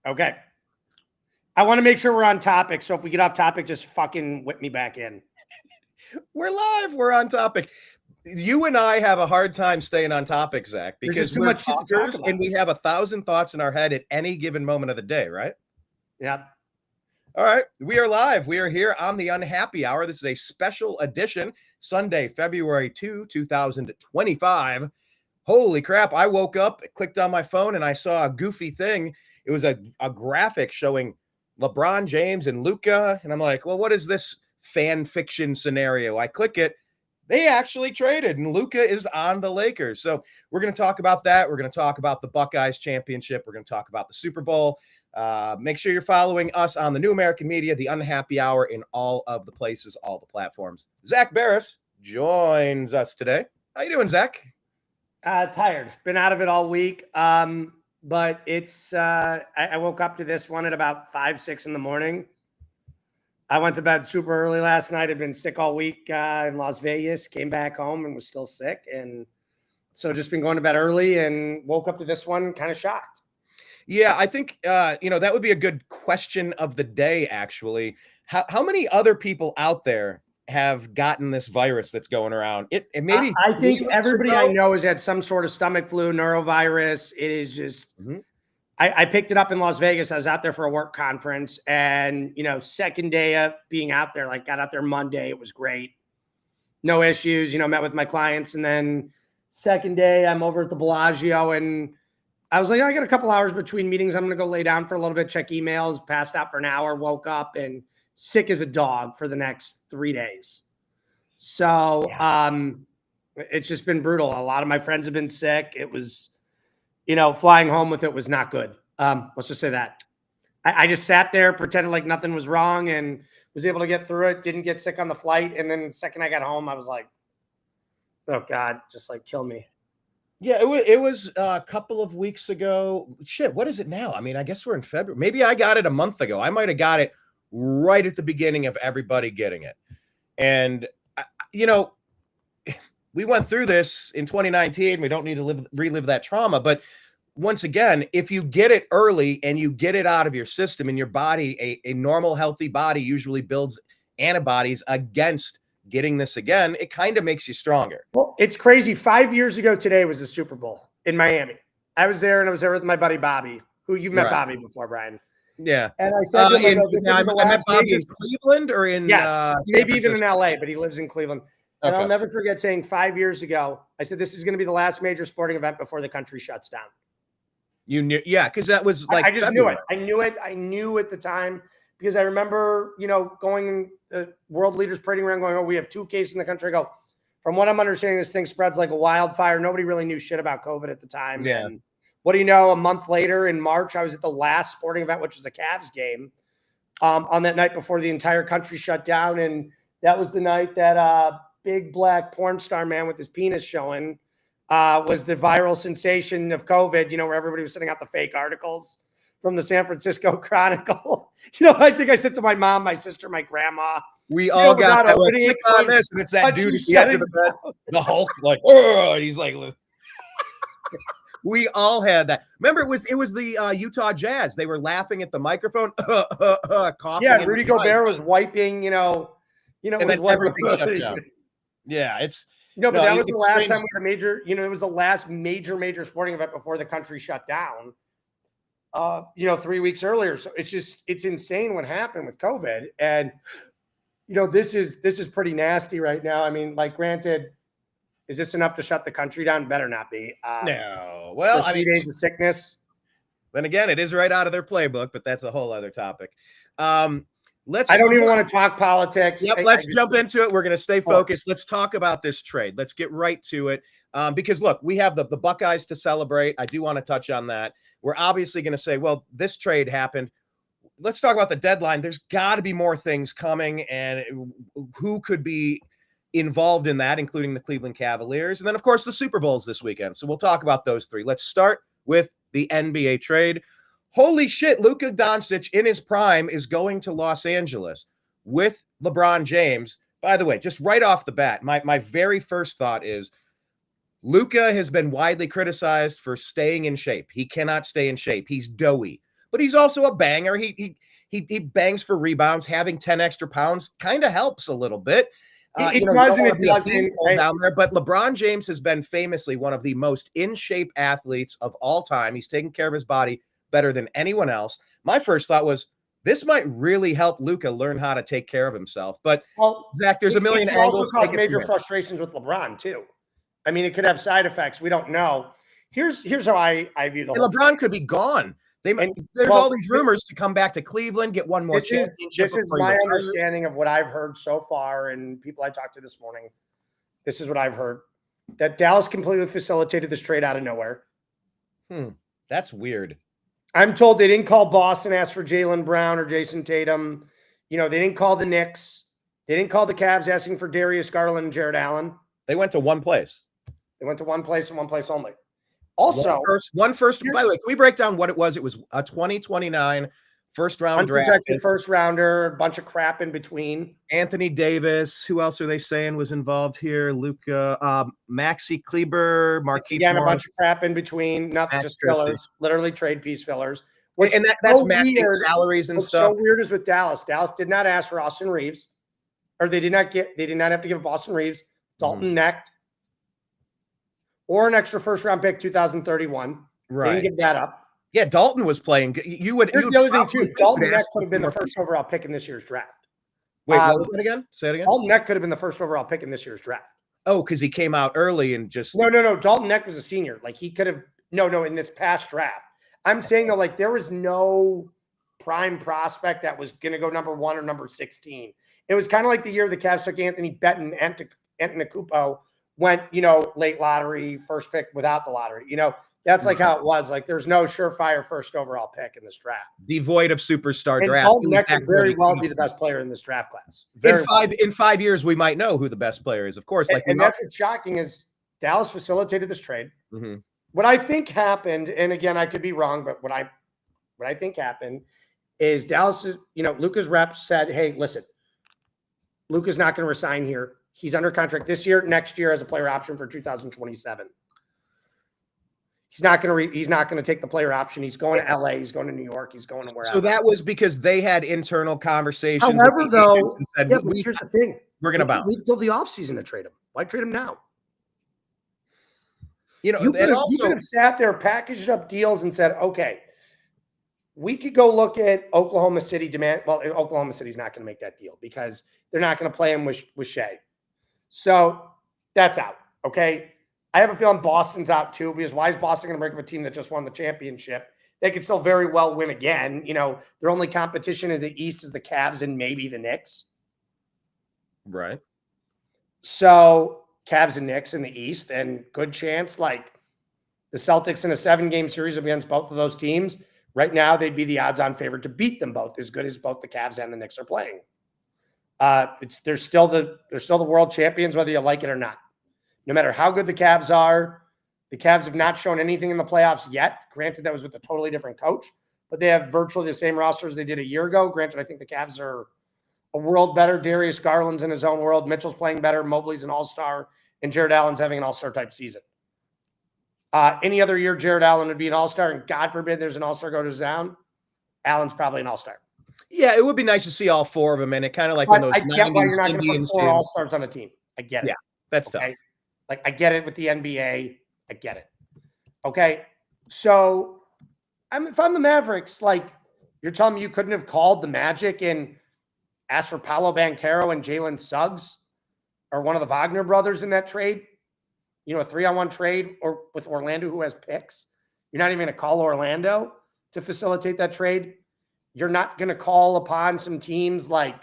Okay. I want to make sure we're on topic. So if we get off topic, just fucking whip me back in. We're live. We're on topic. You and I have a hard time staying on topic, Zach, because too we're much shit to talk talkers about. and we have 1,000 thoughts in our head at any given moment of the day, right? Yeah. All right. We are live. We are here on the Unhappy Hour. This is a special edition, Sunday, February 2, 2025. Holy crap. I woke up, clicked on my phone, and I saw a goofy thing. It was a graphic showing LeBron James and Luka. And I'm like, well, what is this fan fiction scenario? I click it. They actually traded, and Luka is on the Lakers. So we're going to talk about that. We're going to talk about the Buckeyes championship. We're going to talk about the Super Bowl. Make sure you're following us on the New American Media, the Unhappy Hour, in all of the places, all the platforms. Zak Baris joins us today. How you doing, Zach? Tired. Been out of it all week. But it's, I woke up to this one at about 5, 6 in the morning. I went to bed super early last night. I'd been sick all week in Las Vegas, came back home and was still sick. And so just been going to bed early and woke up to this one kind of shocked. Yeah, I think, that would be a good question of the day, actually. How many other people out there have gotten this virus that's going around? It maybe I think everybody I know has had some sort of stomach flu, norovirus. It is just, I picked it up in Las Vegas. I was out there for a work conference and, second day of being out there, got out there Monday. It was great. No issues, met with my clients. And then second day I'm over at the Bellagio and I was like, I got a couple hours between meetings. I'm going to go lay down for a little bit, check emails, passed out for an hour, woke up and sick as a dog for the next 3 days. So it's just been brutal. A lot of my friends have been sick. It was, flying home with it was not good. Let's just say that. I just sat there, pretended like nothing was wrong and was able to get through it. Didn't get sick on the flight. And then the second I got home, I was like, oh God, just kill me. Yeah, it was a couple of weeks ago. Shit, what is it now? I mean, I guess we're in February. Maybe I got it a month ago. I might have got it right at the beginning of everybody getting it. And, we went through this in 2019. We don't need to relive that trauma. But once again, if you get it early and you get it out of your system and your body, a normal, healthy body usually builds antibodies against getting this again, it kind of makes you stronger. Well, it's crazy. 5 years ago today was the Super Bowl in Miami. I was there and I was there with my buddy Bobby, who you've met Bobby before, Brian. Yeah. And I said to him, I met Bobby in Cleveland or in maybe even in LA, but he lives in Cleveland. And I'll never forget saying 5 years ago, I said, this is going to be the last major sporting event before the country shuts down. You knew, because that was I just knew it. I knew at the time because I remember, going world leaders parading around going, oh, we have 2 cases in the country. I go, from what I'm understanding, this thing spreads like a wildfire. Nobody really knew shit about COVID at the time. Yeah. And what do you know? A month later in March, I was at the last sporting event, which was a Cavs game on that night before the entire country shut down. And that was the night that big black porn star man with his penis showing was the viral sensation of COVID, where everybody was sending out the fake articles from the San Francisco Chronicle. I think I said to my mom, my sister, my grandma, we all got that. Click on this, and it's that dude at the Hulk, and he's like, we all had that. Remember, it was the Utah Jazz. They were laughing at the microphone, coughing. Yeah, Rudy Gobert was wiping, and then everything shut down. Yeah, it's but that was the last time we had a major. It was the last major sporting event before the country shut down. 3 weeks earlier. So it's insane what happened with COVID. And, this is pretty nasty right now. I mean, granted, is this enough to shut the country down? Better not be. No. Well, 3 days of sickness. Then again, it is right out of their playbook, but that's a whole other topic. I don't even want to talk politics. Yep, let's jump into it. We're going to stay focused. Let's talk about this trade. Let's get right to it. Because look, we have the Buckeyes to celebrate. I do want to touch on that. We're obviously going to say, well, this trade happened. Let's talk about the deadline. There's got to be more things coming, and who could be involved in that, including the Cleveland Cavaliers. And then, of course, the Super Bowl's this weekend. So we'll talk about those 3. Let's start with the NBA trade. Holy shit, Luka Doncic in his prime is going to Los Angeles with LeBron James. By the way, just right off the bat, my very first thought is Luka has been widely criticized for staying in shape. He cannot stay in shape. He's doughy. but he's also a banger. He bangs for rebounds. Having 10 extra pounds kind of helps a little bit. It doesn't. It doesn't. Down there, but LeBron James has been famously one of the most in shape athletes of all time. He's taken care of his body better than anyone else. My first thought was this might really help Luka learn how to take care of himself. But Zach, there's a million angles. Also cause major frustrations with LeBron too. I mean, it could have side effects. We don't know. Here's how I view the whole LeBron thing. Could be gone. There's all these rumors to come back to Cleveland, get one more championship. This is my understanding of what I've heard so far, and people I talked to this morning. This is what I've heard: that Dallas completely facilitated this trade out of nowhere. That's weird. I'm told they didn't call Boston, ask for Jaylen Brown or Jason Tatum. They didn't call the Knicks. They didn't call the Cavs asking for Darius Garland and Jared Allen. They went to one place. They went to one place and one place only. Also, one first. By the way, can we break down what it was? It was a 2029 first round draft. Unprotected first rounder, a bunch of crap in between. Anthony Davis. Who else are they saying was involved here? Luka, Maxi Kleber, Marquise. Again, a bunch of crap in between. Nothing, just fillers. Literally trade piece fillers. And that's matching salaries and stuff. What's so weird is with Dallas. Dallas did not ask for Austin Reeves, or they did not have to give up Austin Reeves, Dalton Knecht, or an extra first round pick 2031. Right. They didn't give that up. Yeah, Dalton was playing. Here's the other thing too. Dalton Knecht could have been the first overall pick in this year's draft. Wait, what was that again? Say it again. Dalton Knecht could have been the first overall pick in this year's draft. Oh, because he came out early and just no. Dalton Knecht was a senior. Like he could have in this past draft. I'm saying though, like there was no prime prospect that was going to go number 1 or number 16. It was kind of like the year the Cavs took Anthony Benton and Antetokounmpo went, late lottery, first pick without the lottery. That's like how it was. Like there's no surefire first overall pick in this draft. Devoid of superstar draft. Dalton Knecht could very well be the best player in this draft class. In 5 years, we might know who the best player is, of course. And that's what's shocking is Dallas facilitated this trade. Mm-hmm. What I think happened, and again, I could be wrong, but what I think happened is Dallas's, Luka's reps said, hey, listen, Luka's not going to resign here. He's under contract this year, next year as a player option for 2027. He's not going to take the player option. He's going to LA. He's going to New York. He's going to wherever. So that was because they had internal conversations. However, though, and said, here's the thing. We're going to bounce. Wait till the offseason to trade him. Why trade him now? You could have sat there, packaged up deals and said, okay, we could go look at Oklahoma City demand. Well, Oklahoma City's not going to make that deal because they're not going to play him with Shea. So that's out. Okay. I have a feeling Boston's out too, because why is Boston going to break up a team that just won the championship? They could still very well win again. Their only competition in the East is the Cavs and maybe the Knicks. Right. So Cavs and Knicks in the East, and good chance like the Celtics in a 7-game series against both of those teams. Right now, they'd be the odds-on favorite to beat them both, as good as both the Cavs and the Knicks are playing. They're still the world champions, whether you like it or not. No matter how good the Cavs are, the Cavs have not shown anything in the playoffs yet. Granted, that was with a totally different coach, but they have virtually the same roster as they did a year ago. Granted, I think the Cavs are a world better. Darius Garland's in his own world. Mitchell's playing better. Mobley's an all-star, and Jared Allen's having an all-star type season. Any other year, Jared Allen would be an all-star, and God forbid there's an all-star go to down. Allen's probably an all-star. Yeah, it would be nice to see all 4 of them, and it kind of like when those 90s Indians put 4 all-stars on a team. I get it. Yeah, that's okay? tough. Like, I get it with the NBA. I get it. Okay, so if I'm the Mavericks, like, you're telling me you couldn't have called the Magic and asked for Paolo Banchero and Jalen Suggs or one of the Wagner brothers in that trade? A 3-on-1 trade or with Orlando, who has picks. You're not even going to call Orlando to facilitate that trade. You're not going to call upon some teams like,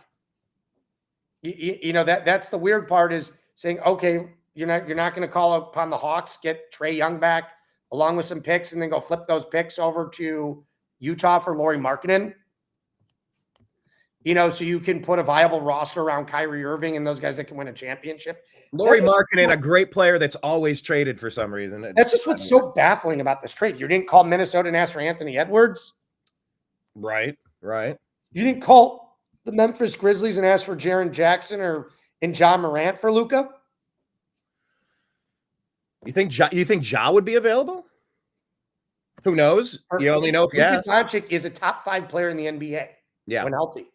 that's the weird part is saying, okay, you're not going to call upon the Hawks, get Trae Young back along with some picks and then go flip those picks over to Utah for Lauri Markkanen. So you can put a viable roster around Kyrie Irving and those guys that can win a championship. Lauri Markkanen, a great player that's always traded for some reason. That's just what's so baffling about this trade. You didn't call Minnesota and ask for Anthony Edwards. Right. You didn't call the Memphis Grizzlies and ask for Jaren Jackson and John Morant for Luka. You think Ja would be available? Who knows? You only know if you Luka ask. Doncic is a top 5 player in the NBA Yeah. when healthy.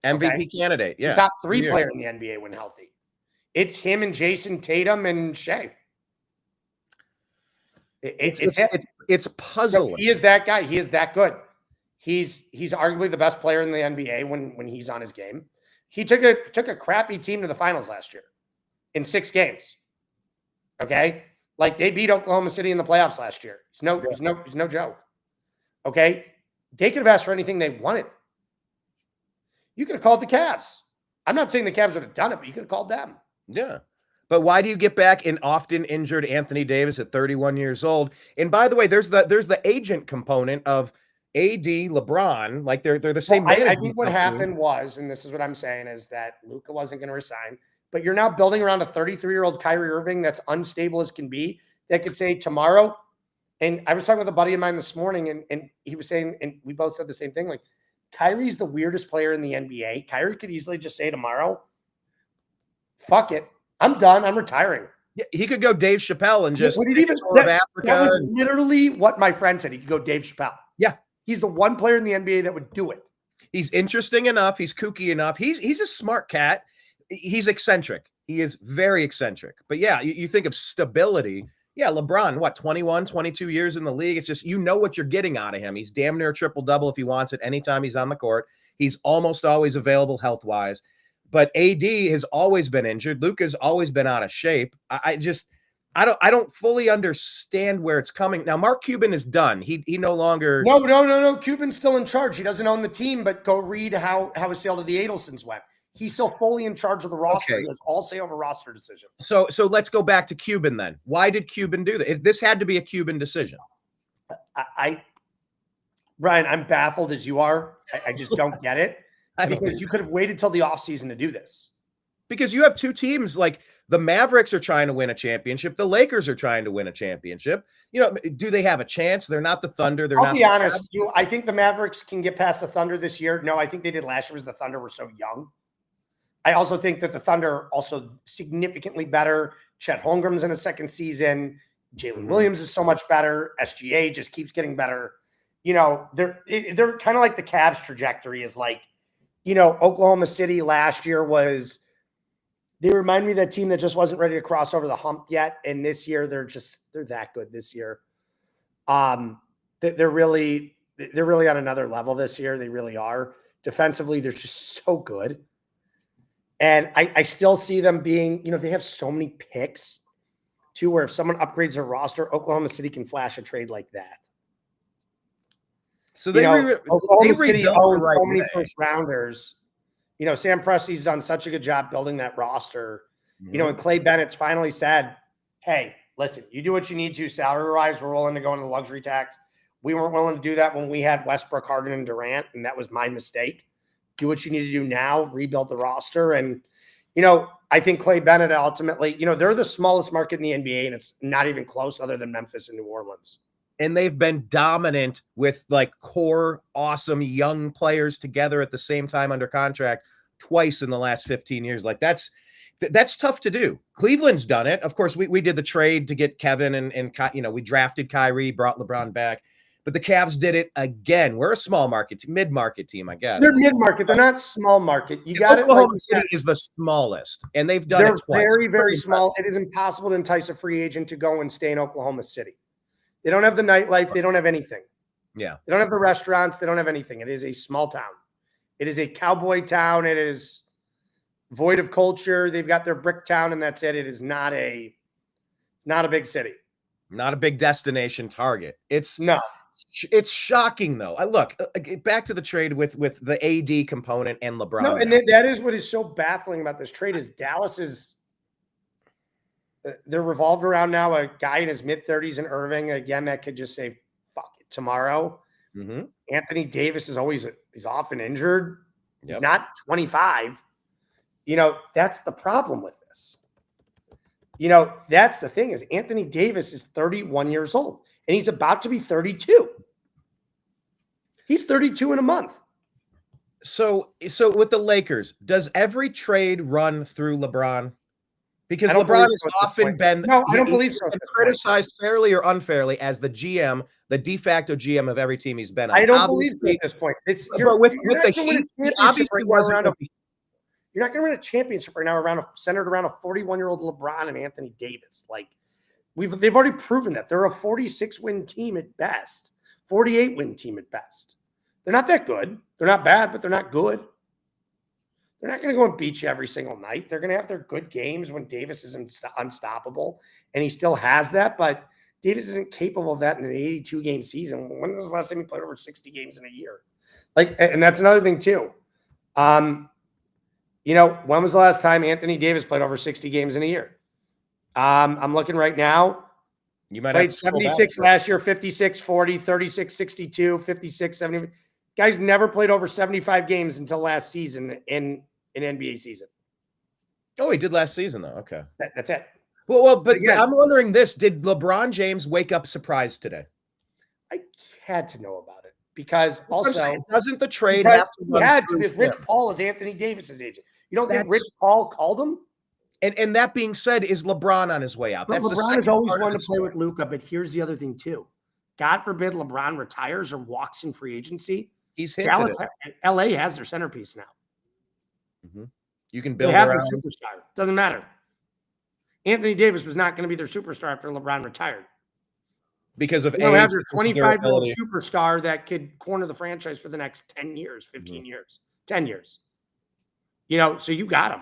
MVP candidate. Yeah. The top 3 player in the NBA when healthy. It's him and Jason Tatum and Shea. It's puzzling. No, he is that guy. He is that good. He's arguably the best player in the NBA when he's on his game. He took a crappy team to the finals last year in 6 games. Okay? Like, they beat Oklahoma City in the playoffs last year. He's no joke. Okay? They could have asked for anything they wanted. You could have called the Cavs. I'm not saying the Cavs would have done it, but you could have called them. Yeah. But why do you get back an often injured Anthony Davis at 31 years old? And by the way, there's the agent component of AD, LeBron. Like, they're the same. Well, I think what happened was, and this is what I'm saying, is that Luka wasn't going to resign. But you're now building around a 33-year-old Kyrie Irving that's unstable as can be, that could say tomorrow. And I was talking with a buddy of mine this morning, and he was saying, and we both said the same thing, like, Kyrie's the weirdest player in the NBA. Kyrie could easily just say tomorrow, fuck it, I'm done, I'm retiring. Yeah, he could go Dave Chappelle and just take a tour of Africa. That was literally what my friend said. He could go Dave Chappelle. Yeah. He's the one player in the NBA that would do it. He's interesting enough. He's kooky enough. He's a smart cat. He's eccentric. He is very eccentric. But yeah, you think of stability. Yeah, LeBron, what, 21, 22 years in the league? It's just, you know what you're getting out of him. He's damn near a triple-double if he wants it anytime he's on the court. He's almost always available health-wise. But AD has always been injured. Luka's always been out of shape. I don't fully understand where it's coming. Now, Mark Cuban is done. He no longer. No. Cuban's still in charge. He doesn't own the team, but go read how his sale to the Adelsons went. He's still fully in charge of the roster. Okay. He has all say over roster decisions. So let's go back to Cuban then. Why did Cuban do that? This had to be a Cuban decision. Brian, I'm baffled as you are. I just don't get it. Because you could have waited till the offseason to do this. Because you have two teams, like the Mavericks are trying to win a championship. The Lakers are trying to win a championship. You know, do they have a chance? They're not the Thunder. I'll be honest. I think the Mavericks can get past the Thunder this year. No, I think they did last year because the Thunder were so young. I also think that the Thunder are also significantly better. Chet Holmgren's in a second season. Jalen Williams is so much better. SGA just keeps getting better. You know, they're kind of like the Cavs trajectory is like, you know, Oklahoma City last year they remind me of that team that just wasn't ready to cross over the hump yet. And this year they're that good this year. They're really on another level this year. They really are. Defensively, they're just so good. And I still see them being, you know, they have so many picks too, where if someone upgrades their roster, Oklahoma City can flash a trade like that. So Oklahoma City owns so many first rounders. You know, Sam Presti's done such a good job building that roster. You know, and Clay Bennett's finally said, hey, listen, you do what you need to salary-wise. We're willing to go into the luxury tax. We weren't willing to do that when we had Westbrook, Harden, and Durant, and that was my mistake. Do what you need to do now, rebuild the roster. And, you know, I think Clay Bennett ultimately, you know, they're the smallest market in the NBA, and it's not even close other than Memphis and New Orleans. And they've been dominant with like core, awesome young players together at the same time under contract twice in the last 15 years. Like that's tough to do. Cleveland's done it. Of course, we did the trade to get Kevin and you know, we drafted Kyrie, brought LeBron back, but the Cavs did it again. We're a small market, mid-market team, I guess. They're mid-market. They're not small market. You got it. Oklahoma City is the smallest, and they've done it twice. They're very, very small. It is impossible to entice a free agent to go and stay in Oklahoma City. They don't have the nightlife. They don't have anything. Yeah. They don't have the restaurants. They don't have anything. It is a small town. It is a cowboy town. It is void of culture. They've got their brick town, and that's it. It is not a big city. Not a big destination target. It's shocking, though. Look, back to the trade with the AD component and LeBron. No, and that is what is so baffling about this trade is Dallas is they're revolved around now a guy in his mid-30s in Irving. Again, that could just say, fuck it, tomorrow. Anthony Davis is he's often injured. He's not 25. You know, that's the problem with this. You know, that's the thing is Anthony Davis is 31 years old, and he's about to be 32. He's 32 in a month. So with the Lakers, does every trade run through LeBron? Because I don't LeBron believe has so at this often point. been No, I don't believe he's so at been this point. criticized fairly or unfairly as the GM, the de facto GM of every team he's been on. I don't believe so at this point. But with the Heat, he obviously wasn't. You're not going to win a championship right now centered around a 41-year-old LeBron and Anthony Davis. Like they've already proven that they're a 46-win team at best, 48-win team at best. They're not that good. They're not bad, but they're not good. They're not going to go and beat you every single night. They're going to have their good games when Davis is unstoppable, and he still has that. But Davis isn't capable of that in an 82-game season. When was the last time he played over 60 games in a year? And that's another thing too. When was the last time Anthony Davis played over 60 games in a year? I'm looking right now. You might played have 76 last year, 56, 40, 36, 62, 56, 70. Guys never played over 75 games until last season in an NBA season. Oh, he did last season, though. Okay. That's it. But again, I'm wondering this. Did LeBron James wake up surprised today? I had to know about it because also doesn't the trade have to run because Rich Paul is Anthony Davis's agent. You don't think Rich Paul called him? And that being said, is LeBron on his way out? But LeBron has always wanted to play with Luka, but here's the other thing too. God forbid LeBron retires or walks in free agency. He's hinted LA has their centerpiece now. Mm-hmm. You can build around a superstar. Doesn't matter. Anthony Davis was not going to be their superstar after LeBron retired. Because of age. You have your 25-year-old superstar that could corner the franchise for the next 10 years, 15 years, 10 years. So you got him.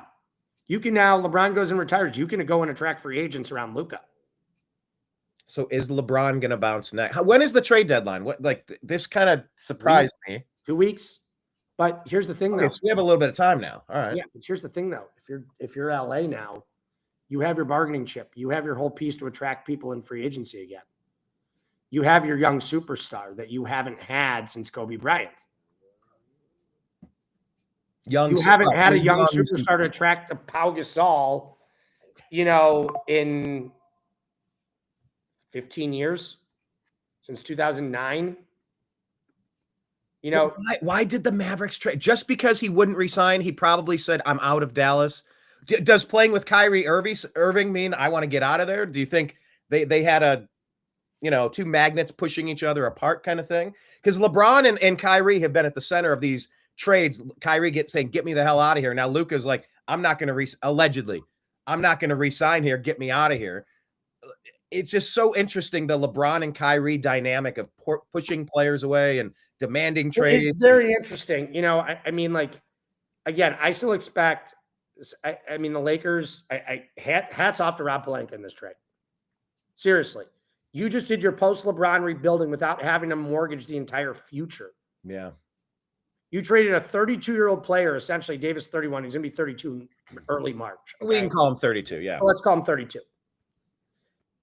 You can now, LeBron goes and retires. You can go and attract free agents around Luka. So is LeBron going to bounce next? When is the trade deadline? This kind of surprised me. 2 weeks. But here's the thing, though. So we have a little bit of time now. All right. Yeah, but here's the thing, though. If you're LA now, you have your bargaining chip. You have your whole piece to attract people in free agency again. You have your young superstar that you haven't had since Kobe Bryant. You haven't had a young superstar to attract a Pau Gasol, in 15 years, since 2009. Why did the Mavericks trade? Just because he wouldn't resign, he probably said, I'm out of Dallas. Does playing with Kyrie Irving mean I want to get out of there? Do you think they had two magnets pushing each other apart kind of thing? Because LeBron and Kyrie have been at the center of these trades. Kyrie saying, get me the hell out of here. Now Luka's like, I'm not going to allegedly, I'm not going to resign here. Get me out of here. It's just so interesting, the LeBron and Kyrie dynamic of pushing players away and demanding trades. It's very interesting. Again, I still expect, the Lakers, hats off to Rob Pelinka in this trade. Seriously. You just did your post-LeBron rebuilding without having to mortgage the entire future. Yeah. You traded a 32-year-old player, essentially Davis 31. He's going to be 32 early March. Okay? We can call him 32, yeah. Let's call him 32.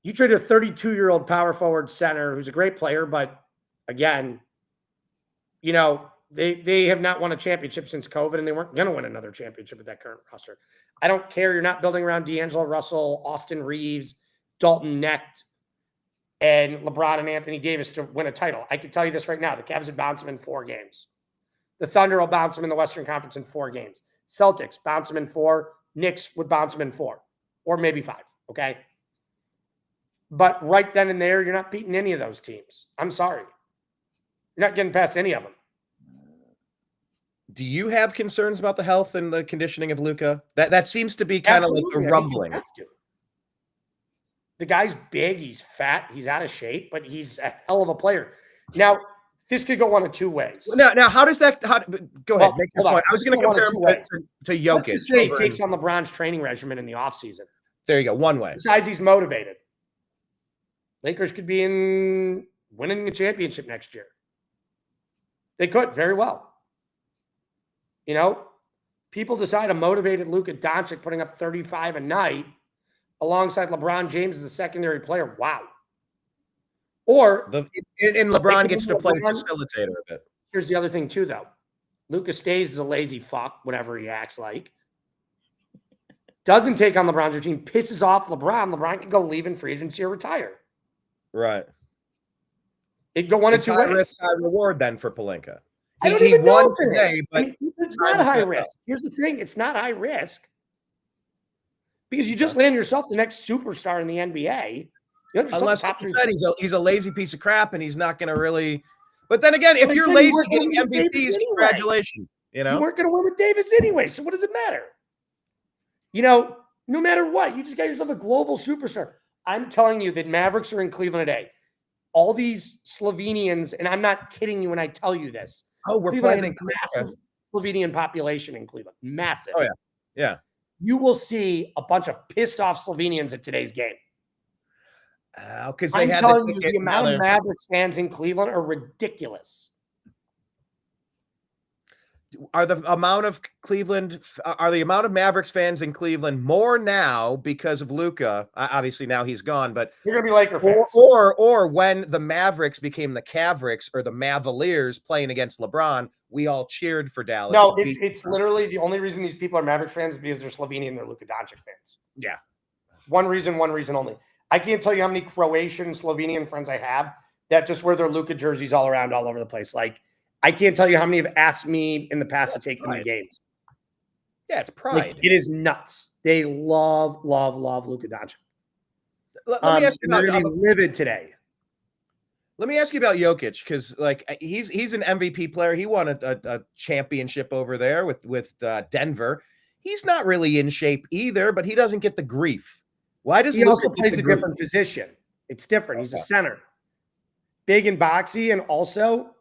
You traded a 32-year-old power forward center who's a great player, but again, they have not won a championship since COVID, and they weren't going to win another championship with that current roster. I don't care. You're not building around D'Angelo Russell, Austin Reeves, Dalton Knecht, and LeBron and Anthony Davis to win a title. I can tell you this right now. The Cavs would bounce them in 4 games. The Thunder will bounce them in the Western Conference in 4 games. Celtics bounce them in 4. Knicks would bounce them in 4 or maybe 5, okay? But right then and there, you're not beating any of those teams. I'm sorry. You're not getting past any of them. Do you have concerns about the health and the conditioning of Luka? That seems to be kind of like the rumbling. The guy's big, he's fat, he's out of shape, but he's a hell of a player. Now, this could go one of 2 ways. Now, how does that? Go ahead, make your point. I was going to compare him to Jokic. Let's just say he takes on LeBron's training regimen in the offseason. There you go, one way. Besides, he's motivated. Lakers could be in winning a championship next year. They could very well. People decide a motivated Luka Doncic putting up 35 a night alongside LeBron James as the secondary player. Wow. Or and LeBron gets to play facilitator a bit. Here's the other thing too, though. Luka stays as a lazy fuck, whatever he acts like. Doesn't take on LeBron's routine, pisses off LeBron. LeBron can go leave in free agency or retire. Right. It'd go one of 2 ways. High risk, high reward then for Pelinka. He won today, but it's not high risk. Here's the thing. It's not high risk. Because you just land yourself the next superstar in the NBA. Unless, like you said, he's a lazy piece of crap and he's not going to really. But then again, if you're lazy getting MVPs, congratulations. You weren't going to win with Davis anyway. So what does it matter? No matter what, you just got yourself a global superstar. I'm telling you that Mavericks are in Cleveland today. All these Slovenians, and I'm not kidding you when I tell you this. Oh, we're Cleveland playing massive Slovenian population in Cleveland. Massive. Oh, yeah. Yeah. You will see a bunch of pissed off Slovenians at today's game. Because I'm telling you, the amount of Mavericks fans in Cleveland are ridiculous. Are the amount of Mavericks fans in Cleveland more now because of Luka? Obviously now he's gone, but you're gonna be Laker fans. Or when the Mavericks became the Cavricks or the Mavaliers playing against LeBron, we all cheered for Dallas. No, it's literally the only reason these people are Mavericks fans is because they're Slovenian and they're Luka Doncic fans. Yeah. One reason only. I can't tell you how many Croatian, Slovenian friends I have that just wear their Luka jerseys all around, all over the place. Like, I can't tell you how many have asked me in the past to take them to games. Yeah, it's pride. Like, it is nuts. They love Luka Doncic. Let me ask you about, they're going to be livid today. Let me ask you about Jokic, because like he's an MVP player. He won a championship over there with Denver. He's not really in shape either, but he doesn't get the grief. Why does he also plays a different position? It's different. He's a center, big and boxy, and also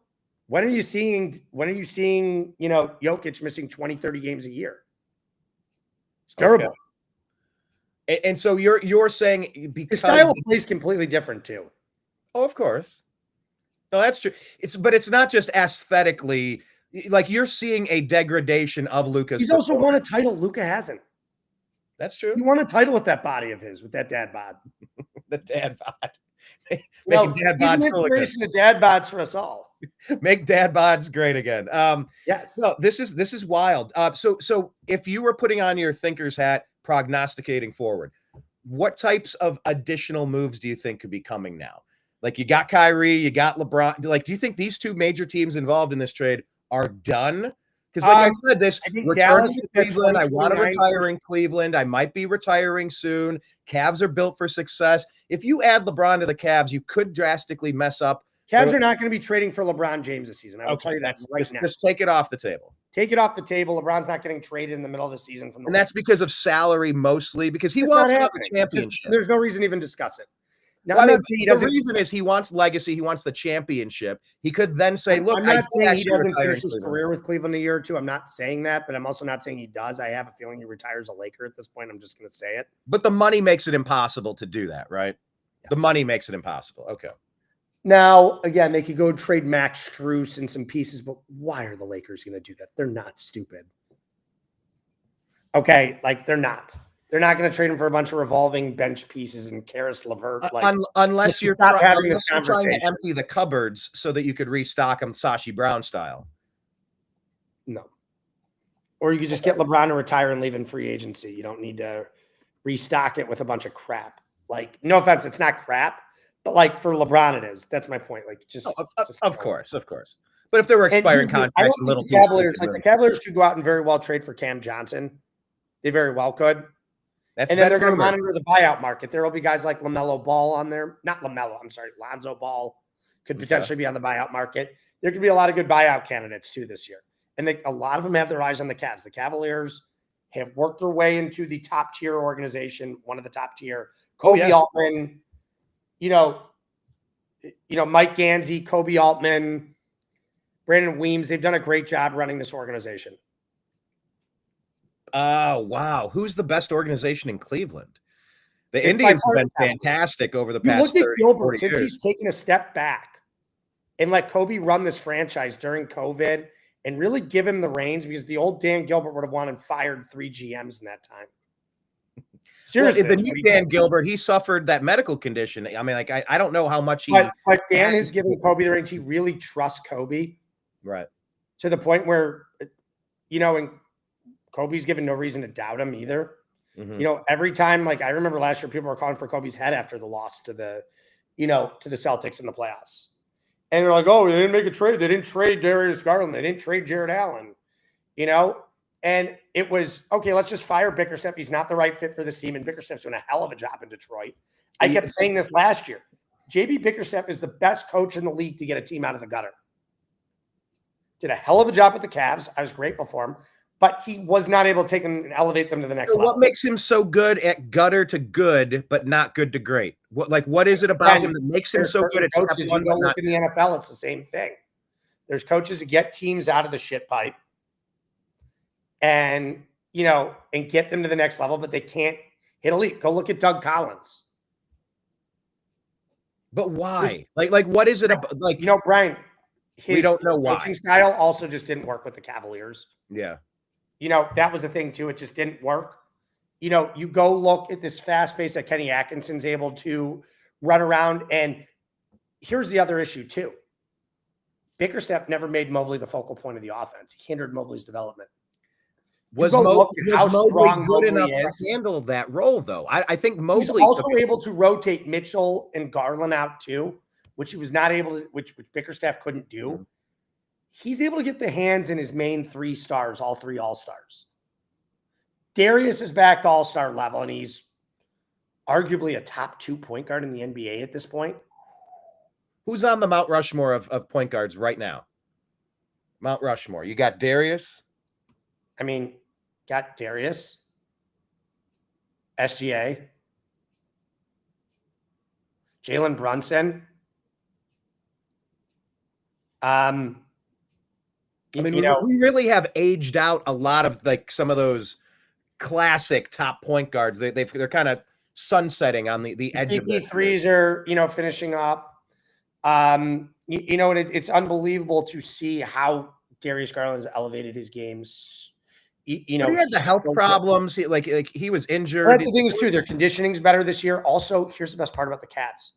when are you seeing Jokic missing 20, 30 games a year? It's terrible. Okay. And so you're saying because the style of play is completely different too. Oh, of course. No, that's true. But it's not just aesthetically. Like you're seeing a degradation of Luka's. He's also won a title. Luka hasn't. That's true. He won a title with that body of his, with that dad bod. The dad bod. Making dad bods cool again. The dad bods for us all. Make dad bods great again. Yes. No, this is wild. So if you were putting on your thinker's hat, prognosticating forward, what types of additional moves do you think could be coming now? Like you got Kyrie, you got LeBron. Like, do you think these two major teams involved in this trade are done? Because like I said, this returning to Cleveland, I want to retire in Cleveland. I might be retiring soon. Cavs are built for success. If you add LeBron to the Cavs, you could drastically mess up. Cavs are not going to be trading for LeBron James this season. I will tell you that right now. Just take it off the table. Take it off the table. LeBron's not getting traded in the middle of the season from the. And that's because of salary mostly, because he wants the championship. There's no reason to even discuss it. Now, well, the reason is he wants legacy. He wants the championship. He could then say, look, I'm not saying he doesn't finish his career with Cleveland a year or two. I'm not saying that, but I'm also not saying he does. I have a feeling he retires a Laker at this point. I'm just going to say it. But the money makes it impossible to do that, right? Yes. The money makes it impossible. Okay. Now, again, they could go trade Max Strus and some pieces, but why are the Lakers going to do that? They're not stupid. Okay, like they're not. They're not going to trade him for a bunch of revolving bench pieces and Karis LeVert. Like, unless you're trying to empty the cupboards so that you could restock them Sashi Brown style. No. Or you could just get LeBron to retire and leave in free agency. You don't need to restock it with a bunch of crap. Like, no offense, it's not crap, but like for LeBron, it is. That's my point. Like, of course. But if there were expiring contracts and little Cavaliers, like the Cavaliers could go out and very well trade for Cam Johnson. They very well could. And then they're going to monitor the buyout market. There will be guys like LaMelo Ball on there. Not LaMelo, I'm sorry. Lonzo Ball could potentially be on the buyout market. There could be a lot of good buyout candidates too this year. And a lot of them have their eyes on the Cavs. The Cavaliers have worked their way into the top tier organization, one of the top tier. Kobe Altman, Mike Gansey, Kobe Altman, Brandon Weems. They've done a great job running this organization. Oh, wow. Who's the best organization in Cleveland? The Indians have been fantastic over the past 30 years. Since he's taken a step back and let Kobe run this franchise during COVID and really give him the reins, because the old Dan Gilbert would have wanted fired 3 GMs in that time. Seriously. Well, the new Dan Gilbert, he suffered that medical condition. I mean, like, I don't know how much he... But Dan has given Kobe the reins. He really trusts Kobe. Right. To the point where, and Kobe's given no reason to doubt him either. Mm-hmm. Every time, like I remember last year, people were calling for Kobe's head after the loss to the Celtics in the playoffs. And they're like, oh, they didn't make a trade. They didn't trade Darius Garland. They didn't trade Jared Allen. And it was, okay, let's just fire Bickerstaff. He's not the right fit for this team. And Bickerstaff's doing a hell of a job in Detroit. I kept saying this last year. JB Bickerstaff is the best coach in the league to get a team out of the gutter. Did a hell of a job with the Cavs. I was grateful for him. But he was not able to take them and elevate them to the next level. What makes him so good at gutter to good, but not good to great? What is it about him that makes him so good at step one? You go look in the NFL, it's the same thing. There's coaches that get teams out of the shit pipe and get them to the next level, but they can't hit elite. Go look at Doug Collins. But why? Like what is it about? Like, Brian, we don't know why. Coaching style also just didn't work with the Cavaliers. Yeah. That was the thing too. It just didn't work. You go look at this fast pace that Kenny Atkinson's able to run around. And here's the other issue too. Bickerstaff never made Mobley the focal point of the offense. He hindered Mobley's development. Was Mobley good enough to handle that role, though? I think Mobley was also able to rotate Mitchell and Garland out too, which he was not able to, which Bickerstaff couldn't do. Mm-hmm. He's able to get the hands in his main 3 stars, all 3 all-stars. Darius is back to all-star level, and he's arguably a top 2 point guard in the NBA at this point. Who's on the Mount Rushmore of point guards right now? Mount Rushmore. You got Darius. Got Darius, SGA, Jalen Brunson. We really have aged out a lot of some of those classic top point guards. They're kind of sunsetting on the edge of it. CP3s are, finishing up. It's unbelievable to see how Darius Garland's elevated his games. But he had the health problems. He was injured. That's the thing is too. Their conditioning's better this year. Also, here's the best part about the Cavs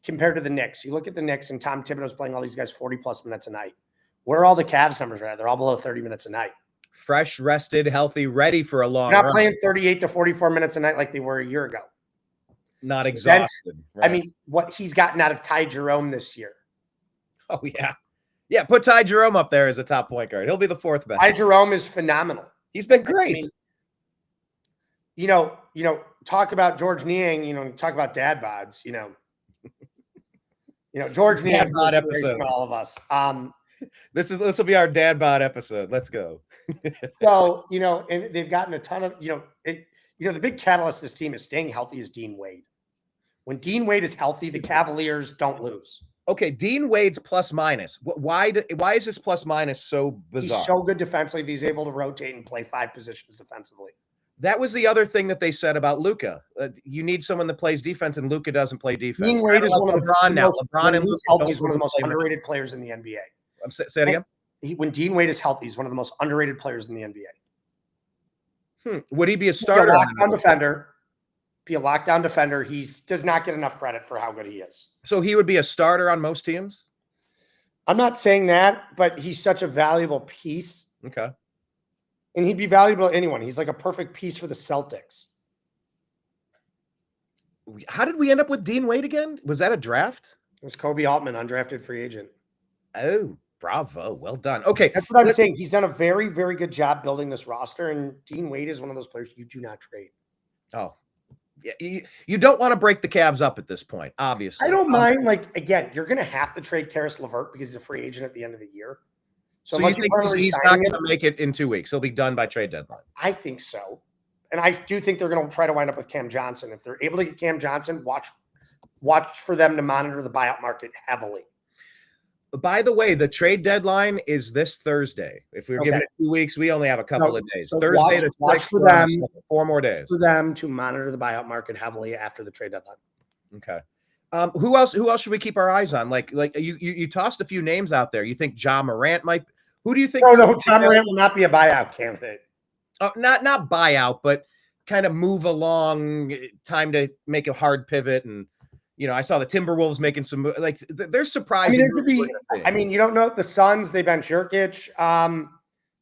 compared to the Knicks. You look at the Knicks and Tom Thibodeau's playing all these guys 40+ minutes a night. Where are all the Cavs numbers at? They're all below 30 minutes a night. Fresh, rested, healthy, ready for a long run. Not playing 38 to 44 minutes a night like they were a year ago. Not exhausted. Right? What he's gotten out of Ty Jerome this year. Oh, yeah. Yeah, put Ty Jerome up there as a top point guard. He'll be the 4th best. Ty Jerome is phenomenal. He's been great. Talk about George Niang, talk about dad bods, George Niang bod episode for all of us. This will be our dad bod episode. Let's go. So, and they've gotten a ton of, the big catalyst this team is staying healthy is Dean Wade. When Dean Wade is healthy, the Cavaliers don't lose. Okay, Dean Wade's plus minus. Why is this plus minus so bizarre? He's so good defensively. He's able to rotate and play 5 positions defensively. That was the other thing that they said about Luka. You need someone that plays defense, and Luka doesn't play defense. Dean Wade is one of LeBron now. LeBron and Luka is one of the most underrated players in the NBA. Say it again. When Dean Wade is healthy, he's one of the most underrated players in the NBA. Would he be a starter? Be a lockdown defender. He does not get enough credit for how good he is. So he would be a starter on most teams? I'm not saying that, but he's such a valuable piece. Okay. And he'd be valuable to anyone. He's like a perfect piece for the Celtics. How did we end up with Dean Wade again? Was that a draft? It was Kobe Altman, undrafted free agent. Oh, bravo. Well done. Okay. That's what I'm saying. He's done a very, very good job building this roster, and Dean Wade is one of those players you do not trade. Oh, yeah. You don't want to break the Cavs up at this point, obviously. I don't mind. Again, you're going to have to trade Karis LeVert because he's a free agent at the end of the year. So you think he's not going to make it in 2 weeks? He'll be done by trade deadline. I think so. And I do think they're going to try to wind up with Cam Johnson. If they're able to get Cam Johnson, watch for them to monitor the buyout market heavily. By the way, the trade deadline is this Thursday. If we were given it 2 weeks, we only have a couple of days. So Thursday to watch for them. 4 more days. For them to monitor the buyout market heavily after the trade deadline. Okay. Who else should we keep our eyes on? Like you tossed a few names out there. You think Ja Morant might? Who do you think? No, Ja Morant will not be a buyout candidate. Not buyout, but kind of move along. Time to make a hard pivot, and I saw the Timberwolves making some they're surprising. You don't know the Suns. They bench Jokic.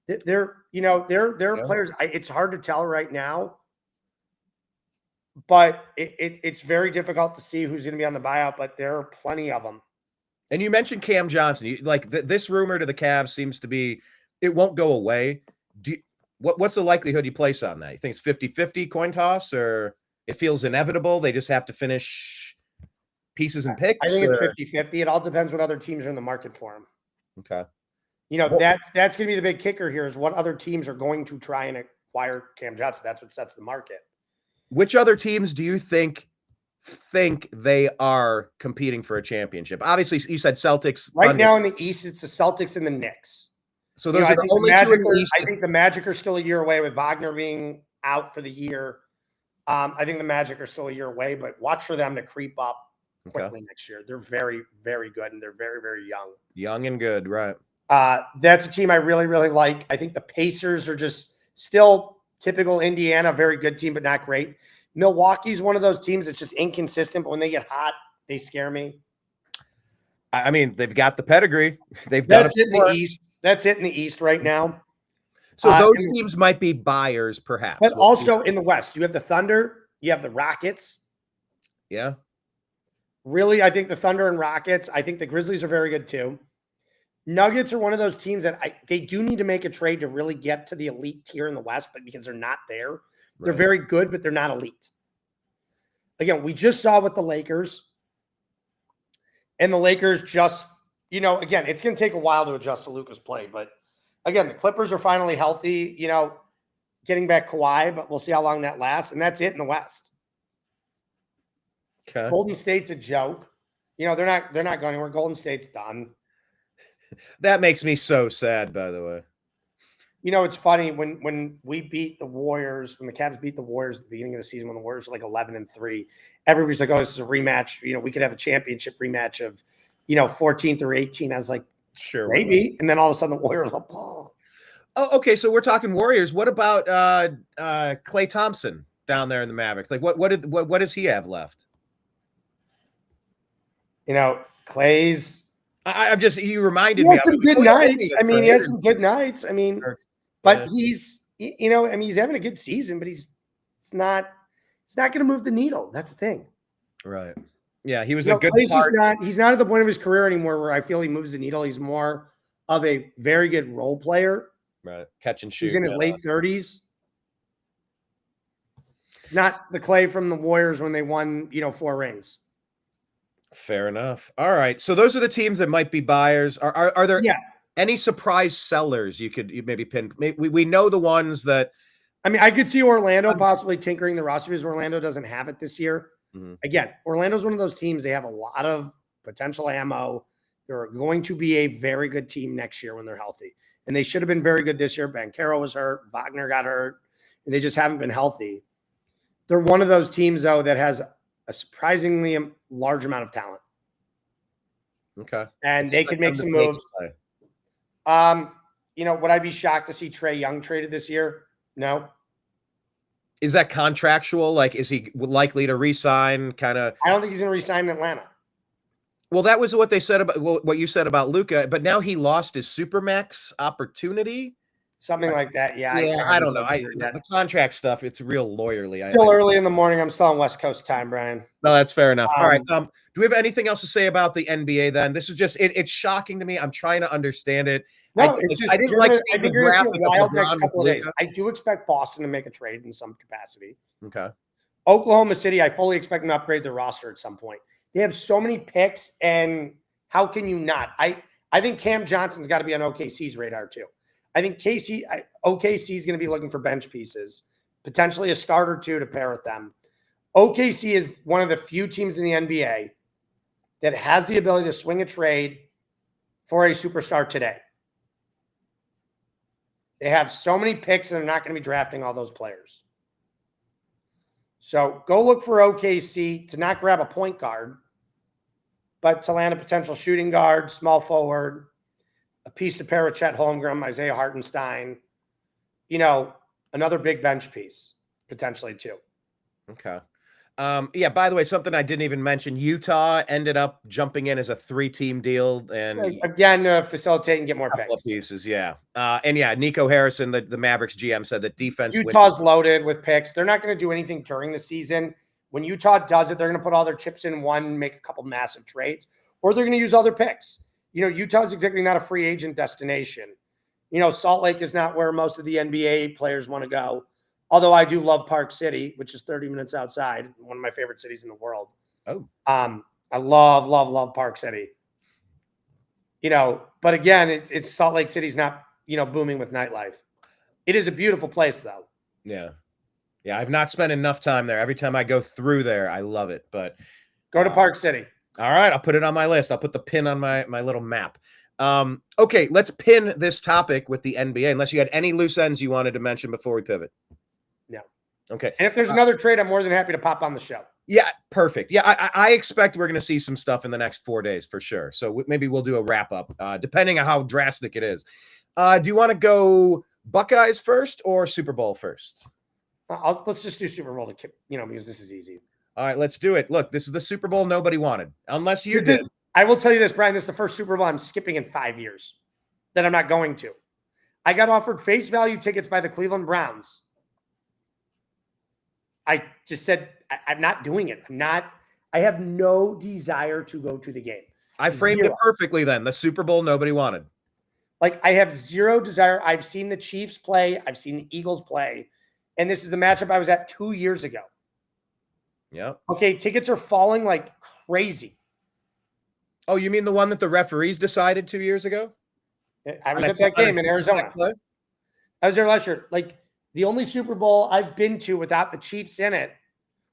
They're players. It's hard to tell right now. But it's very difficult to see who's going to be on the buyout, but there are plenty of them. And you mentioned Cam Johnson. This rumor to the Cavs seems to be it won't go away. What's the likelihood you place on that? You think it's 50-50 coin toss, or it feels inevitable? They just have to finish pieces and picks? I think it's 50-50. It all depends what other teams are in the market for him. Okay. That's going to be the big kicker here is what other teams are going to try and acquire Cam Johnson. That's what sets the market. Which other teams do you think they are competing for a championship? Obviously, you said Celtics. Right Thunder. now in the East, it's the Celtics and the Knicks. So those are the only two in the East. I think the Magic are still a year away with Wagner being out for the year. I think the Magic are still a year away, but watch for them to creep up quickly next year. They're very, very good, and they're very, very young. Young and good, right? That's a team I really, really like. I think the Pacers are just still typical Indiana, very good team, but not great. Milwaukee's one of those teams that's just inconsistent, but when they get hot, they scare me. I mean, they've got the pedigree. They've done it in the East. That's it in the East right now. So those teams might be buyers, perhaps. But also in the West, you have the Thunder, you have the Rockets. Yeah. Really, I think the Thunder and Rockets, I think the Grizzlies are very good too. Nuggets are one of those teams that they do need to make a trade to really get to the elite tier in the West, but because they're not there, they're very good, but they're not elite. Again, we just saw with the Lakers, and the Lakers just, again, it's going to take a while to adjust to Luka's play, but again, the Clippers are finally healthy, getting back Kawhi, but we'll see how long that lasts, and that's it in the West. Okay. Golden State's a joke. They're not going anywhere. Golden State's done. That makes me so sad, by the way. It's funny when we beat the Warriors, when the Cavs beat the Warriors at the beginning of the season, when the Warriors were like 11-3, everybody's like, "Oh, this is a rematch." We could have a championship rematch of, 14 through 18. I was like, sure, maybe. And then all of a sudden the Warriors were like, oh. Oh, okay. So we're talking Warriors. What about Klay Thompson down there in the Mavericks? Like, what does he have left? Clay's. I'm just, you reminded me. He has some good nights. He has some good nights. But he's, he's having a good season, but it's not going to move the needle. That's the thing. Right. Yeah. He was a good part. He's not at the point of his career anymore where I feel he moves the needle. He's more of a very good role player. Right. Catch and shoot. He's in his late 30s. Not the Klay from the Warriors when they won, 4 rings. Fair enough. All right. So those are the teams that might be buyers. Are there any surprise sellers you maybe pin? We know the ones that. I could see Orlando possibly tinkering the roster because Orlando doesn't have it this year. Mm-hmm. Again, Orlando's one of those teams. They have a lot of potential ammo. They're going to be a very good team next year when they're healthy. And they should have been very good this year. Banchero was hurt. Wagner got hurt. And they just haven't been healthy. They're one of those teams, though, that has a surprisingly large amount of talent. Okay. And they could make some moves. Would I be shocked to see Trae Young traded this year? No. Is that contractual? Like, is he likely to re-sign? I don't think he's going to re-sign in Atlanta. Well, that was what they said about what you said about Luka, but now he lost his Supermax opportunity. Something like that. Yeah. I don't know. The contract stuff, it's real lawyerly. Still early in the morning. I'm still on West Coast time, Brian. No, that's fair enough. All right. Do we have anything else to say about the NBA then? This is just, it's shocking to me. I'm trying to understand it. No, I didn't like seeing the graphic wild next couple of days. I do expect Boston to make a trade in some capacity. Okay. Oklahoma City, I fully expect them to upgrade their roster at some point. They have so many picks, and how can you not? I think Cam Johnson's got to be on OKC's radar too. I think OKC is going to be looking for bench pieces, potentially a start or two to pair with them. OKC is one of the few teams in the NBA that has the ability to swing a trade for a superstar today. They have so many picks, and they're not going to be drafting all those players. So go look for OKC to not grab a point guard, but to land a potential shooting guard, small forward, a piece to pair with Chet Holmgren, Isaiah Hartenstein, another big bench piece potentially too. Okay. By the way, something I didn't even mention, Utah ended up jumping in as a 3-team deal. And again, facilitate and get more picks. Pieces, yeah. Nico Harrison, the Mavericks GM, said that defense. Utah's loaded with picks. They're not going to do anything during the season. When Utah does it, they're going to put all their chips in one, make a couple massive trades, or they're going to use other picks. Utah's exactly not a free agent destination. Salt Lake is not where most of the NBA players want to go. Although I do love Park City, which is 30 minutes outside, one of my favorite cities in the world. Oh, I love Park City. But again, it's Salt Lake City's not, booming with nightlife. It is a beautiful place though. Yeah. Yeah. I've not spent enough time there. Every time I go through there, I love it, but go to Park City. All right. I'll put it on my list. I'll put the pin on my little map. Okay. Let's pin this topic with the NBA, unless you had any loose ends you wanted to mention before we pivot. No. Okay. And if there's another trade, I'm more than happy to pop on the show. Yeah, perfect. Yeah, I expect we're going to see some stuff in the next 4 days for sure. So maybe we'll do a wrap up, depending on how drastic it is. Do you want to go Buckeyes first or Super Bowl first? Let's just do Super Bowl because this is easy. All right, let's do it. Look, this is the Super Bowl nobody wanted, unless you did. I will tell you this, Brian. This is the first Super Bowl I'm skipping in 5 years that I'm not going to. I got offered face value tickets by the Cleveland Browns. I just said, I'm not doing it. I have no desire to go to the game. I framed it perfectly then. The Super Bowl nobody wanted. I have zero desire. I've seen the Chiefs play. I've seen the Eagles play. And this is the matchup I was at 2 years ago. Yeah. Okay, tickets are falling like crazy. Oh, you mean the one that the referees decided 2 years ago? I was at that game in Arizona. I was there last year. The only Super Bowl I've been to without the Chiefs in it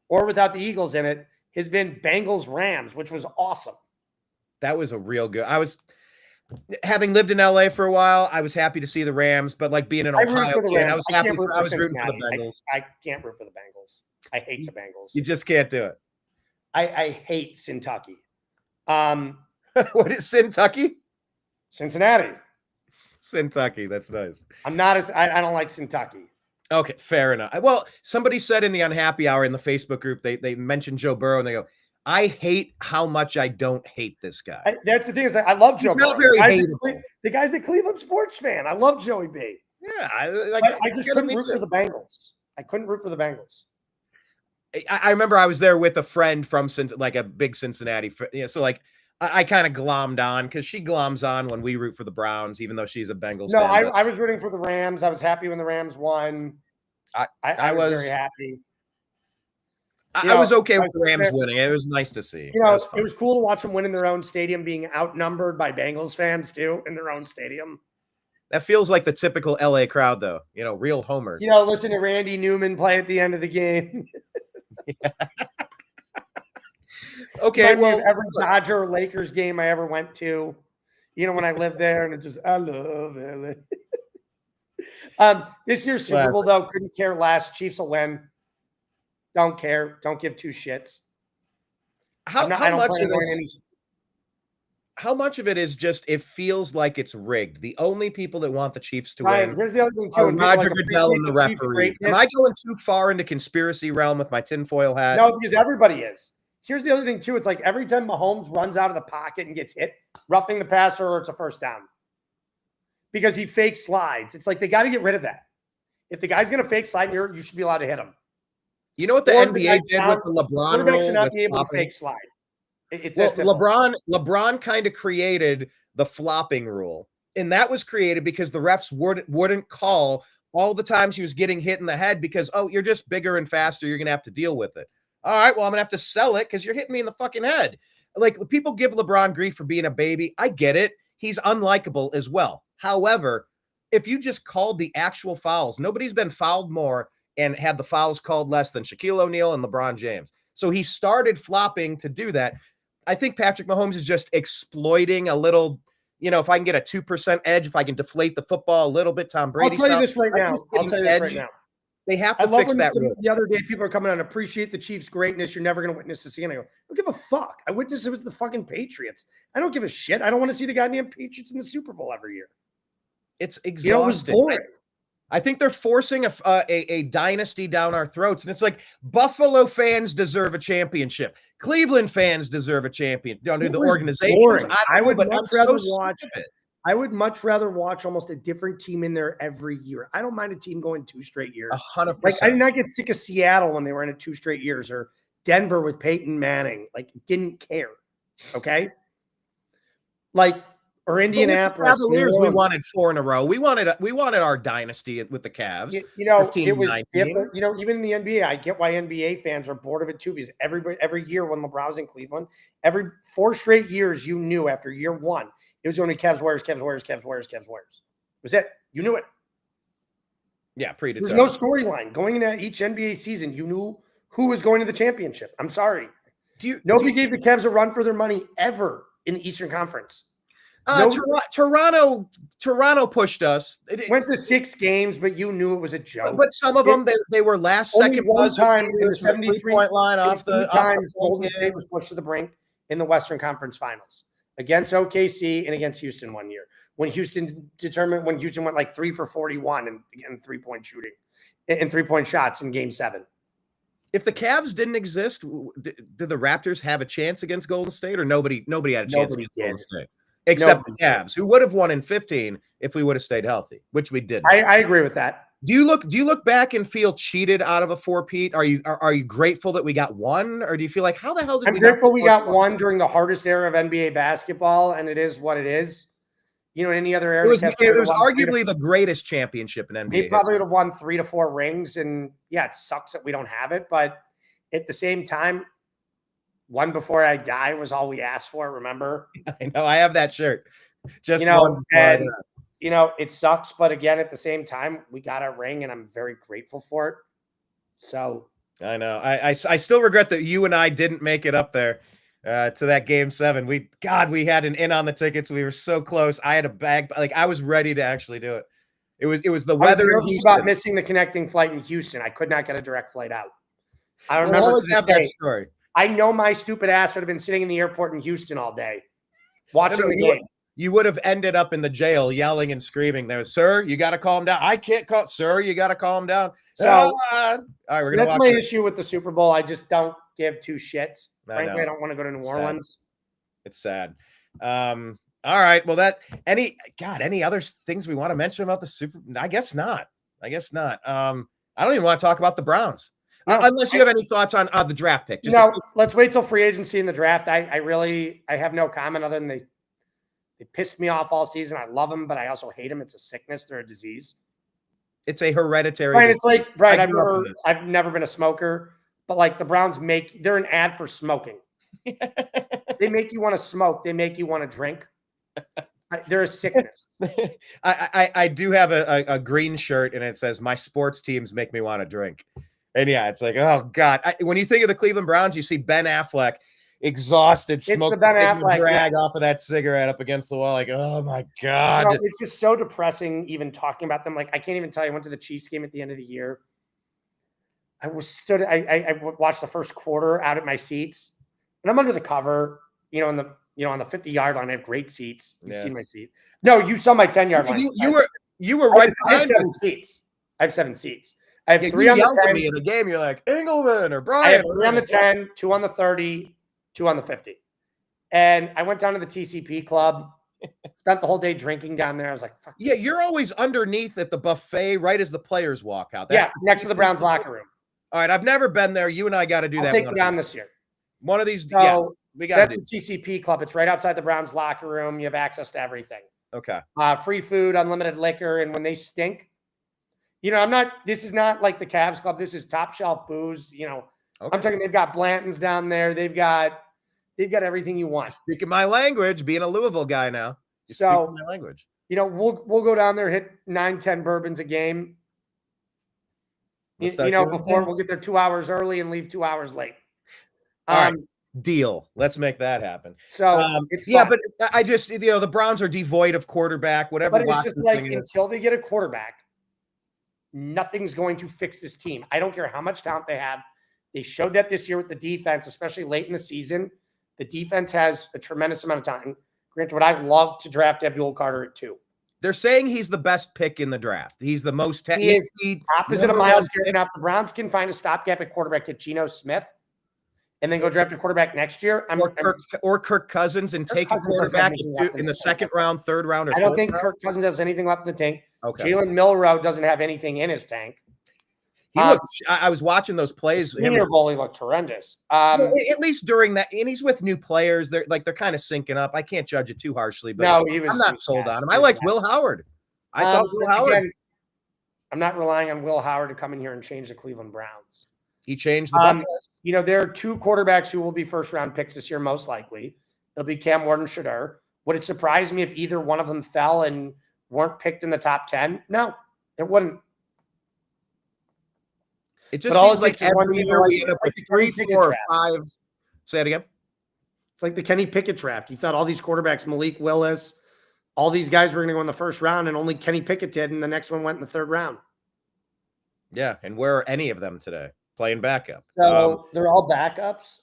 or without the Eagles in it has been Bengals-Rams, which was awesome. That was a real good. Having lived in LA for a while, I was happy to see the Rams, but being in Ohio, I was happy. I was rooting for the Bengals. I can't root for the Bengals. I hate the Bengals. You just can't do it. I hate Kentucky. What is Kentucky? Cincinnati. Kentucky. That's nice. I don't like Kentucky. Okay, fair enough. Well, somebody said in the Unhappy Hour in the Facebook group, they mentioned Joe Burrow, and they go, I hate how much I don't hate this guy. That's the thing is I love Joe Burrow. Not very hateable. The guy's a Cleveland sports fan. I love Joey B. Yeah. I just couldn't root for the Bengals. I couldn't root for the Bengals. I remember I was there with a friend from a big Cincinnati. So I kind of glommed on because she gloms on when we root for the Browns, even though she's a Bengals fan. I was rooting for the Rams. I was happy when the Rams won. I was very happy. I was okay with the Rams winning. It was nice to see. It was cool to watch them win in their own stadium, being outnumbered by Bengals fans too in their own stadium. That feels like the typical LA crowd, though. Real homers. Listen to Randy Newman play at the end of the game. Yeah. Okay, well, every Dodger or Lakers game I ever went to, when I lived there, and it just I love LA. This year's Super Bowl though, couldn't care less. Chiefs will win. Don't care. Don't give two shits. How much of it is just it feels like it's rigged? The only people that want the Chiefs to win here's the other thing too, are Roger Goodell and the referees. Am I going too far into conspiracy realm with my tinfoil hat? No, because everybody is. Here's the other thing too. It's like every time Mahomes runs out of the pocket and gets hit, roughing the passer, or it's a first down. Because he fake slides. It's like they got to get rid of that. If the guy's going to fake slide, you should be allowed to hit him. You know what the NBA did with the LeBron rule? Should not be able to fake slide. LeBron kind of created the flopping rule, and that was created because the refs wouldn't call all the times he was getting hit in the head because, you're just bigger and faster. You're going to have to deal with it. All right, well, I'm going to have to sell it because you're hitting me in the fucking head. People give LeBron grief for being a baby. I get it. He's unlikable as well. However, if you just called the actual fouls, nobody's been fouled more and had the fouls called less than Shaquille O'Neal and LeBron James. So he started flopping to do that. I think Patrick Mahomes is just exploiting a little, if I can get a 2% edge, if I can deflate the football a little bit, Tom Brady. I'll tell you this right now. They have to fix that rule. The other day, people are coming on, appreciate the Chiefs' greatness. You're never going to witness this again. I go, I don't give a fuck. I witnessed it was the fucking Patriots. I don't give a shit. I don't want to see the goddamn Patriots in the Super Bowl every year. It's exhausting. It was boring. I think they're forcing a dynasty down our throats. And it's like Buffalo fans deserve a championship. Cleveland fans deserve a champion. Under the organizations. I would much rather watch almost a different team in there every year. I don't mind a team going 2 straight years. 100%. I did not get sick of Seattle when they were in it 2 straight years, or Denver with Peyton Manning. Didn't care. Okay. or Indianapolis. With the Cavaliers, we wanted 4 in a row. We wanted our dynasty with the Cavs. You know, 15, it was 19. different. You know, even in the NBA, I get why NBA fans are bored of it too, because every year when LeBron was in Cleveland, every 4 straight years, you knew after year 1, it was going to be Cavs, Warriors, Cavs, Warriors, Cavs, Warriors, Cavs, Warriors. Was it? You knew it. Yeah, predetermined. There's no storyline going into each NBA season. You knew who was going to the championship. I'm sorry. Nobody gave the Cavs a run for their money ever in the Eastern Conference. Toronto pushed us. It went to 6 games, but you knew it was a joke. But some of them, they were last second. One time in the 73-point line off the times Golden State was pushed to the brink in the Western Conference Finals against OKC and against Houston one year. When Houston went like 3 for 41 and 3-point shooting and 3-point shots in Game 7. If the Cavs didn't exist, did the Raptors have a chance against Golden State, or nobody had a chance against Golden State? Except the Cavs, who would have won in 15 if we would have stayed healthy, which we didn't. I agree with that. Do you look back and feel cheated out of a 4-peat? Are you grateful that we got 1, or do you feel like how the hell did I'm grateful we got 1 during the hardest era of NBA basketball, and it is what it is. You know, any other era, it was arguably the greatest championship in NBA. They probably would have won 3 to 4 rings, and yeah, it sucks that we don't have it, but at the same time, 1 before I die was all we asked for. Remember? I know. I have that shirt. Just it sucks, but again, at the same time, we got a ring, and I'm very grateful for it. So I know. I still regret that you and I didn't make it up there to that Game 7. We had an in on the tickets. We were so close. I had a bag. Like, I was ready to actually do it. It was the weather. I was about missing the connecting flight in Houston. I could not get a direct flight out. I remember. We'll always have that story. I know my stupid ass would have been sitting in the airport in Houston all day watching the game. You would have ended up in the jail yelling and screaming there, sir, you got to calm down. I can't call, sir, you got to calm down. So, all right, we're gonna that's my issue with the Super Bowl. I just don't give 2 shits. Frankly, I don't want to go to New Orleans. It's sad. All right. Well, any other things we want to mention about the Super? I guess not. I don't even want to talk about the Browns. Unless you have any thoughts on the draft pick. Let's wait till free agency and the draft. I have no comment other than they pissed me off all season. I love them, but I also hate them. It's a sickness. They're a disease. It's a hereditary. Right. It's like, right. I've never been a smoker, but like the Browns they're an ad for smoking. They make you want to smoke. They make you want to drink. They're a sickness. I do have a green shirt, and it says, my sports teams make me want to drink. And yeah, it's like, oh God. When you think of the Cleveland Browns, you see Ben Affleck exhausted, smoking drag off of that cigarette up against the wall. Like, oh my God. It's just so depressing even talking about them. Like, I can't even tell you, I went to the Chiefs game at the end of the year. I watched the first quarter out at my seats, and I'm under the cover, on the 50-yard line. I have great seats. You've seen my seat. No, you saw my 10-yard line. You were right behind. I have 7 seats. I have 3 on the 10. Me in the game, you're like Engelman or Brian. I have 3 on the 10, 2 on the 30, 2 on the 50. And I went down to the TCP club, spent the whole day drinking down there. I was like, fuck. Yeah, you're always underneath at the buffet right as the players walk out. That's next to the Browns locker room. All right, I've never been there. You and I got to do that. I'll take you down this year. One of these, yes, we got to do. That's the TCP club. It's right outside the Browns locker room. You have access to everything. Okay. Free food, unlimited liquor, and when they stink, this is not like the Cavs club. This is top shelf booze. Okay. I'm talking, they've got Blanton's down there. They've got everything you want. Speaking my language, being a Louisville guy now. Speaking my language. We'll go down there, hit 9-10 bourbons a game. Before we'll get there 2 hours early and leave 2 hours late. All right. Deal. Let's make that happen. So but I just, the Browns are devoid of quarterback, whatever. But it's just like, until they get a quarterback, nothing's going to fix this team. I don't care how much talent they have. They showed that this year with the defense, especially late in the season. The defense has a tremendous amount of time. Granted, would I love to draft Abdul Carter at 2? They're saying he's the best pick in the draft. He's the most he is opposite of Myles Garrett. Now, if the Browns can find a stopgap at quarterback, get Geno Smith, and then go draft a quarterback next year, or Kirk Cousins and take a quarterback in the second round, third round, or I don't think Kirk Cousins has anything left in the tank. Okay. Jalen Milroe doesn't have anything in his tank. He looks. I was watching those plays. Senior Bowl, he looked horrendous. At least during that, and he's with new players. They're kind of syncing up. I can't judge it too harshly, but no, I'm not sold on him. I liked Will Howard. I thought Will Howard. Again, I'm not relying on Will Howard to come in here and change the Cleveland Browns. He changed the Buckeyes. There are 2 quarterbacks who will be first-round picks this year, most likely. It'll be Cam Ward and Shedeur. Would it surprise me if either one of them fell and weren't picked in the top 10? No, it wouldn't. It just seems like every year we end up with 3, 4, 5. Say it again. It's like the Kenny Pickett draft. You thought all these quarterbacks, Malik Willis, all these guys were going to go in the first round, and only Kenny Pickett did, and the next one went in the 3rd round. Yeah, and where are any of them today? Playing backup. So they're all backups.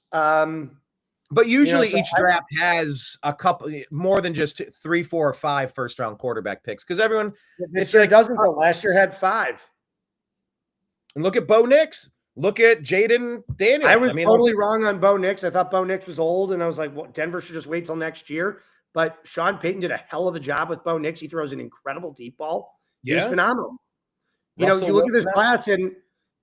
But usually each draft has a couple more than just 3, 4, or 5 first-round quarterback picks because everyone. This year doesn't. Though. Last year had 5. And look at Bo Nix. Look at Jaden Daniels. I was totally wrong on Bo Nix. I thought Bo Nix was old, and I was like, well, Denver should just wait till next year. But Sean Payton did a hell of a job with Bo Nix. He throws an incredible deep ball. He was phenomenal. You look at this class, and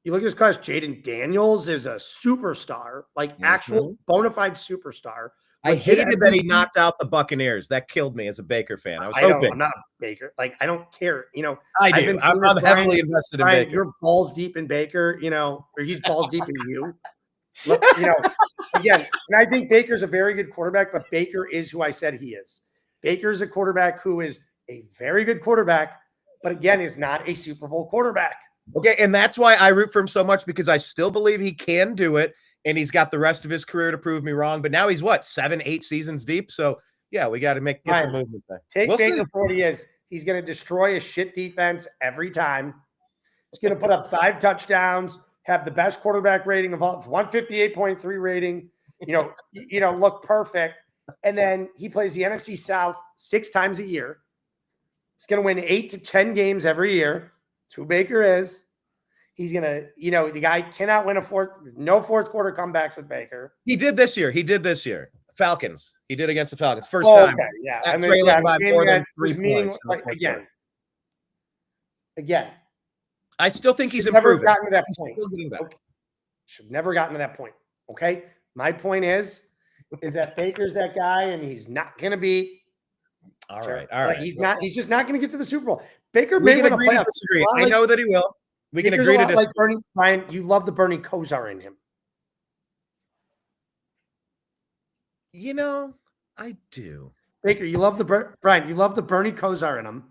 Jaden Daniels is a superstar, like actual bona fide superstar. I hated that he knocked out the Buccaneers. That killed me as a Baker fan. I was hoping. I'm not a Baker. Like, I don't care. I do. I'm heavily invested in Baker. You're balls deep in Baker, or he's balls deep in you. Look, again, and I think Baker's a very good quarterback, but Baker is who I said he is. Baker is a quarterback who is a very good quarterback, but again, is not a Super Bowl quarterback. Okay, and that's why I root for him so much because I still believe he can do it, and he's got the rest of his career to prove me wrong. But now he's 7, 8 seasons deep. So yeah, we got to get some movement there. Take Baker for what he is. He's going to destroy a shit defense every time. He's going to put up 5 touchdowns, have the best quarterback rating of all, 158.3 rating. Look perfect. And then he plays the NFC South 6 times a year. He's going to win 8 to 10 games every year. That's who Baker is. He's going to, the guy cannot win no fourth quarter comebacks with Baker. He did this year. Falcons. He did against the Falcons. First time. Okay, yeah. And then, by more than 3 points. Again. I still think he's improving. Never gotten to that point. Still getting better. Okay. Should never gotten to that point. Okay. My point is that Baker's that guy, and he's not going to beat. All right. He's not. He's just not going to get to the Super Bowl. Baker may win a playoff. I know that he will. We can agree to disagree. Like Bernie, Brian, you love the Bernie Kosar in him. I do. Baker, you love Brian. You love the Bernie Kosar in him.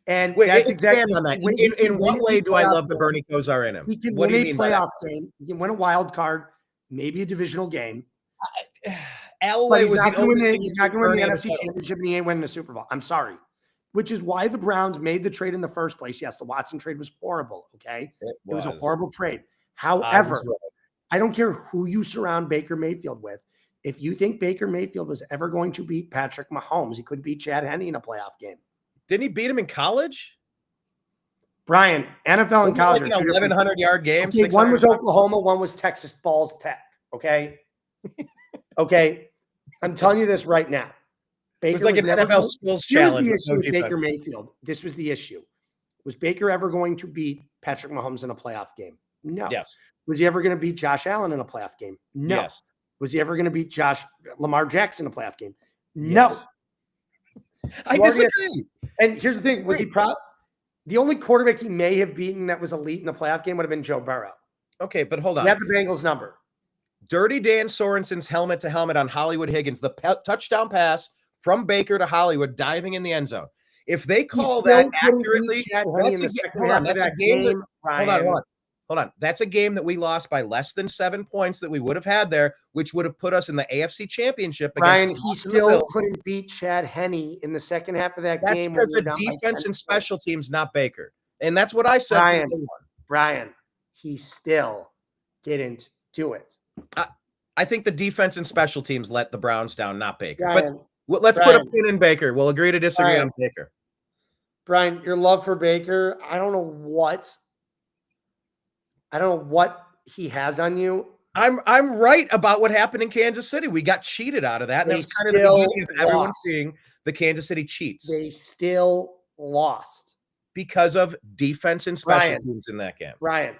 And wait, that's exactly on that. In what way do I love the Bernie Kosar in him? He can win a playoff game. He can win a wild card, maybe a divisional game. Elway was the only thing. He's not going to win the NFC Championship, and he ain't winning the Super Bowl. I'm sorry. Which is why the Browns made the trade in the first place. Yes, the Watson trade was horrible, okay? It was a horrible trade. However, I don't care who you surround Baker Mayfield with. If you think Baker Mayfield was ever going to beat Patrick Mahomes, he could beat Chad Henne in a playoff game. Didn't he beat him in college? Brian, NFL and college. Like an 1,100-yard game. Okay, one was Oklahoma, one was Texas Balls Tech, okay? Okay, I'm telling you this right now. It was like an NFL skills challenge. With Baker Mayfield. This was the issue. Was Baker ever going to beat Patrick Mahomes in a playoff game? No. Yes. Was he ever going to beat Josh Allen in a playoff game? No. Yes. Was he ever going to beat Lamar Jackson in a playoff game? No. Yes. I disagree. And here's the thing. Was he proud? The only quarterback he may have beaten that was elite in a playoff game would have been Joe Burrow. Okay, but hold on. He had the Bengals number. Dirty Dan Sorensen's helmet to helmet on Hollywood Higgins, the touchdown pass from Baker to Hollywood, diving in the end zone. If they call that accurately, hold on. That's a game that we lost by less than 7 points that we would have had there, which would have put us in the AFC Championship. Brian, he still couldn't beat Chad Henne in the second half of that game. That's because of defense and special teams, not Baker. And that's what I said. Brian, he still didn't do it. I think the defense and special teams let the Browns down, not Baker. Brian, but let's put a pin in Baker. We'll agree to disagree on Baker. Brian, your love for Baker, I don't know what he has on you. I'm right about what happened in Kansas City. We got cheated out of that. And that was kind of the beginning of everyone seeing the Kansas City cheats. They still lost. Because of defense and special teams in that game. Brian,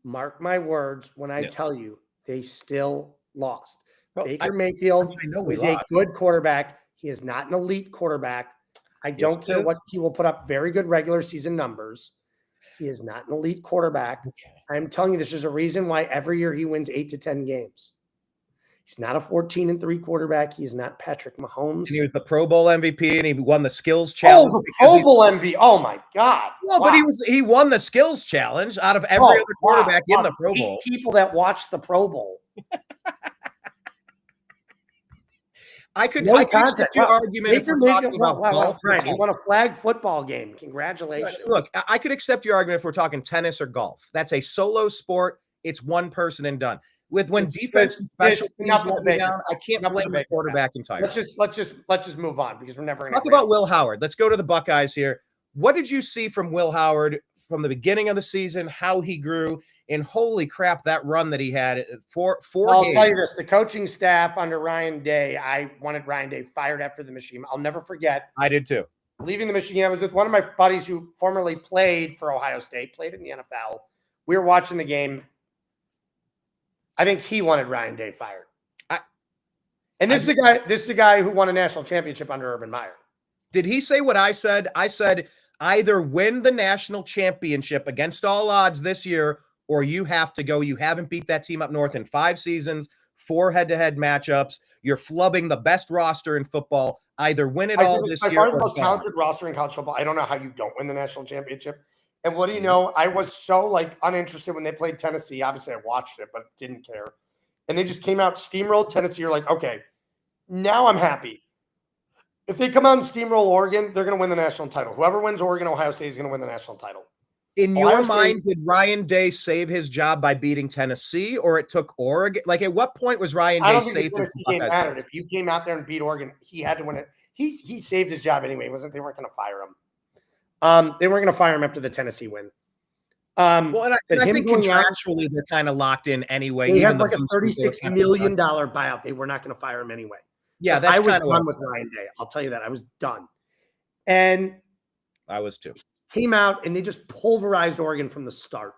Mark my words when I tell you they still lost. Well, Baker Mayfield is a good quarterback. He is not an elite quarterback. I don't care what he will put up very good regular season numbers. He is not an elite quarterback. Okay. I'm telling you, this is a reason why every year he wins 8 to 10 games. He's not a 14-3 quarterback. He is not Patrick Mahomes. And he was the Pro Bowl MVP, and he won the skills challenge. Oh, the Pro Bowl MVP. Oh my God. Well, wow. But he won the skills challenge out of every other quarterback in the Pro Bowl. People that watched the Pro Bowl. I could accept your argument if we're talking about golf. Right. He won a flag football game. Congratulations. Look, I could accept your argument if we're talking tennis or golf. That's a solo sport. It's one person and done. When defense and special teams let me down, I can't blame the quarterback entirely. Let's just move on because we're never going to talk about Will Howard. Let's go to the Buckeyes here. What did you see from Will Howard from the beginning of the season? How he grew, and holy crap, that run that he had for 4 games. I'll tell you this: the coaching staff under Ryan Day. I wanted Ryan Day fired after the machine. I'll never forget. I did too. Leaving the machine, I was with one of my buddies who formerly played for Ohio State, played in the NFL. We were watching the game. I think he wanted Ryan Day fired. This is a guy who won a national championship under Urban Meyer. Did he say what I said? I said either win the national championship against all odds this year, or you have to go. You haven't beat that team up north in 5 seasons, 4 head-to-head matchups. You're flubbing the best roster in football. Either win it all this year. By far the most talented roster in college football. I don't know how you don't win the national championship. And what do you know? I was so uninterested when they played Tennessee. Obviously, I watched it, but didn't care. And they just came out, steamrolled Tennessee. You're like, okay, now I'm happy. If they come out and steamroll Oregon, they're going to win the national title. Whoever wins Oregon, Ohio State is going to win the national title. In your mind, did Ryan Day save his job by beating Tennessee, or it took Oregon? At what point was Ryan Day saved his job? If you came out there and beat Oregon, he had to win it. He saved his job anyway. They weren't going to fire him. They weren't going to fire him after the Tennessee win. I think contractually they're kind of locked in anyway. They had a $36 million buyout. They were not going to fire him anyway. Yeah, that's I was done with Ryan Day. I'll tell you that. I was done. And I was too. Came out and they just pulverized Oregon from the start.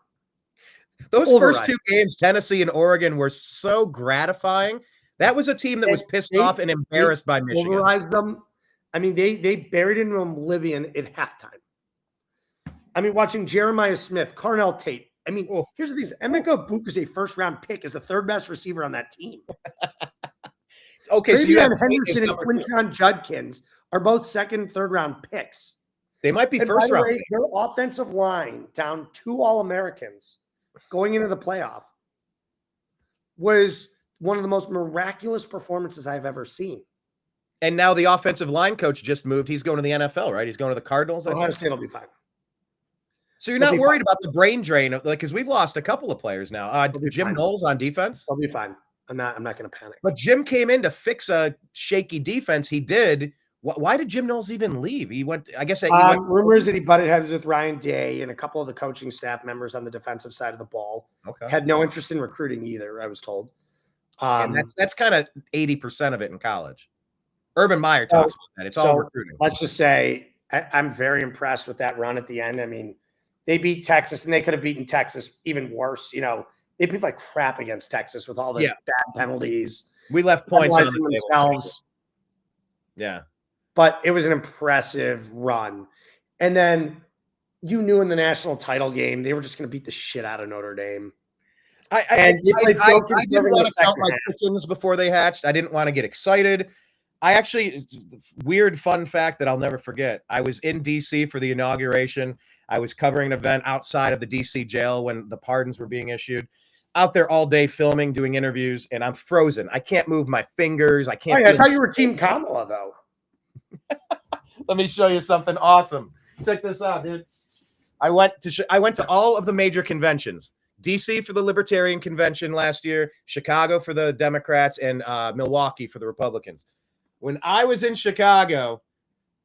Those first 2 games, Tennessee and Oregon, were so gratifying. That was a team that was pissed off and embarrassed by Michigan. Pulverized them. I mean, they buried into oblivion at halftime. I mean, watching Jeremiah Smith, Carnell Tate. I mean, here's the thing. Emeka Buka is a first-round pick, is the 3rd best receiver on that team. Okay, so you have Henderson and Quinton Judkins are both 2nd, 3rd-round picks. They might be first-round picks. Their offensive line, down 2 All-Americans going into the playoff, was one of the most miraculous performances I've ever seen. And now the offensive line coach just moved. He's going to the NFL, right? He's going to the Cardinals. Ohio State will be fine. So you're not worried about the brain drain, because we've lost a couple of players now. Jim Knowles on defense. They'll be fine. I'm not going to panic. But Jim came in to fix a shaky defense. He did. Why did Jim Knowles even leave? He went. I guess rumors that he butted heads with Ryan Day and a couple of the coaching staff members on the defensive side of the ball. Okay. Had no interest in recruiting either, I was told. And that's kind of 80% of it in college. Urban Meyer talks about that. It's all recruiting. Let's just say I'm very impressed with that run at the end. I mean, they beat Texas, and they could have beaten Texas even worse. They played like crap against Texas with all the bad penalties. We left points on themselves. Yeah. But it was an impressive run. And then you knew in the national title game, they were just going to beat the shit out of Notre Dame. I didn't want to count my chickens before they hatched. I didn't want to get excited. Weird fun fact that I'll never forget. I was in D.C. for the inauguration. I was covering an event outside of the D.C. jail when the pardons were being issued. Out there all day filming, doing interviews, and I'm frozen. I can't move my fingers. I can't. I thought you were Team Kamala, though. Let me show you something awesome. Check this out, dude. I went to all of the major conventions. D.C. for the Libertarian Convention last year, Chicago for the Democrats, and Milwaukee for the Republicans. When I was in Chicago,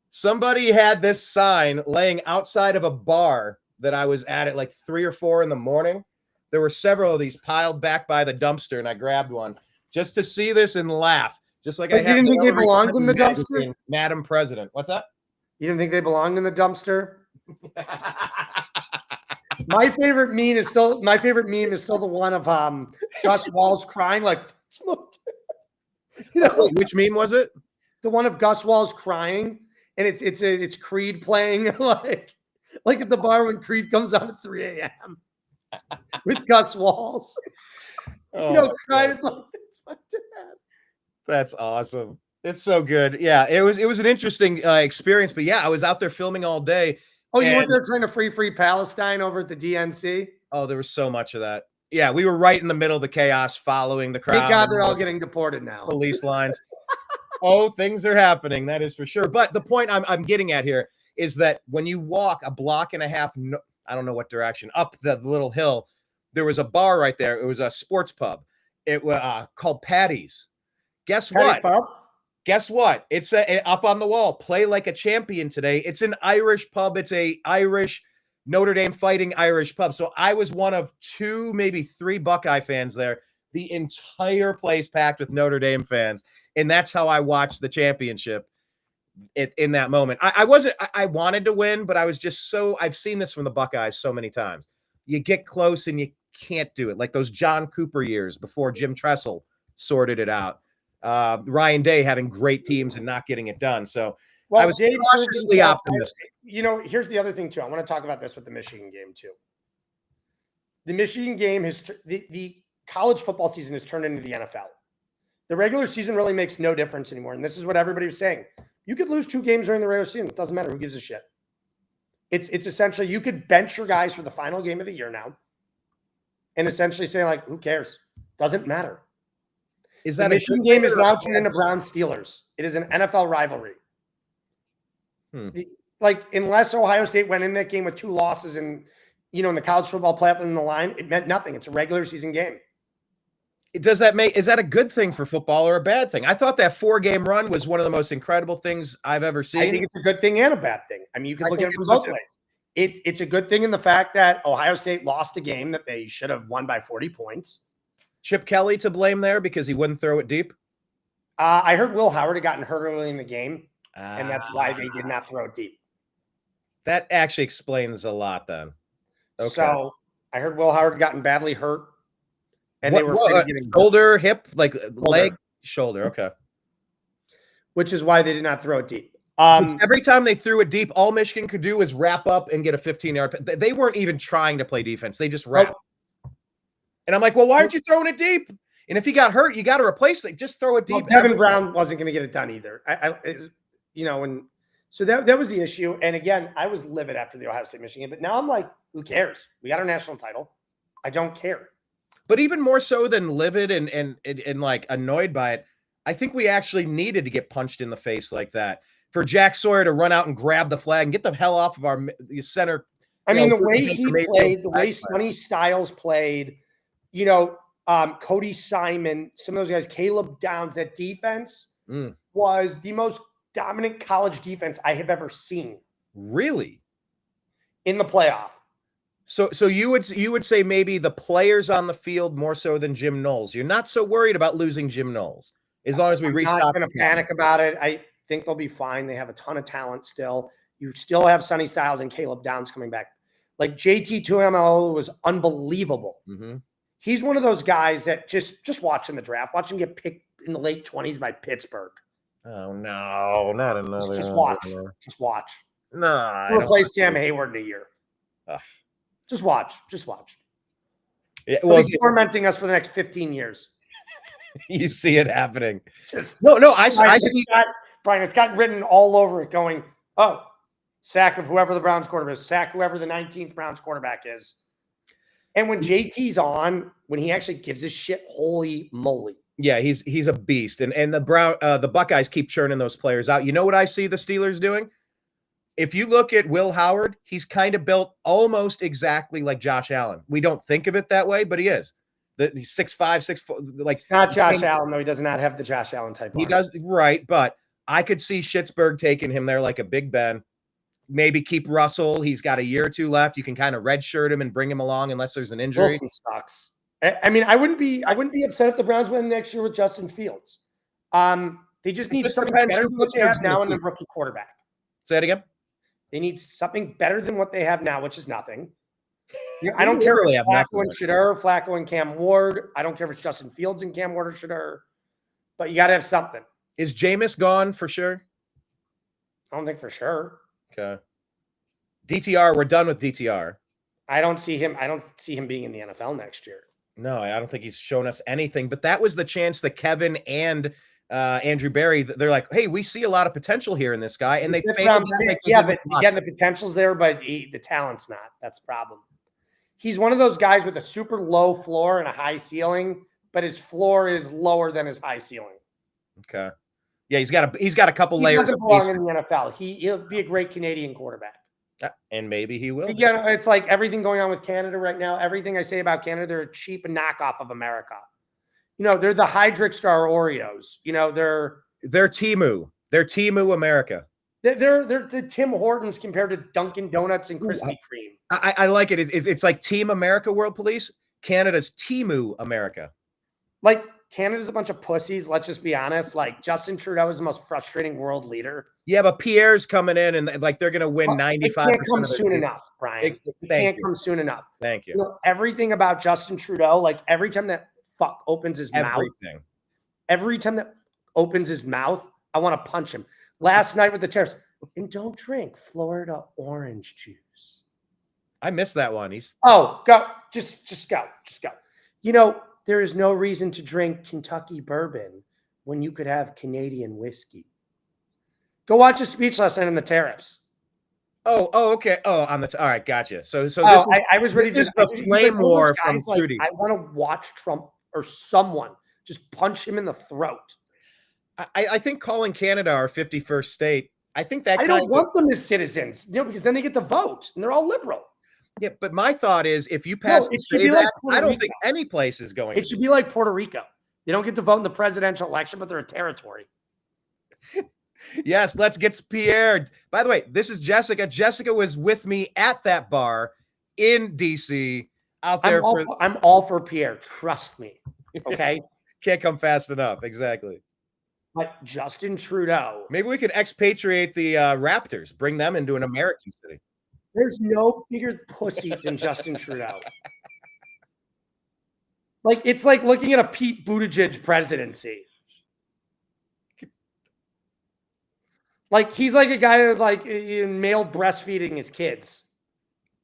somebody had this sign laying outside of a bar that I was at like 3 or 4 in the morning. There were several of these piled back by the dumpster, and I grabbed one just to see this and laugh. Just like I had. You didn't think they belonged in the dumpster? Madam President. What's that? You didn't think they belonged in the dumpster? My favorite meme is still the one of Gus Walls crying like, Wait, which meme was it? The one of Gus Walls crying, and it's Creed playing like at the bar when Creed comes on at 3 a.m. with Gus Walls. Crying. It's like, it's my dad. That's awesome. It's so good. Yeah, it was an interesting experience. But yeah, I was out there filming all day. Oh, you weren't there trying to free Palestine over at the DNC? Oh, there was so much of that. Yeah, we were right in the middle of the chaos, following the crowd. Thank God they're all getting deported now. Police lines. Oh, things are happening. That is for sure. But the point I'm getting at here is that when you walk a block and a half, I don't know what direction, up the little hill, there was a bar right there. It was a sports pub. It was called Patty's. Guess what? Pub? Guess what? It's up on the wall. Play like a champion today. It's an Irish pub. It's a Irish Notre Dame Fighting Irish pub. So I was one of 2, maybe 3 Buckeye fans there. The entire place packed with Notre Dame fans. And that's how I watched the championship in that moment. I wanted to win, but I was just I've seen this from the Buckeyes so many times. You get close and you can't do it. Like those John Cooper years before Jim Tressel sorted it out. Ryan Day having great teams and not getting it done. So I was cautiously optimistic. Here's the other thing too. I want to talk about this with the Michigan game too. The Michigan game the college football season has turned into the NFL. The regular season really makes no difference anymore. And this is what everybody was saying. You could lose 2 games during the regular season. It doesn't matter. Who gives a shit? It's essentially, you could bench your guys for the final game of the year now and essentially say, like, who cares? Doesn't matter. Is that the Michigan game is now turned into Browns Steelers. It is an NFL rivalry. Unless Ohio State went in that game with 2 losses and, in the college football playoff in the line, it meant nothing. It's a regular season game. Is that a good thing for football or a bad thing? I thought that 4-game run was one of the most incredible things I've ever seen. I think it's a good thing and a bad thing. I mean, you can look at it from both ways. It's a good thing in the fact that Ohio State lost a game that they should have won by 40 points. Chip Kelly to blame there because he wouldn't throw it deep? I heard Will Howard had gotten hurt early in the game, and that's why they did not throw it deep. That actually explains a lot then. Okay. So I heard Will Howard had gotten badly hurt. And they were shoulder, hip, leg, shoulder. Okay. Which is why they did not throw it deep. Every time they threw it deep, all Michigan could do is wrap up and get a 15-yard. They weren't even trying to play defense. They just wrapped. And I'm like, well, why aren't you throwing it deep? And if he got hurt, you got to replace it. Just throw it deep. Well, Kevin Brown wasn't going to get it done either. And so that was the issue. And again, I was livid after the Ohio State Michigan, but now I'm like, who cares? We got our national title. I don't care. But even more so than livid and like annoyed by it, I think we actually needed to get punched in the face like that for Jack Sawyer to run out and grab the flag and get the hell off of our center. I mean, the way he played, the way Sonny Styles played, Cody Simon, some of those guys, Caleb Downs, that defense was the most dominant college defense I have ever seen. Really? In the playoff. So you would say maybe the players on the field more so than Jim Knowles. You're not so worried about losing Jim Knowles as long as we restock. I'm not going to panic about it. I think they'll be fine. They have a ton of talent still. You still have Sonny Styles and Caleb Downs coming back. Like JT 2ML was unbelievable. Mm-hmm. He's one of those guys that just watching the draft, watch him get picked in the late 20s by Pittsburgh. Oh no, not another. Just watch. Just watch. No, replace Cam Hayward in a year. Just watch. Yeah, well, he's tormenting us for the next 15 years. You see it happening. I see. Brian, it's got written all over it going, sack of whoever the Browns quarterback is, sack whoever the 19th Browns quarterback is. And when JT's on, when he actually gives his shit, holy moly. Yeah, he's a beast. And the Buckeyes keep churning those players out. You know what I see the Steelers doing? If you look at Will Howard, he's kind of built almost exactly like Josh Allen. We don't think of it that way, but he is. He's 6'5", 6'4", like it's not Josh Allen, though. He does not have the Josh Allen type. He does, right, but I could see Schittsburg taking him there like a Big Ben. Maybe keep Russell. He's got a year or 2 left. You can kind of redshirt him and bring him along unless there's an injury. Wilson sucks. I mean, I wouldn't be upset if the Browns win next year with Justin Fields. They just need something better than what they have now in the rookie quarterback. Say it again. They need something better than what they have now, which is nothing. I don't care literally if have it's nothing Flacco and left. Shedeur, Flacco and Cam Ward. I don't care if it's Justin Fields and Cam Ward or Shedeur, but you got to have something. Is Jameis gone for sure? I don't think for sure. Okay. DTR, we're done with DTR. I don't see him being in the NFL next year. No, I don't think he's shown us anything. But that was the chance that Kevin and Andrew Berry, they're like, hey, we see a lot of potential here in this guy. And they failed. But again, the potential's there, but the talent's not. That's the problem. He's one of those guys with a super low floor and a high ceiling, but his floor is lower than his high ceiling. Okay. Yeah, he's got a couple layers. He doesn't belong in the NFL. He'll be a great Canadian quarterback. And maybe he will. Yeah, it's like everything going on with Canada right now. Everything I say about Canada, they're a cheap knockoff of America. They're the Hydric Star Oreos. They're Temu. They're Temu America. They're the Tim Hortons compared to Dunkin' Donuts and Krispy Kreme. I like it. It's like Team America World Police. Canada's Temu America. Like Canada's a bunch of pussies. Let's just be honest. Like Justin Trudeau is the most frustrating world leader. Yeah, but Pierre's coming in and like they're going to win 95%. It can't come soon enough, Brian. It can't come soon enough. Thank you. Everything about Justin Trudeau, like every time that fuck opens his mouth, every time that opens his mouth, I want to punch him. Last night with the tariffs, and don't drink Florida orange juice. I missed that one. Go. Just go. There is no reason to drink Kentucky bourbon when you could have Canadian whiskey. Go watch his speech last night on the tariffs. Oh, okay. Oh, all right, gotcha. So this is I was ready. This is the flame war from Trudy. I want to watch Trump or someone just punch him in the throat. I think calling Canada our 51st state, I think that I don't want them as citizens, because then they get to vote and they're all liberal. Yeah, but my thought is if you pass the SAVE Act, I don't think any place is going. It should be like Puerto Rico. They don't get to vote in the presidential election, but they're a territory. Yes, let's get Pierre. By the way, this is Jessica. Jessica was with me at that bar in DC out there. I'm all for Pierre. Trust me. Okay. Can't come fast enough. Exactly. But Justin Trudeau. Maybe we could expatriate the Raptors, bring them into an American city. There's no bigger pussy than Justin Trudeau. Like, it's like looking at a Pete Buttigieg presidency. Like, he's like a guy with like male breastfeeding his kids.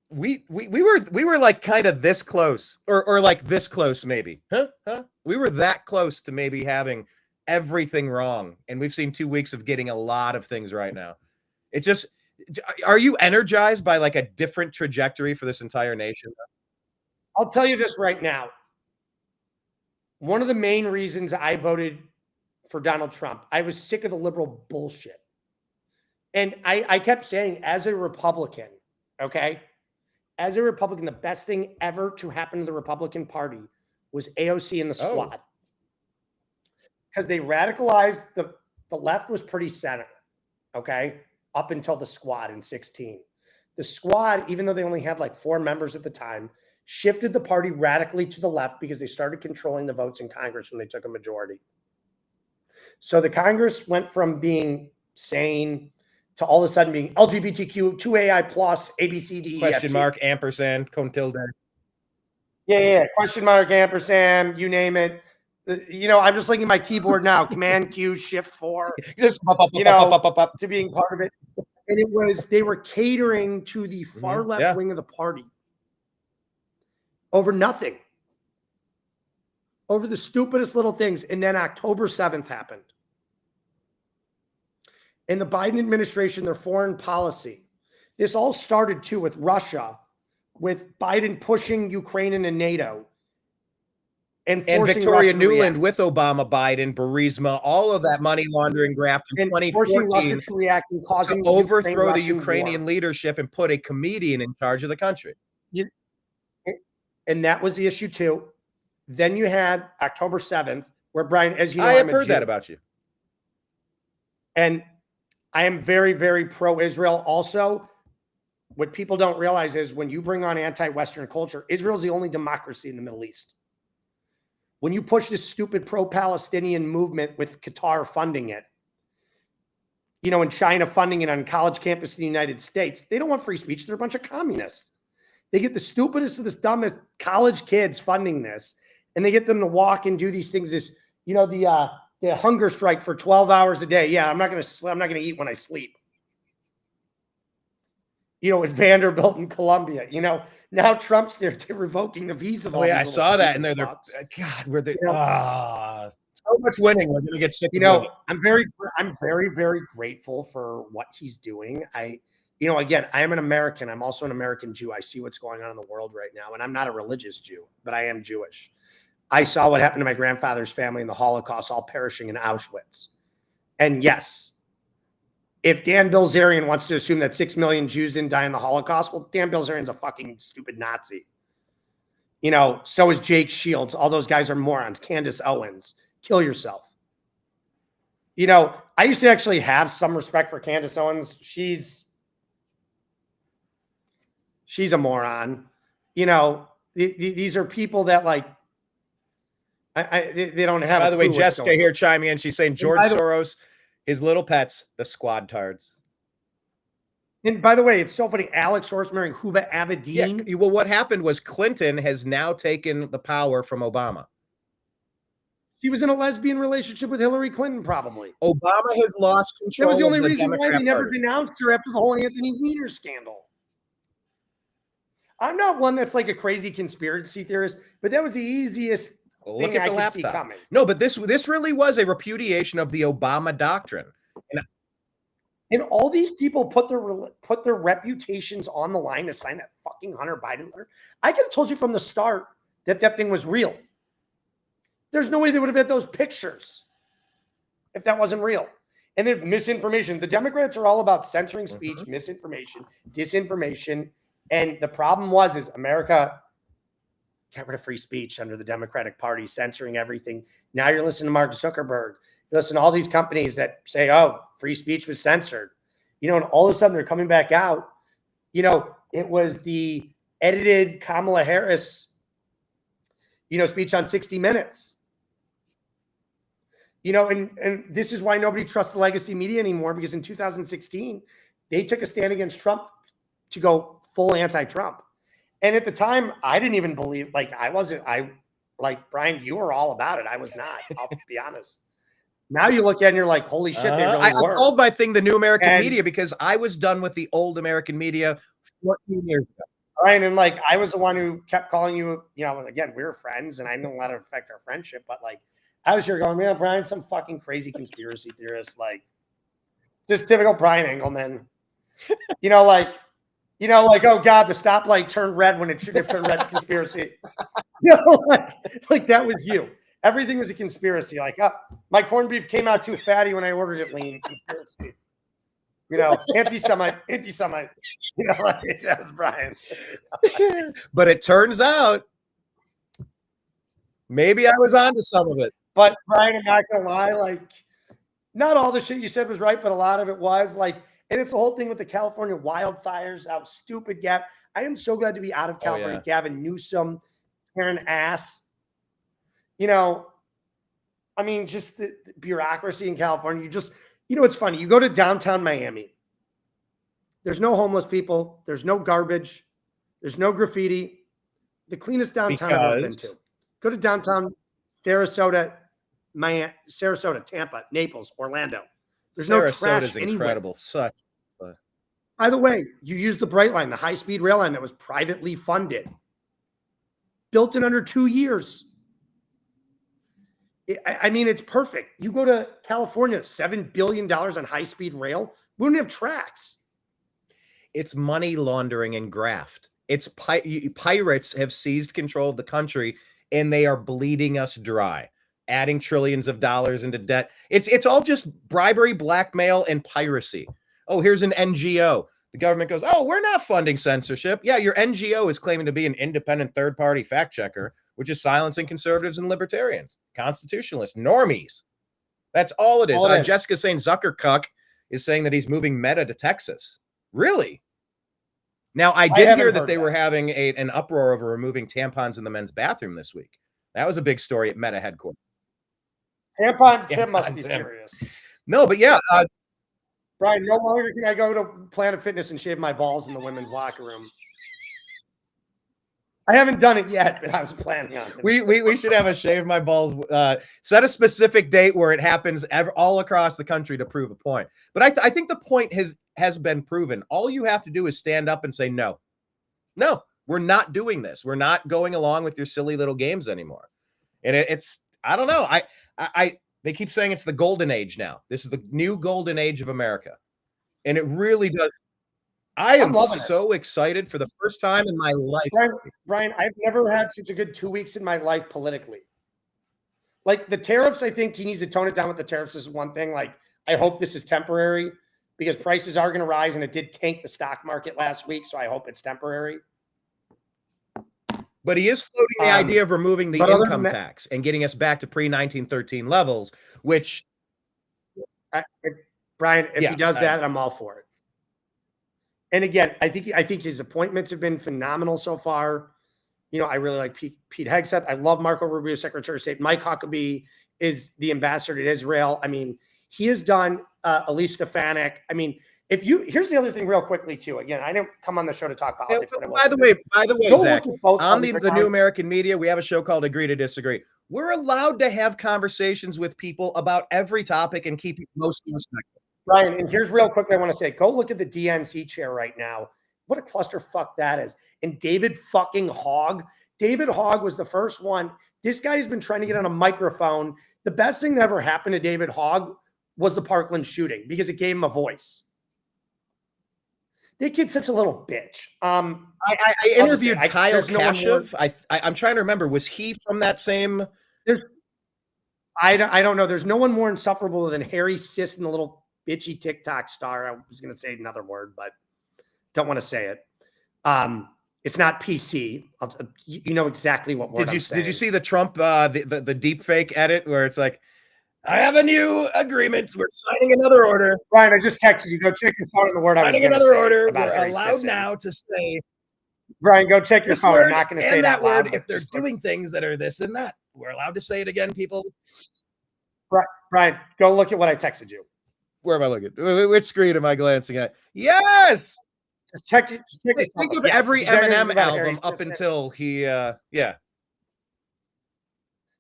We were like kind of this close, or like this close, maybe. Huh? We were that close to maybe having everything wrong, and we've seen 2 weeks of getting a lot of things right now. It just, are you energized by like a different trajectory for this entire nation? I'll tell you this right now. One of the main reasons I voted for Donald Trump, I was sick of the liberal bullshit. And I kept saying, as a Republican, okay, as a Republican, the best thing ever to happen to the Republican Party was AOC and the squad. Because they radicalized, the left was pretty center, okay, up until the squad in 2016. The squad, even though they only had like 4 members at the time, shifted the party radically to the left because they started controlling the votes in Congress when they took a majority. So the Congress went from being sane to all of a sudden being LGBTQ, 2AI plus, ABCD. Question mark, ampersand, contilde. Yeah. Question mark, ampersand, you name it. I'm just looking at my keyboard now. Command Q, Shift 4. Just to being part of it. And they were catering to the far left wing of the party over nothing. Over the stupidest little things. And then October 7th happened. In the Biden administration, their foreign policy. This all started too with Russia, with Biden pushing Ukraine into NATO. And Victoria Nuland with Obama, Biden, Burisma, all of that money laundering graft in 2014 to react and causing to overthrow the Ukrainian leadership and put a comedian in charge of the country. And that was the issue too. Then you had October 7th, where Brian, as you know, I have heard that about you. And I am very, very pro-Israel. Also, what people don't realize is when you bring on anti-Western culture, Israel's the only democracy in the Middle East. When you push this stupid pro-Palestinian movement with Qatar funding it, and China funding it on college campus in the United States, they don't want free speech. They're a bunch of communists. They get the stupidest of the dumbest college kids funding this, and they get them to walk and do these things. This, the hunger strike for 12 hours a day. Yeah, I'm not gonna eat when I sleep. At Vanderbilt in Columbia. Now Trump's there revoking the visa. Oh yeah, I saw that, and they're God, where they so much winning. We're gonna get sick. I'm very, very grateful for what he's doing. Again, I am an American. I'm also an American Jew. I see what's going on in the world right now, and I'm not a religious Jew, but I am Jewish. I saw what happened to my grandfather's family in the Holocaust, all perishing in Auschwitz. And yes, if Dan Bilzerian wants to assume that 6 million Jews didn't die in the Holocaust, well, Dan Bilzerian's a fucking stupid Nazi. So is Jake Shields. All those guys are morons. Candace Owens. Kill yourself. I used to actually have some respect for Candace Owens. She's a moron. These are people that they don't have. By the way, Jessica here chiming in. She's saying George Soros, his little pets, the squad tards. And by the way, it's so funny. Alex Soros marrying Huba Abedin. Yeah, well, what happened was Clinton has now taken the power from Obama. She was in a lesbian relationship with Hillary Clinton, probably. Obama has lost control. That was the only reason why they never denounced her after the whole Anthony Weiner scandal. I'm not one that's like a crazy conspiracy theorist, but that was the easiest thing I could see coming. No, but this really was a repudiation of the Obama doctrine. And all these people put their reputations on the line to sign that fucking Hunter Biden letter. I could have told you from the start that thing was real. There's no way they would have had those pictures if that wasn't real. And there's misinformation. The Democrats are all about censoring speech, misinformation, disinformation. And the problem is America got rid of free speech under the Democratic Party, censoring everything. Now you're listening to Mark Zuckerberg. You listen to all these companies that say, oh, free speech was censored. And all of a sudden they're coming back out. It was the edited Kamala Harris, speech on 60 Minutes. And this is why nobody trusts the legacy media anymore, because in 2016, they took a stand against Trump to go full anti-Trump. And at the time, I didn't even believe, Brian, you were all about it. I was not, I'll be honest. Now you look at it and you're like, holy shit, they really were. I called my thing the new American media because I was done with the old American media 14 years ago. Right. And I was the one who kept calling you, again, we were friends and I didn't let it affect our friendship, but I was here going, man, Brian, some fucking crazy conspiracy theorist, just typical Brian Engelman, oh God, the stoplight turned red when it should have turned red. Conspiracy. That was you. Everything was a conspiracy. My corned beef came out too fatty when I ordered it lean. Conspiracy. Anti-Semite. That was Brian. But it turns out maybe I was onto some of it. But Brian, I'm not gonna lie, not all the shit you said was right, but a lot of it was and it's the whole thing with the California wildfires, how stupid I am so glad to be out of California. Oh, yeah. Gavin Newsom, Karen Ass. Just the bureaucracy in California. It's funny. You go to downtown Miami. There's no homeless people. There's no garbage. There's no graffiti. The cleanest downtown I've ever been to. Go to downtown Sarasota, Tampa, Naples, Orlando. There's no trash anywhere. Incredible. Such. By the way, you use the Bright Line, the high-speed rail line that was privately funded. Built in under 2 years. It's perfect. You go to California, $7 billion on high-speed rail. We don't have tracks. It's money laundering and graft. It's pirates have seized control of the country, and they are bleeding us dry, adding trillions of dollars into debt. It's all just bribery, blackmail, and piracy. Oh, here's an NGO. The government goes, oh, we're not funding censorship. Yeah, your NGO is claiming to be an independent third-party fact checker, which is silencing conservatives and libertarians, constitutionalists, normies. That's all it is. Jessica saying Zuckercuck is saying that he's moving Meta to Texas. Really? Now, I did hear that they were having an uproar over removing tampons in the men's bathroom this week. That was a big story at Meta headquarters. Tampons Tim must be serious. No, but yeah. Brian, no longer can I go to Planet Fitness and shave my balls in the women's locker room. I haven't done it yet, but I was planning on it. We should have a shave my balls. Set a specific date where it happens all across the country to prove a point. But I think the point has been proven. All you have to do is stand up and say no. We're not doing this. We're not going along with your silly little games anymore. And it's I don't know. They keep saying it's the golden age now. This is the new golden age of America, and it really does. I am so excited for the first time in my life. Brian, I've never had such a good 2 weeks in my life politically. Like the tariffs, I think he needs to tone it down with the tariffs. This is one thing. Like, I hope this is temporary because prices are going to rise, and it did tank the stock market last week. So I hope it's temporary. But he is floating the idea of removing the income tax and getting us back to pre-1913 levels, which Brian, if he does that, I'm all for it. And again, I think his appointments have been phenomenal so far. You know, I really like Pete Hegseth. I love Marco Rubio, Secretary of State. Mike Huckabee is the ambassador to Israel. I mean, he has done Elise Stefanik. I mean, here's the other thing real quickly too. Again, I didn't come on the show to talk politics. But by the way, Zach, on the New American Media, we have a show called Agree to Disagree. We're allowed to have conversations with people about every topic and keep it mostly respectful. Brian, and here's real quickly, I want to say, go look at the DNC chair right now. What a clusterfuck that is. And David fucking Hogg. David Hogg was the first one. This guy has been trying to get on a microphone. The best thing that ever happened to David Hogg was the Parkland shooting because it gave him a voice. That kid's such a little bitch. I interviewed Kyle Kashuv. I'm trying to remember. Was he from that same? I don't know. There's no one more insufferable than Harry Sis and the little bitchy TikTok star. I was going to say another word, but don't want to say it. It's not PC. You know exactly what word I'm saying. Did you see the Trump the deep fake edit where it's like, I have a new agreement. We're signing another order. Brian, I just texted you. Go check your phone. The word I was going to say. Another order. We're allowed now to say. Brian, go check your phone. I'm not going to say that word if they're doing things that are this and that. We're allowed to say it again, people. Brian, go look at what I texted you. Where am I looking? Which screen am I glancing at? Yes. Just check it. Think of every Eminem album up until he, yeah.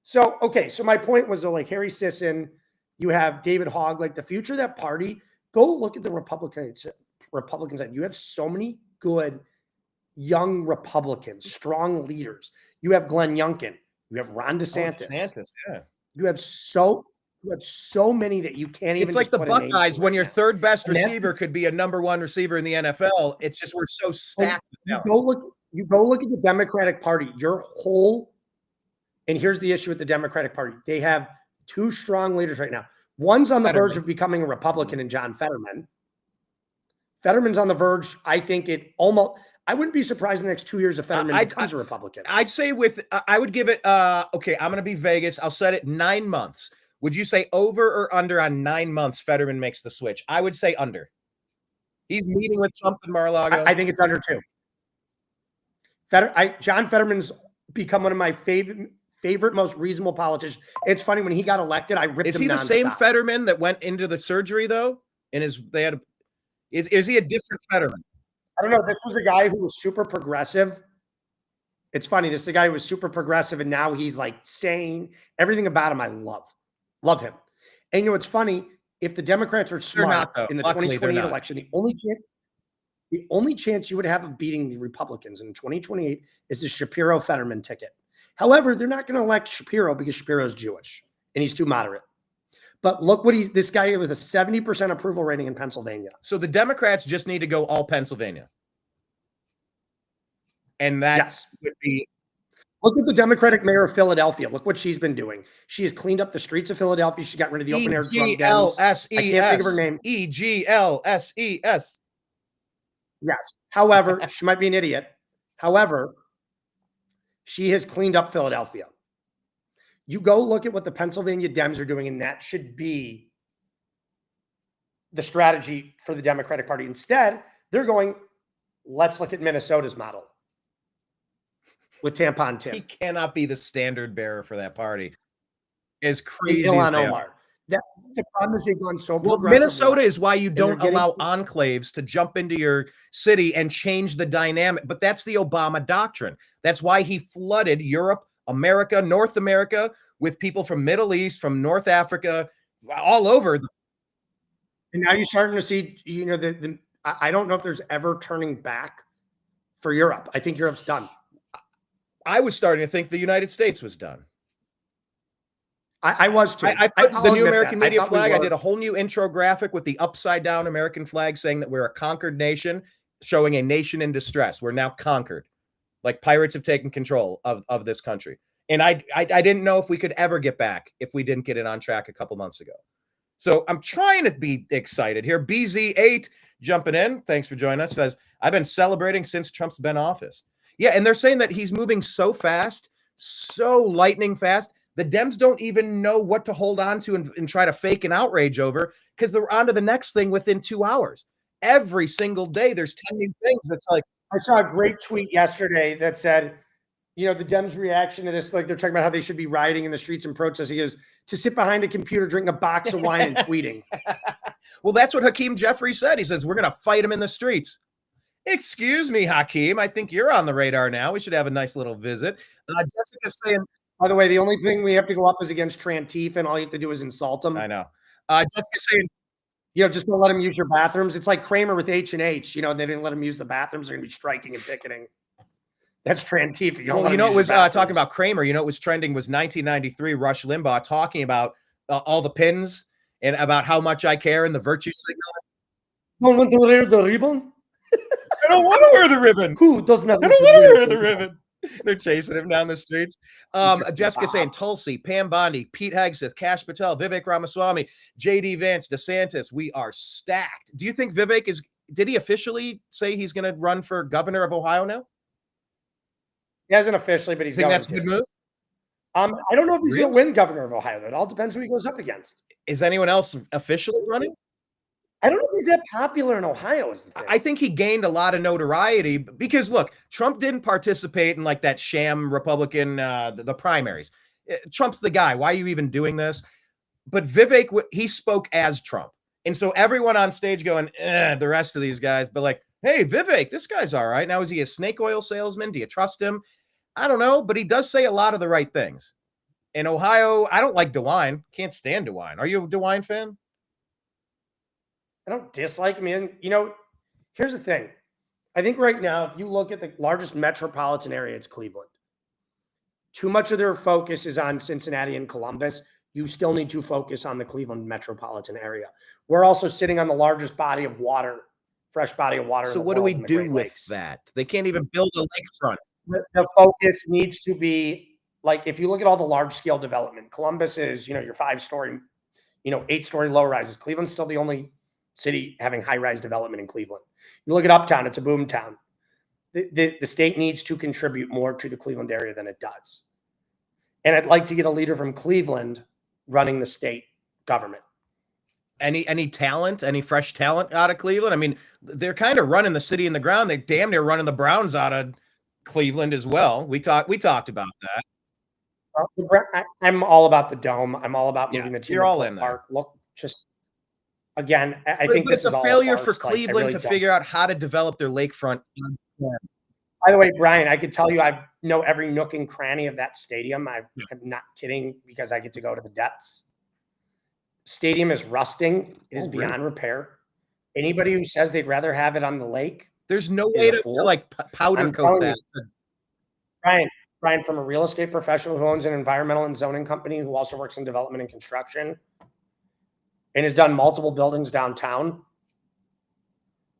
So, okay. So my point was, like Harry Sisson, you have David Hogg, like the future of that party. Go look at the Republican side. You have so many good young Republicans, strong leaders. You have Glenn Youngkin. You have Ron DeSantis. Yeah. You have so many that you can't even. It's like the Buckeyes when your third best receiver could be a number one receiver in the NFL. It's just we're so stacked. You go look at the Democratic Party. And here's the issue with the Democratic Party. They have two strong leaders right now. One's on the verge of becoming a Republican in John Fetterman. Fetterman's on the verge. I think I wouldn't be surprised in the next 2 years if Fetterman becomes a Republican. I'd say I would give it, okay, I'm going to be Vegas. I'll set it 9 months. Would you say over or under on 9 months Fetterman makes the switch? I would say under. He's meeting with Trump and Mar-a-Lago. I think it's under 2. John Fetterman's become one of my favorite, most reasonable politicians. It's funny, when he got elected, I ripped him. Is he the same Fetterman that went into the surgery though? And is he a different Fetterman? I don't know. This was a guy who was super progressive. It's funny. This is a guy who was super progressive, and now he's like saying everything about him. I love him. And you know, it's funny. If the Democrats are smart in the 2028 election, the only chance you would have of beating the Republicans in 2028 is the Shapiro-Fetterman ticket. However, they're not going to elect Shapiro because Shapiro's Jewish and he's too moderate. But look what this guy with a 70% approval rating in Pennsylvania. So the Democrats just need to go all Pennsylvania. And that would be. Look at the Democratic mayor of Philadelphia. Look what she's been doing. She has cleaned up the streets of Philadelphia. She got rid of the open air drug dens. I can't think of her name. EGLSES. Yes. However, she might be an idiot. However, she has cleaned up Philadelphia. You go look at what the Pennsylvania Dems are doing, and that should be the strategy for the Democratic Party. Instead, they're going, let's look at Minnesota's model with Tampon Tim. He cannot be the standard bearer for that party. As crazy Ilhan as Omar. The problem is they've gone so Well, progressive. Minnesota is why you they're don't allow enclaves to jump into your city and change the dynamic. But that's the Obama doctrine. That's why he flooded Europe, America, North America with people from Middle East, from North Africa, all over. And now you're starting to see, I don't know if there's ever turning back for Europe. I think Europe's done. I was starting to think the United States was done. I was too. I put the new American media flag. I did a whole new intro graphic with the upside down American flag saying that we're a conquered nation, showing a nation in distress. We're now conquered. Like pirates have taken control of this country. And I didn't know if we could ever get back if we didn't get it on track a couple months ago. So I'm trying to be excited here. BZ8 jumping in. Thanks for joining us. Says, I've been celebrating since Trump's been in office. Yeah, and they're saying that he's moving so fast, so lightning fast. The Dems don't even know what to hold on to and try to fake an outrage over because they're on to the next thing within 2 hours. Every single day, there's 10 new things. It's like, I saw a great tweet yesterday that said, the Dems' reaction to this, like they're talking about how they should be rioting in the streets and protesting, is to sit behind a computer, drinking a box of wine and tweeting. Well, that's what Hakeem Jeffrey said. He says, we're going to fight him in the streets. Excuse me, Hakeem. I think you're on the radar now. We should have a nice little visit. Jessica's saying, by the way, the only thing we have to go up is against Trantief, and all you have to do is insult them. I know. Jessica's saying, just don't let them use your bathrooms. It's like Kramer with H&H. They didn't let them use the bathrooms. They're going to be striking and picketing. That's Trantief. It was talking about Kramer. It was trending was 1993, Rush Limbaugh talking about all the pins and about how much I care and the virtue signal. Don't want to wear the ribbon? I don't want to wear the ribbon. Who does not? I don't want to wear the ribbon. They're chasing him down the streets. Jessica saying Tulsi, Pam Bondi, Pete Hegseth, Kash Patel, Vivek Ramaswamy, JD Vance, DeSantis. We are stacked. Do you think Vivek did he officially say he's going to run for governor of Ohio now? He hasn't officially, but he's going to. That's a good move? I don't know if he's going to win governor of Ohio. It all depends who he goes up against. Is anyone else officially running? I don't know if he's that popular in Ohio. Is the thing. I think he gained a lot of notoriety because, look, Trump didn't participate in like that sham Republican, the primaries. Trump's the guy. Why are you even doing this? But Vivek, he spoke as Trump. And so everyone on stage going, the rest of these guys, but like, hey, Vivek, this guy's all right. Now, is he a snake oil salesman? Do you trust him? I don't know, but he does say a lot of the right things. In Ohio, I don't like DeWine. Can't stand DeWine. Are you a DeWine fan? I don't dislike him. Here's the thing. I think right now, if you look at the largest metropolitan area, it's Cleveland. Too much of their focus is on Cincinnati and Columbus. You still need to focus on the Cleveland metropolitan area. We're also sitting on the largest body of water, fresh body of water. So what do we do with that? They can't even build a lakefront. The focus needs to be, like, if you look at all the large scale development, Columbus is, your 5-story, 8-story low rises. Cleveland's still the only city having high-rise development in Cleveland. You look at Uptown, it's a boom town. The state needs to contribute more to the Cleveland area than it does. And I'd like to get a leader from Cleveland running the state government. Any talent, any fresh talent out of Cleveland? I mean, they're kind of running the city in the ground. They're damn near running the Browns out of Cleveland as well. We talked about that. I'm all about the dome. I'm all about moving the team. You're all in park. There. Look, just again, I think this it's a failure for Cleveland to figure out how to develop their lakefront. By the way, Brian, I could tell you I know every nook and cranny of that stadium. I'm not kidding because I get to go to the depths. Stadium is rusting. It is beyond repair. Anybody who says they'd rather have it on the lake, there's no way to like powder coat that. Brian, from a real estate professional who owns an environmental and zoning company who also works in development and construction and has done multiple buildings downtown,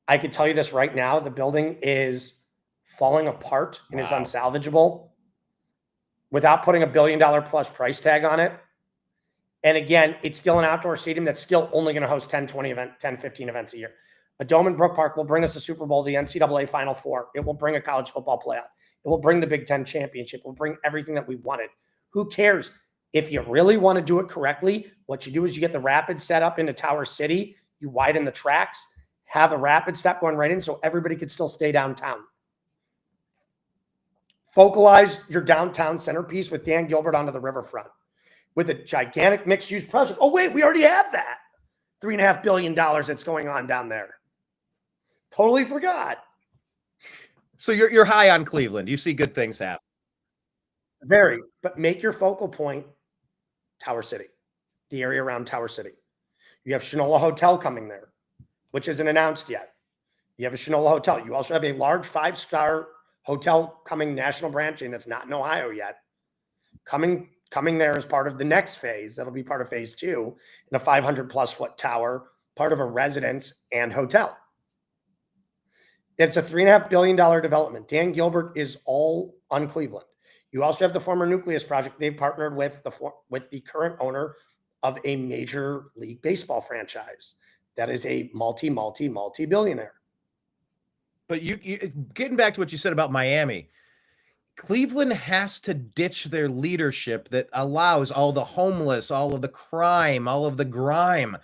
I could tell you this right now. The building is falling apart and is unsalvageable without putting $1 billion plus price tag on it. And again, it's still an outdoor stadium that's still only going to host 10, 15 events a year. A dome in Brook Park will bring us the Super Bowl, the NCAA Final Four. It will bring a college football playoff. It will bring the Big Ten championship. It will bring everything that we wanted. Who cares? If you really want to do it correctly, what you do is you get the rapid set up into Tower City. You widen the tracks, have a rapid step going right in so everybody could still stay downtown. Focalize your downtown centerpiece with Dan Gilbert onto the riverfront. with a gigantic mixed-use project. Oh, wait, we already have that. $3.5 billion that's going on down there. Totally forgot. So you're high on Cleveland. You see good things happen. Very, but make your focal point Tower City, the area around Tower City. You have Shinola Hotel coming there, which isn't announced yet. You have a Shinola Hotel. You also have a large 5-star hotel coming, national branching, that's not in Ohio yet. Coming there as part of the next phase. That'll be part of phase 2 in a 500+ foot tower, part of a residence and hotel. It's a $3.5 billion development. Dan Gilbert is all on Cleveland. You also have the former Nucleus project. They've partnered with the current owner of a major league baseball franchise that is a multi-billionaire. But you getting back to what you said about Miami, Cleveland has to ditch their leadership that allows all the homeless, all of the crime, all of the grime.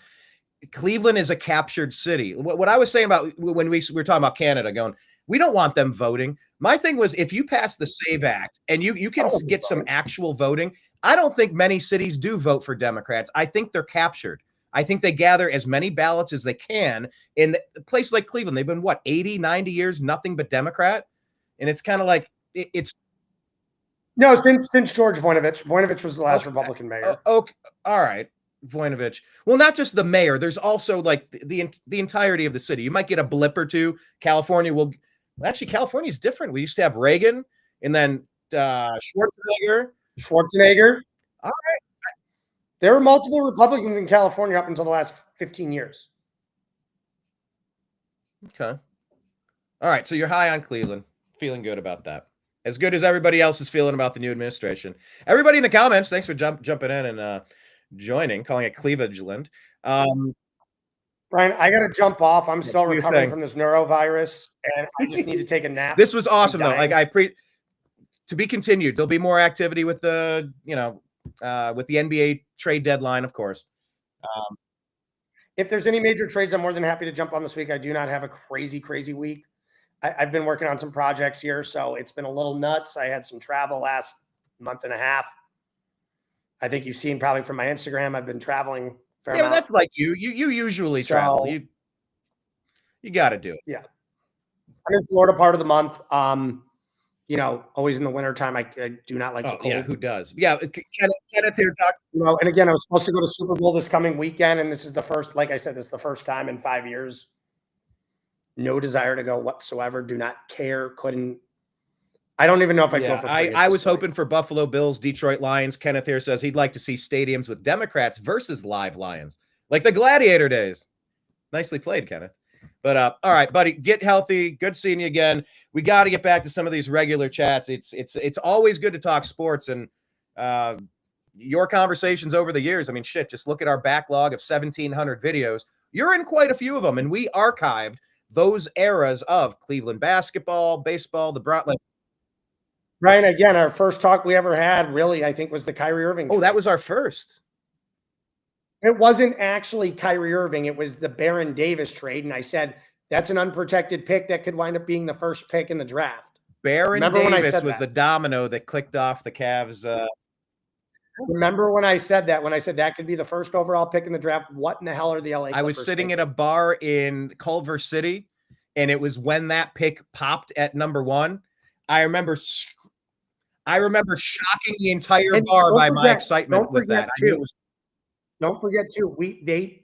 Cleveland is a captured city. What I was saying about when we were talking about Canada, going, we don't want them voting. My thing was, if you pass the SAVE Act and you can get some actual voting, I don't think many cities do vote for Democrats. I think they're captured. I think they gather as many ballots as they can. In a place like Cleveland, they've been, 80, 90 years, nothing but Democrat. And it's kind of like, it's. No, since George Voinovich. Voinovich was the last Republican mayor. Okay, all right. Voinovich. Well, not just the mayor. There's also like the entirety of the city. You might get a blip or two. California will. Actually, California is different. We used to have Reagan and then Schwarzenegger. All right. There were multiple Republicans in California up until the last 15 years. Okay. All right. So you're high on Cleveland. Feeling good about that. As good as everybody else is feeling about the new administration. Everybody in the comments, thanks for jumping in and joining, calling it Cleveland. Brian, I got to jump off. I'm still recovering from this norovirus, and I just need to take a nap. This was awesome, though. Like to be continued. There'll be more activity with the, with the NBA trade deadline, of course. If there's any major trades, I'm more than happy to jump on this week. I do not have a crazy week. I've been working on some projects here, so it's been a little nuts. I had some travel last month and a half. I think you've seen probably from my Instagram, I've been traveling. Yeah, but that's like you. You usually travel. You got to do it. Yeah. I'm in Florida part of the month. Always in the wintertime. I do not like the cold. Yeah, who does? Yeah, Kenneth here talking. And again, I was supposed to go to Super Bowl this coming weekend, and this is the first, like I said, this is the first time in 5 years. No desire to go whatsoever. Do not care. Couldn't. I don't even know if I'd go for free. I was hoping for Buffalo Bills, Detroit Lions. Kenneth here says he'd like to see stadiums with Democrats versus live Lions, like the Gladiator days. Nicely played, Kenneth. But all right, buddy, get healthy. Good seeing you again. We got to get back to some of these regular chats. It's always good to talk sports and your conversations over the years. I mean, shit, just look at our backlog of 1,700 videos. You're in quite a few of them, and we archived those eras of Cleveland basketball, baseball, the Brown. Brian, again, our first talk we ever had, really, I think, was the Kyrie Irving. Oh, that was our first. It wasn't actually Kyrie Irving. It was the Baron Davis trade. And I said, that's an unprotected pick that could wind up being the first pick in the draft. Baron Davis was the domino that clicked off the Cavs. Remember when I said that? When I said that could be the first overall pick in the draft? What in the hell are the LA Clippers? I was sitting at a bar in Culver City, and it was when that pick popped at number 1. I remember shocking the entire bar by my excitement with that. Don't forget, too,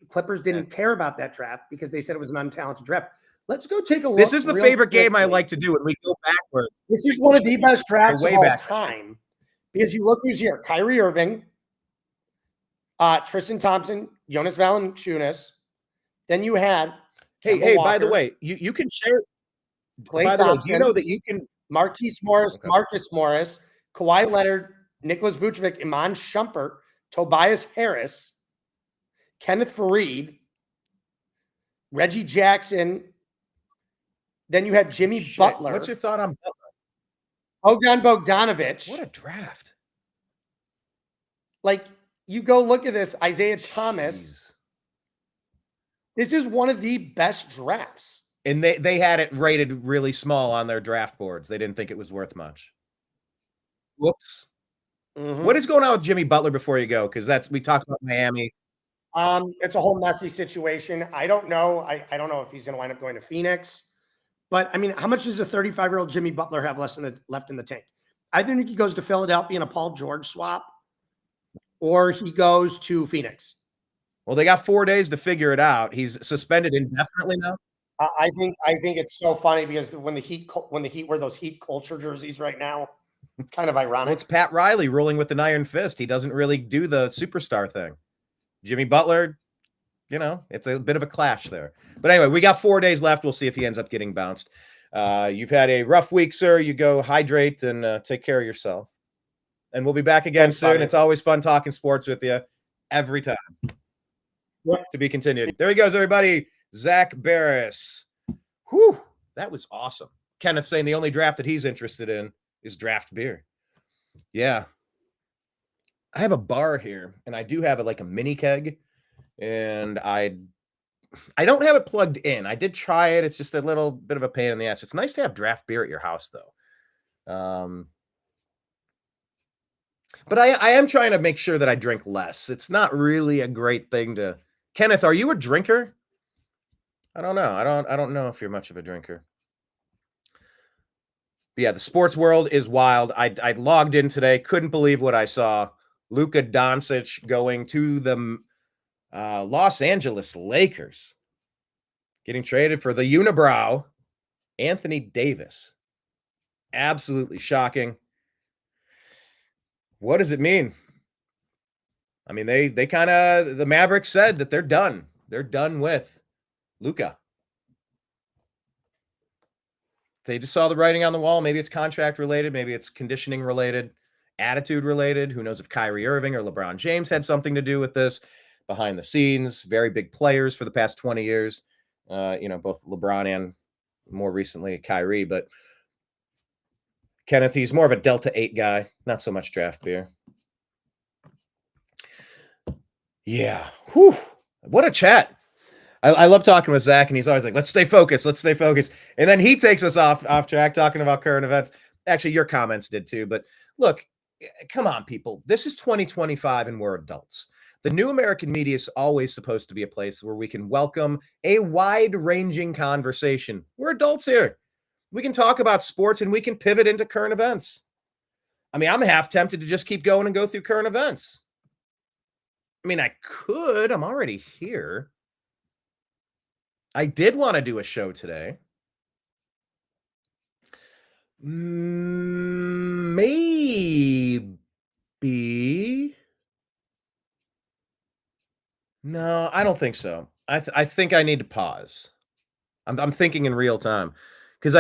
Clippers didn't care about that draft because they said it was an untalented draft. Let's go take a look. This is the favorite game I like to do when we go backward. This is one of the best drafts of all time. Because you look who's here. Kyrie Irving, Tristan Thompson, Jonas Valanciunas. Then you had Hey, by the way, you can share. Klay Thompson, you know that you can Marquise Morris, Marcus Morris, Kawhi Leonard, Nicholas Vucevic, Iman Shumpert, Tobias Harris, Kenneth Fareed, Reggie Jackson. Then you had Jimmy Butler. What's your thought on Butler? Bogdan Bogdanovic. What a draft. Like, you go look at this, Isaiah Thomas. This is one of the best drafts. And they had it rated really small on their draft boards. They didn't think it was worth much. Whoops. What is going on with Jimmy Butler before you go? Because we talked about Miami. It's a whole messy situation. I don't know. I don't know if he's going to wind up going to Phoenix. But I mean, how much does a 35-year-old Jimmy Butler have left in the tank? I think he goes to Philadelphia in a Paul George swap, or he goes to Phoenix. Well, they got 4 days to figure it out. He's suspended indefinitely now. I think it's so funny because when the Heat wear those Heat culture jerseys right now, it's kind of ironic. Well, it's Pat Riley ruling with an iron fist. He doesn't really do the superstar thing. Jimmy Butler, it's a bit of a clash there. But anyway, we got 4 days left. We'll see if he ends up getting bounced. You've had a rough week, sir. You go hydrate and take care of yourself. And we'll be back again soon. Buddy. It's always fun talking sports with you every time. Yep. To be continued. There he goes, everybody. Zak Baris. Whew, that was awesome. Kenneth saying the only draft that he's interested in is draft beer. Yeah. I have a bar here, and I do have a mini keg, and I don't have it plugged in. I did try it. It's just a little bit of a pain in the ass. It's nice to have draft beer at your house, though. But I am trying to make sure that I drink less. It's not really a great thing to. Kenneth, are you a drinker? I don't know. I don't know if you're much of a drinker. But yeah, the sports world is wild. I logged in today, couldn't believe what I saw. Luka Doncic going to the Los Angeles Lakers, getting traded for the unibrow Anthony Davis. Absolutely shocking. What does it mean? I mean, they kind of, the Mavericks said that they're done. They're done with Luka. They just saw the writing on the wall. Maybe it's contract related. Maybe it's conditioning related, attitude related. Who knows if Kyrie Irving or LeBron James had something to do with this behind the scenes. Very big players for the past 20 years. Both LeBron and more recently Kyrie. But Kenneth, he's more of a Delta 8 guy. Not so much draft beer. Yeah. Whew. What a chat. I love talking with Zach, and he's always like, let's stay focused. Let's stay focused. And then he takes us off track talking about current events. Actually, your comments did too. But look, come on, people. This is 2025, and we're adults. The new American media is always supposed to be a place where we can welcome a wide-ranging conversation. We're adults here. We can talk about sports, and we can pivot into current events. I mean, I'm half tempted to just keep going and go through current events. I mean, I could. I'm already here. I did want to do a show today. Maybe. No, I don't think so. I think I need to pause. I'm thinking in real time because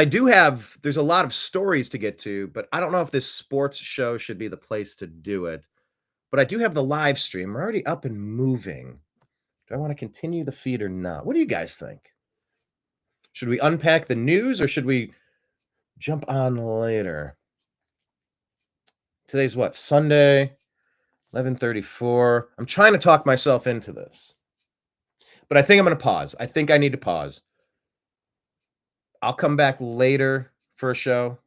there's a lot of stories to get to, but I don't know if this sports show should be the place to do it. But I do have the live stream. We're already up and moving. Do I want to continue the feed or not? What do you guys think? Should we unpack the news or should we jump on later? Today's what? Sunday, 11:34. I'm trying to talk myself into this. But I think I'm going to pause. I think I need to pause. I'll come back later for a show.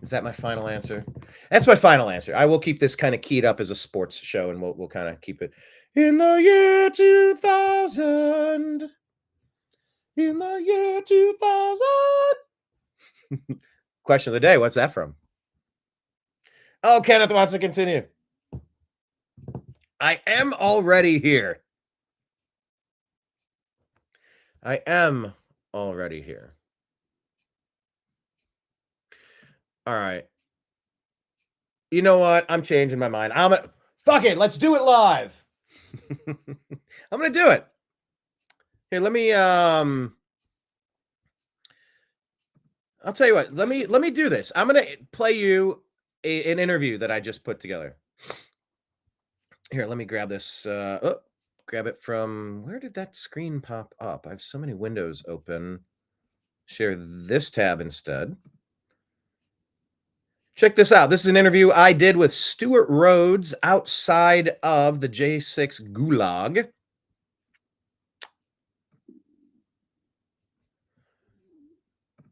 Is that my final answer? That's my final answer. I will keep this kind of keyed up as a sports show, and we'll kind of keep it in the year 2000. In the year 2000. Question of the day. What's that from? Oh, Kenneth wants to continue. I am already here. I am already here. All right. You know what? I'm changing my mind. Fuck it. Let's do it live. I'm going to do it. Here, let me I'll tell you what. Let me do this. I'm going to play you an interview that I just put together. Here, let me grab this grab it from where did that screen pop up? I have so many windows open. Share this tab instead. Check this out. This is an interview I did with Stuart Rhodes outside of the J6 Gulag.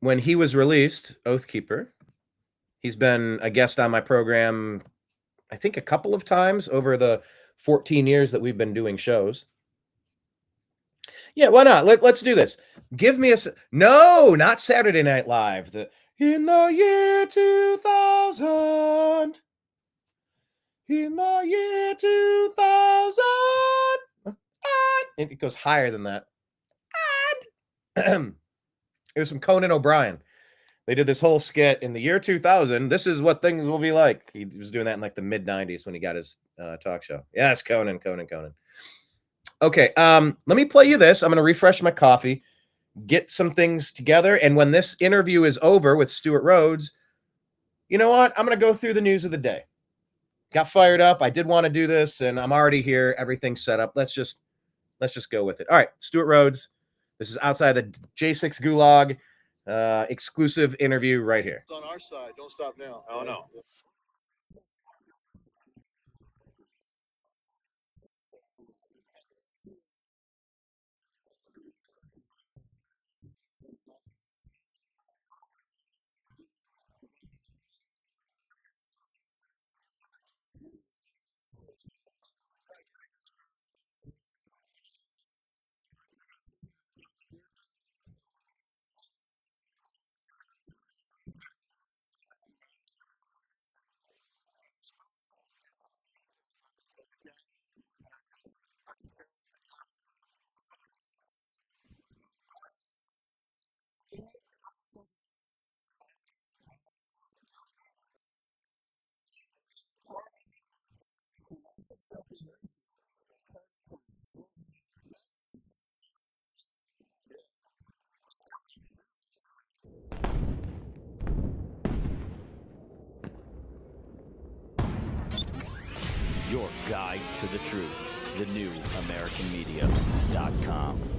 When he was released, Oathkeeper, He's been a guest on my program, I think, a couple of times over the 14 years that we've been doing shows. Yeah, why not? Let's do this. Give me no, not Saturday Night Live. In the year 2000. In the year 2000. It goes higher than that. It was from Conan O'Brien. They did this whole skit in the year 2000. This is what things will be like. He was doing that in like the mid 90s when he got his talk show. Yes, Conan. Okay, let me play you this. I'm going to refresh my coffee, get some things together, and when this interview is over with Stuart Rhodes, you know what? I'm going to go through the news of the day. Got fired up. I did want to do this, and I'm already here. Everything's set up. Let's just go with it. All right, Stuart Rhodes. This is outside the J6 Gulag. Exclusive interview right here. It's on our side. Don't stop now. Oh, no. Your guide to the truth. The new AmericanMedia.com.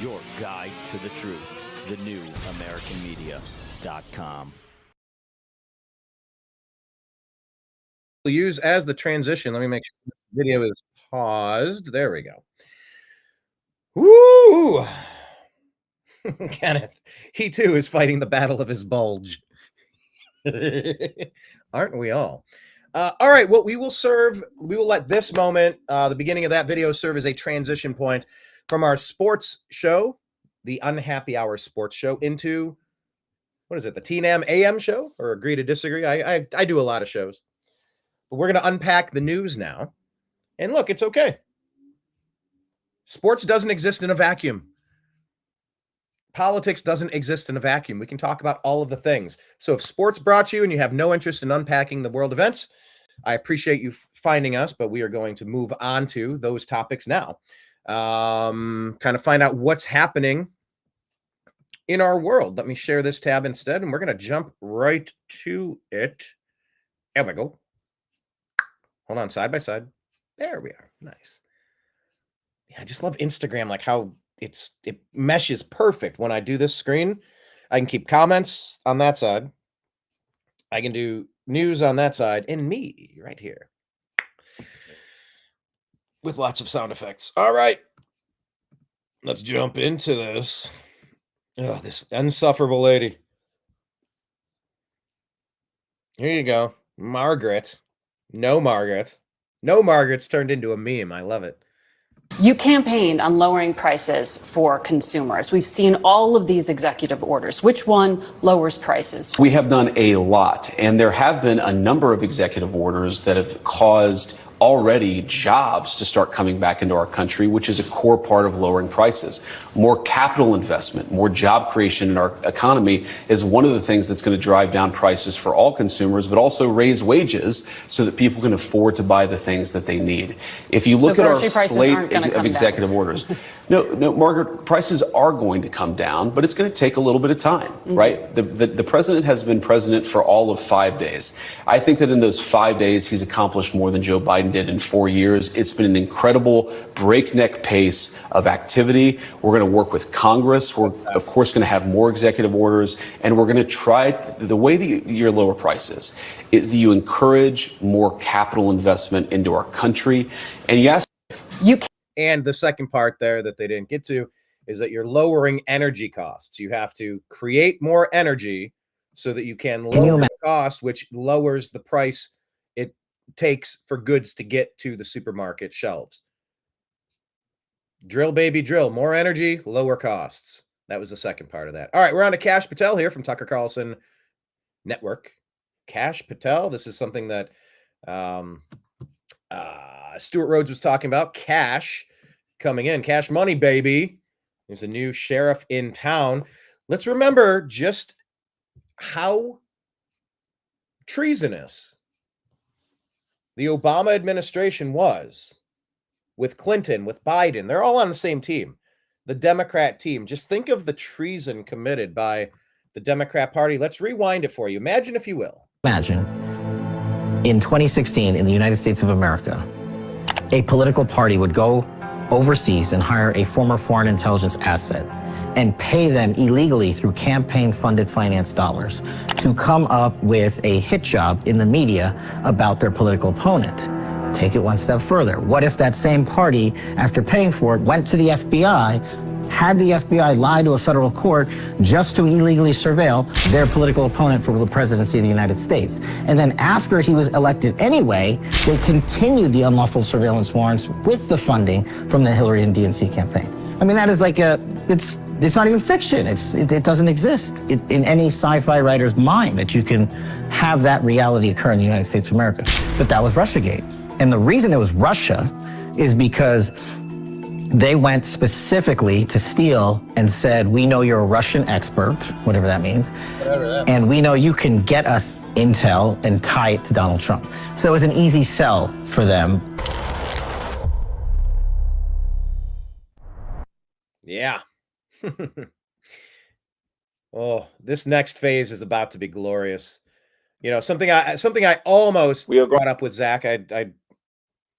Your guide to the truth. The new AmericanMedia.com. We'll use as the transition. Let me make sure the video is paused. There we go. Woo! Kenneth, he too is fighting the battle of his bulge. Aren't we all? All right, well, we will let this moment, the beginning of that video, serve as a transition point from our sports show, the Unhappy Hour sports show, into, what is it, the TNAM AM show, or Agree to Disagree? I do a lot of shows. But we're going to unpack the news now. And look, it's okay. Sports doesn't exist in a vacuum. Politics doesn't exist in a vacuum. We can talk about all of the things. So if sports brought you and you have no interest in unpacking the world events, I appreciate you finding us, but we are going to move on to those topics now. Kind of find out what's happening in our world. Let me share this tab instead, and we're going to jump right to it. There we go. Hold on, side by side. There we are. Nice. Yeah, I just love Instagram, like how it meshes perfect when I do this screen. I can keep comments on that side. I can do news on that side, and me right here with lots of sound effects. All right, let's jump into this. Oh, this insufferable lady. Here you go, Margaret. No Margaret. No Margaret's turned into a meme. I love it. You campaigned on lowering prices for consumers. We've seen all of these executive orders. Which one lowers prices? We have done a lot, and there have been a number of executive orders that have caused already jobs to start coming back into our country, which is a core part of lowering prices. More capital investment, more job creation in our economy is one of the things that's going to drive down prices for all consumers, but also raise wages so that people can afford to buy the things that they need. If you look at our slate of executive orders, no, Margaret, prices are going to come down, but it's going to take a little bit of time, right? The president has been president for all of 5 days. I think that in those 5 days, he's accomplished more than Joe Biden did in 4 years. It's been an incredible breakneck pace of activity. We're going to work with Congress. We're, of course, going to have more executive orders, and we're going to try the way that you lower prices is that you encourage more capital investment into our country. And yes, and the second part there that they didn't get to is that you're lowering energy costs. You have to create more energy so that you can lower the cost, which lowers the price it takes for goods to get to the supermarket shelves. Drill, baby, drill. More energy, lower costs. That was the second part of that. All right, we're on to Cash Patel here from Tucker Carlson Network. Cash Patel. This is something that Stuart Rhodes was talking about. Cash coming in. Cash money, baby. There's a new sheriff in town. Let's remember just how treasonous the Obama administration was with Clinton, with Biden. They're all on the same team, the Democrat team. Just think of the treason committed by the Democrat Party. Let's rewind it for you. Imagine, if you will. Imagine in 2016 in the United States of America, a political party would go overseas and hire a former foreign intelligence asset and pay them illegally through campaign-funded finance dollars to come up with a hit job in the media about their political opponent. Take it one step further. What if that same party, after paying for it, went to the FBI, had the FBI lie to a federal court just to illegally surveil their political opponent for the presidency of the United States? And then after he was elected anyway, they continued the unlawful surveillance warrants with the funding from the Hillary and DNC campaign. I mean, that is like it's not even fiction. It doesn't exist in any sci-fi writer's mind that you can have that reality occur in the United States of America. But that was Russiagate. And the reason it was Russia is because they went specifically to Steele and said, we know you're a Russian expert, whatever that means, and we know you can get us intel and tie it to Donald Trump. So it was an easy sell for them. Yeah. Oh, this next phase is about to be glorious. You know, something I almost brought up with Zach.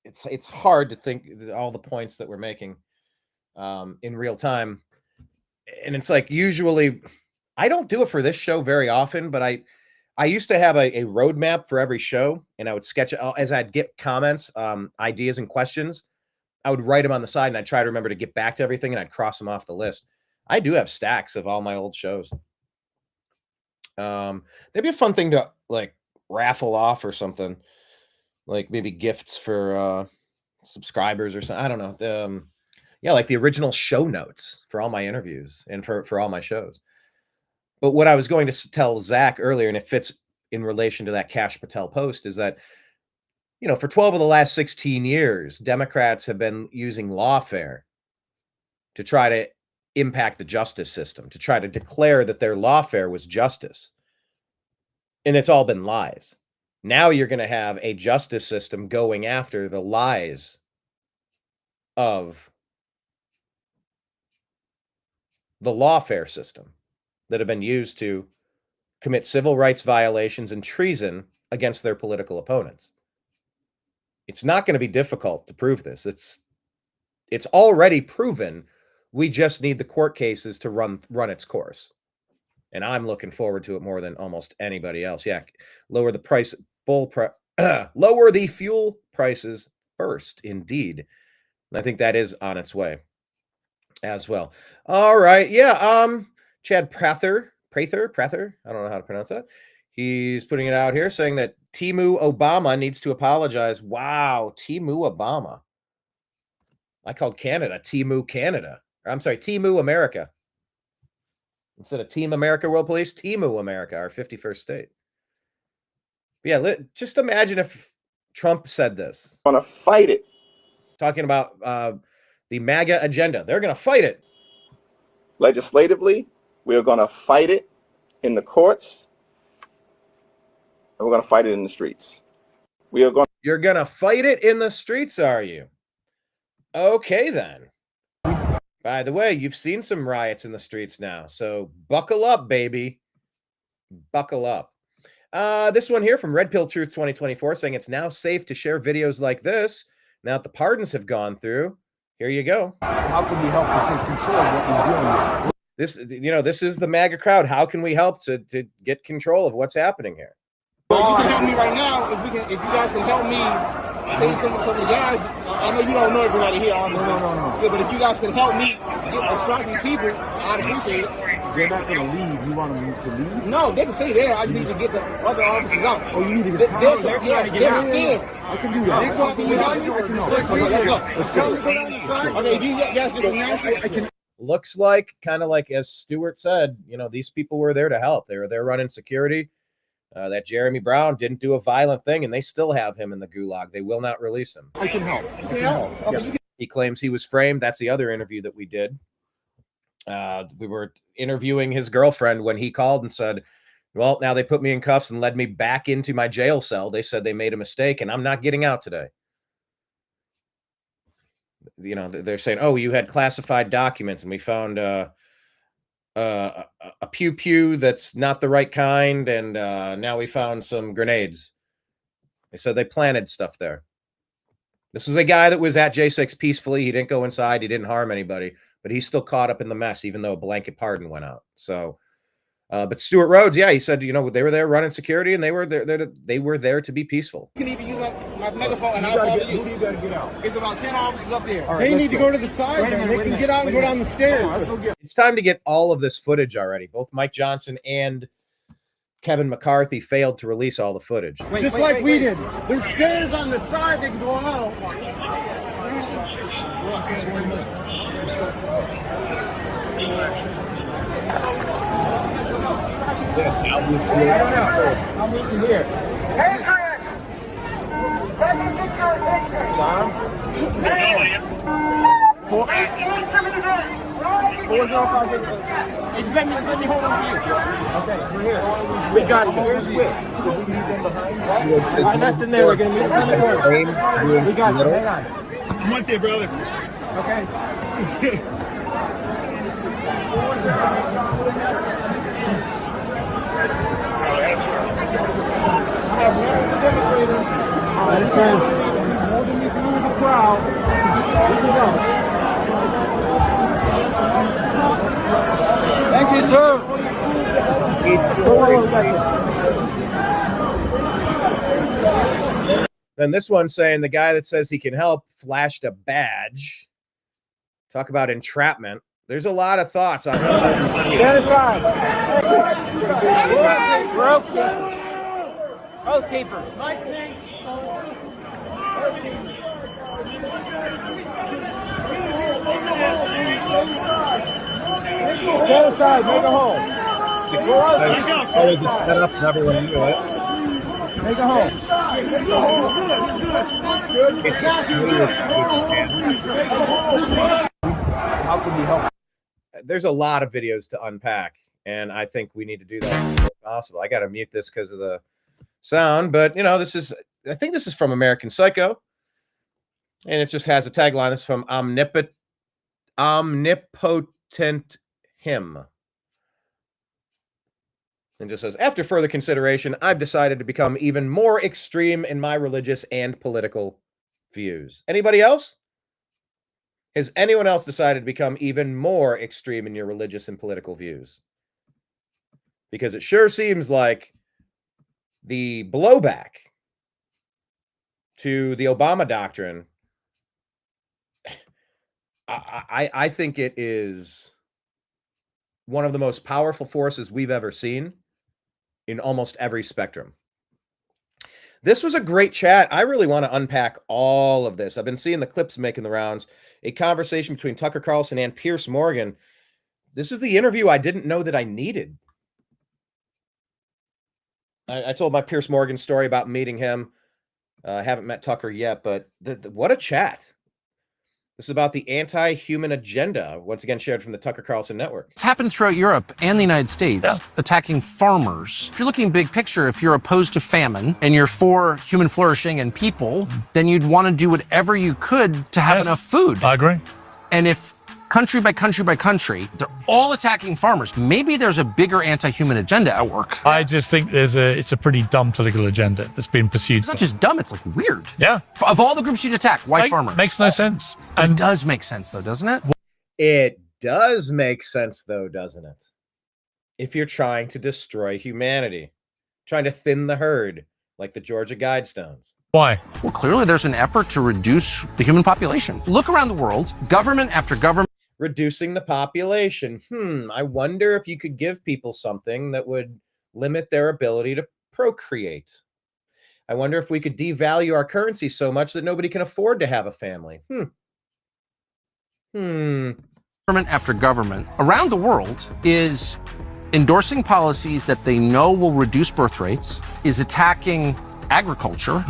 It's hard to think all the points that we're making in real time. And it's like, usually I don't do it for this show very often, but I used to have a roadmap for every show, and I would sketch it as I'd get comments, ideas and questions. I would write them on the side, and I'd try to remember to get back to everything, and I'd cross them off the list. I do have stacks of all my old shows. That'd be a fun thing to like raffle off or something, like maybe gifts for subscribers or something. I don't know. Yeah, like the original show notes for all my interviews and for all my shows. But what I was going to tell Zach earlier, and it fits in relation to that Cash Patel post, is that, you know, for 12 of the last 16 years, Democrats have been using lawfare to try to impact the justice system, to try to declare that their lawfare was justice. And it's all been lies. Now you're going to have a justice system going after the lies of the lawfare system that have been used to commit civil rights violations and treason against their political opponents. It's not going to be difficult to prove this. It's already proven. We just need the court cases to run its course. And I'm looking forward to it more than almost anybody else. Yeah, lower the price, lower the fuel prices first, indeed. And I think that is on its way as well. All right, yeah. Chad Prather, I don't know how to pronounce that. He's putting it out here saying that Timu Obama needs to apologize. Wow, Timu Obama. I called Canada Timu Canada. I'm sorry, Timu America. Instead of Team America World Police, Timu America, our 51st state. But yeah, just imagine if Trump said this. Gonna fight it. Talking about the MAGA agenda. They're going to fight it. Legislatively, we're going to fight it in the courts, and we're going to fight it in the streets. You're going to fight it in the streets, are you? Okay, then. By the way, you've seen some riots in the streets now, so buckle up, baby. Buckle up. This one here from Red Pill Truth 2024 saying it's now safe to share videos like this now that the pardons have gone through. Here you go. How can we help to take control of what we're doing? This is the MAGA crowd. How can we help to get control of what's happening here? Well, you can help me right now. If you guys can help me say some of the guys. I know you don't know everybody here, obviously. No. Yeah, but if you guys can help me extract these people, I'd appreciate it. They're not going to leave. You want them to leave? No, they can stay there. I just need to get the other officers out. Oh, you need to get out? They're trying to get out. I can do that. Let's go. Okay, if you guys get some nasty, I can. looks like, kind of like as Stewart said, you know, these people were there to help. They were there running security. That Jeremy Brown didn't do a violent thing, and they still have him in the gulag. They will not release him. I can help. You can help. Okay. He claims he was framed. That's the other interview that we did. We were interviewing his girlfriend when he called and said, well, now they put me in cuffs and led me back into my jail cell. They said they made a mistake, and I'm not getting out today. You know, they're saying, oh, you had classified documents, and we found a pew that's not the right kind, and now we found some grenades. They said they planted stuff there. This was a guy that was at J6 peacefully. He didn't go inside. He didn't harm anybody, but he's still caught up in the mess, even though a blanket pardon went out. So, but Stuart Rhodes, yeah, he said, you know, they were there running security, and they were there to be peaceful. You can even use my megaphone, and I'll follow you. Who do you got to get out? It's about 10 officers up there. Right, they need to go to the side, man. They can get out and go down the stairs. It's time to get all of this footage already. Both Mike Johnson and Kevin McCarthy failed to release all the footage. Just like we did. There's stairs on the side they can go out. I'm with you here. Patriot! Let me get your attention. Hey, just let me hold on to you. Okay, we're here. We got you. Where's Whip? I left in there. They're going to meet us on the corner. We got you. Hang on. I'm right there, brother. Okay. I have one demonstrator that says, more than you can do with the crowd. This is out. Thank you, sir. Then this one saying the guy that says he can help flashed a badge. Talk about entrapment. There's a lot of thoughts on Housekeeper. Mike, thanks. Get aside, make a hole. How is it set up? Everyone knew it. Make a hole. How can we help? There's a lot of videos to unpack, and I think we need to do that as much as possible. I got to mute this because of the sound, but you know, I think this is from American Psycho, and it just has a tagline. It's from Omnipotent Him. And just says, after further consideration, I've decided to become even more extreme in my religious and political views. Anybody else? Has anyone else decided to become even more extreme in your religious and political views? Because it sure seems like the blowback to the Obama doctrine, I think it is one of the most powerful forces we've ever seen in almost every spectrum. This was a great chat. I really want to unpack all of this. I've been seeing the clips making the rounds. A conversation between Tucker Carlson and Piers Morgan. This is the interview I didn't know that I needed. I told my Piers Morgan story about meeting him. I haven't met Tucker yet, but what a chat. This is about the anti-human agenda, once again shared from the Tucker Carlson Network. It's happened throughout Europe and the United States, attacking farmers. If you're looking big picture, if you're opposed to famine and you're for human flourishing and people, then you'd want to do whatever you could to have enough food. I agree. And if country by country by country, they're all attacking farmers, maybe there's a bigger anti-human agenda at work. I just think it's a pretty dumb political agenda that's been pursued. It's not just dumb, it's like weird. Yeah. Of all the groups you'd attack, why farmers? Makes no sense. And it does make sense though, doesn't it? It does make sense though, doesn't it? If you're trying to destroy humanity, trying to thin the herd like the Georgia Guidestones. Why? Well, clearly there's an effort to reduce the human population. Look around the world, government after government. Reducing the population. I wonder if you could give people something that would limit their ability to procreate. I wonder if we could devalue our currency so much that nobody can afford to have a family. Government after government around the world is endorsing policies that they know will reduce birth rates, is attacking agriculture,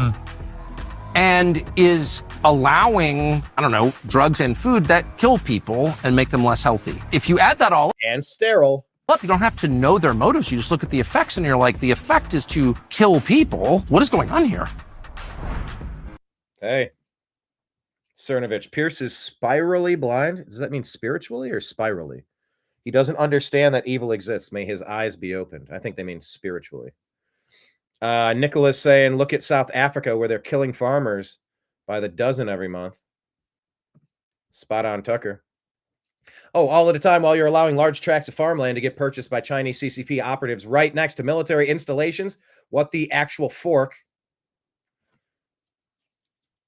and is allowing, I don't know, drugs and food that kill people and make them less healthy. If you add that all and sterile up, you don't have to know their motives. You just look at the effects and you're like, the effect is to kill people. What is going on here? Hey, Cernovich, Pierce is spirally blind. Does that mean spiritually or spirally? He doesn't understand that evil exists. May his eyes be opened. I think they mean spiritually. Nicholas saying, look at South Africa where they're killing farmers by the dozen every month. Spot on, Tucker. Oh, all at a time while you're allowing large tracts of farmland to get purchased by Chinese CCP operatives right next to military installations. What the actual fork?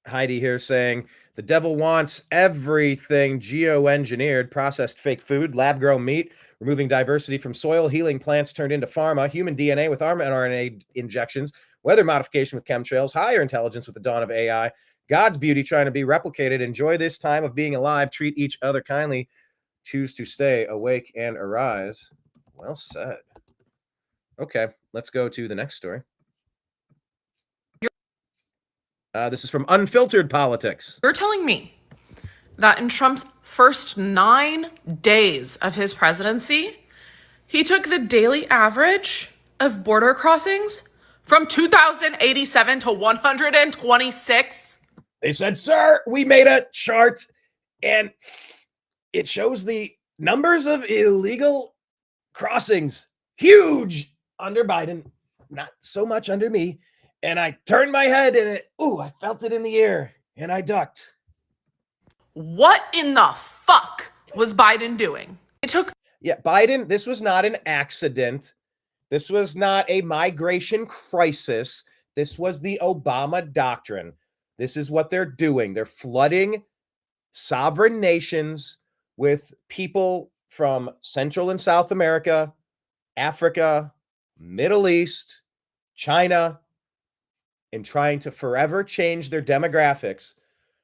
Heidi here saying, the devil wants everything geoengineered, processed fake food, lab-grown meat, removing diversity from soil, healing plants turned into pharma, human DNA with mRNA injections, weather modification with chemtrails, higher intelligence with the dawn of AI, God's beauty trying to be replicated. Enjoy this time of being alive. Treat each other kindly. Choose to stay awake and arise. Well said. Okay, let's go to the next story. This is from Unfiltered Politics. You're telling me that in Trump's first 9 days of his presidency, he took the daily average of border crossings from 2,087 to 126? They said, sir, we made a chart and it shows the numbers of illegal crossings. Huge under Biden, not so much under me. And I turned my head and I felt it in the air and I ducked. What in the fuck was Biden doing? Biden, this was not an accident. This was not a migration crisis. This was the Obama doctrine. This is what they're doing. They're flooding sovereign nations with people from Central and South America, Africa, Middle East, China, and trying to forever change their demographics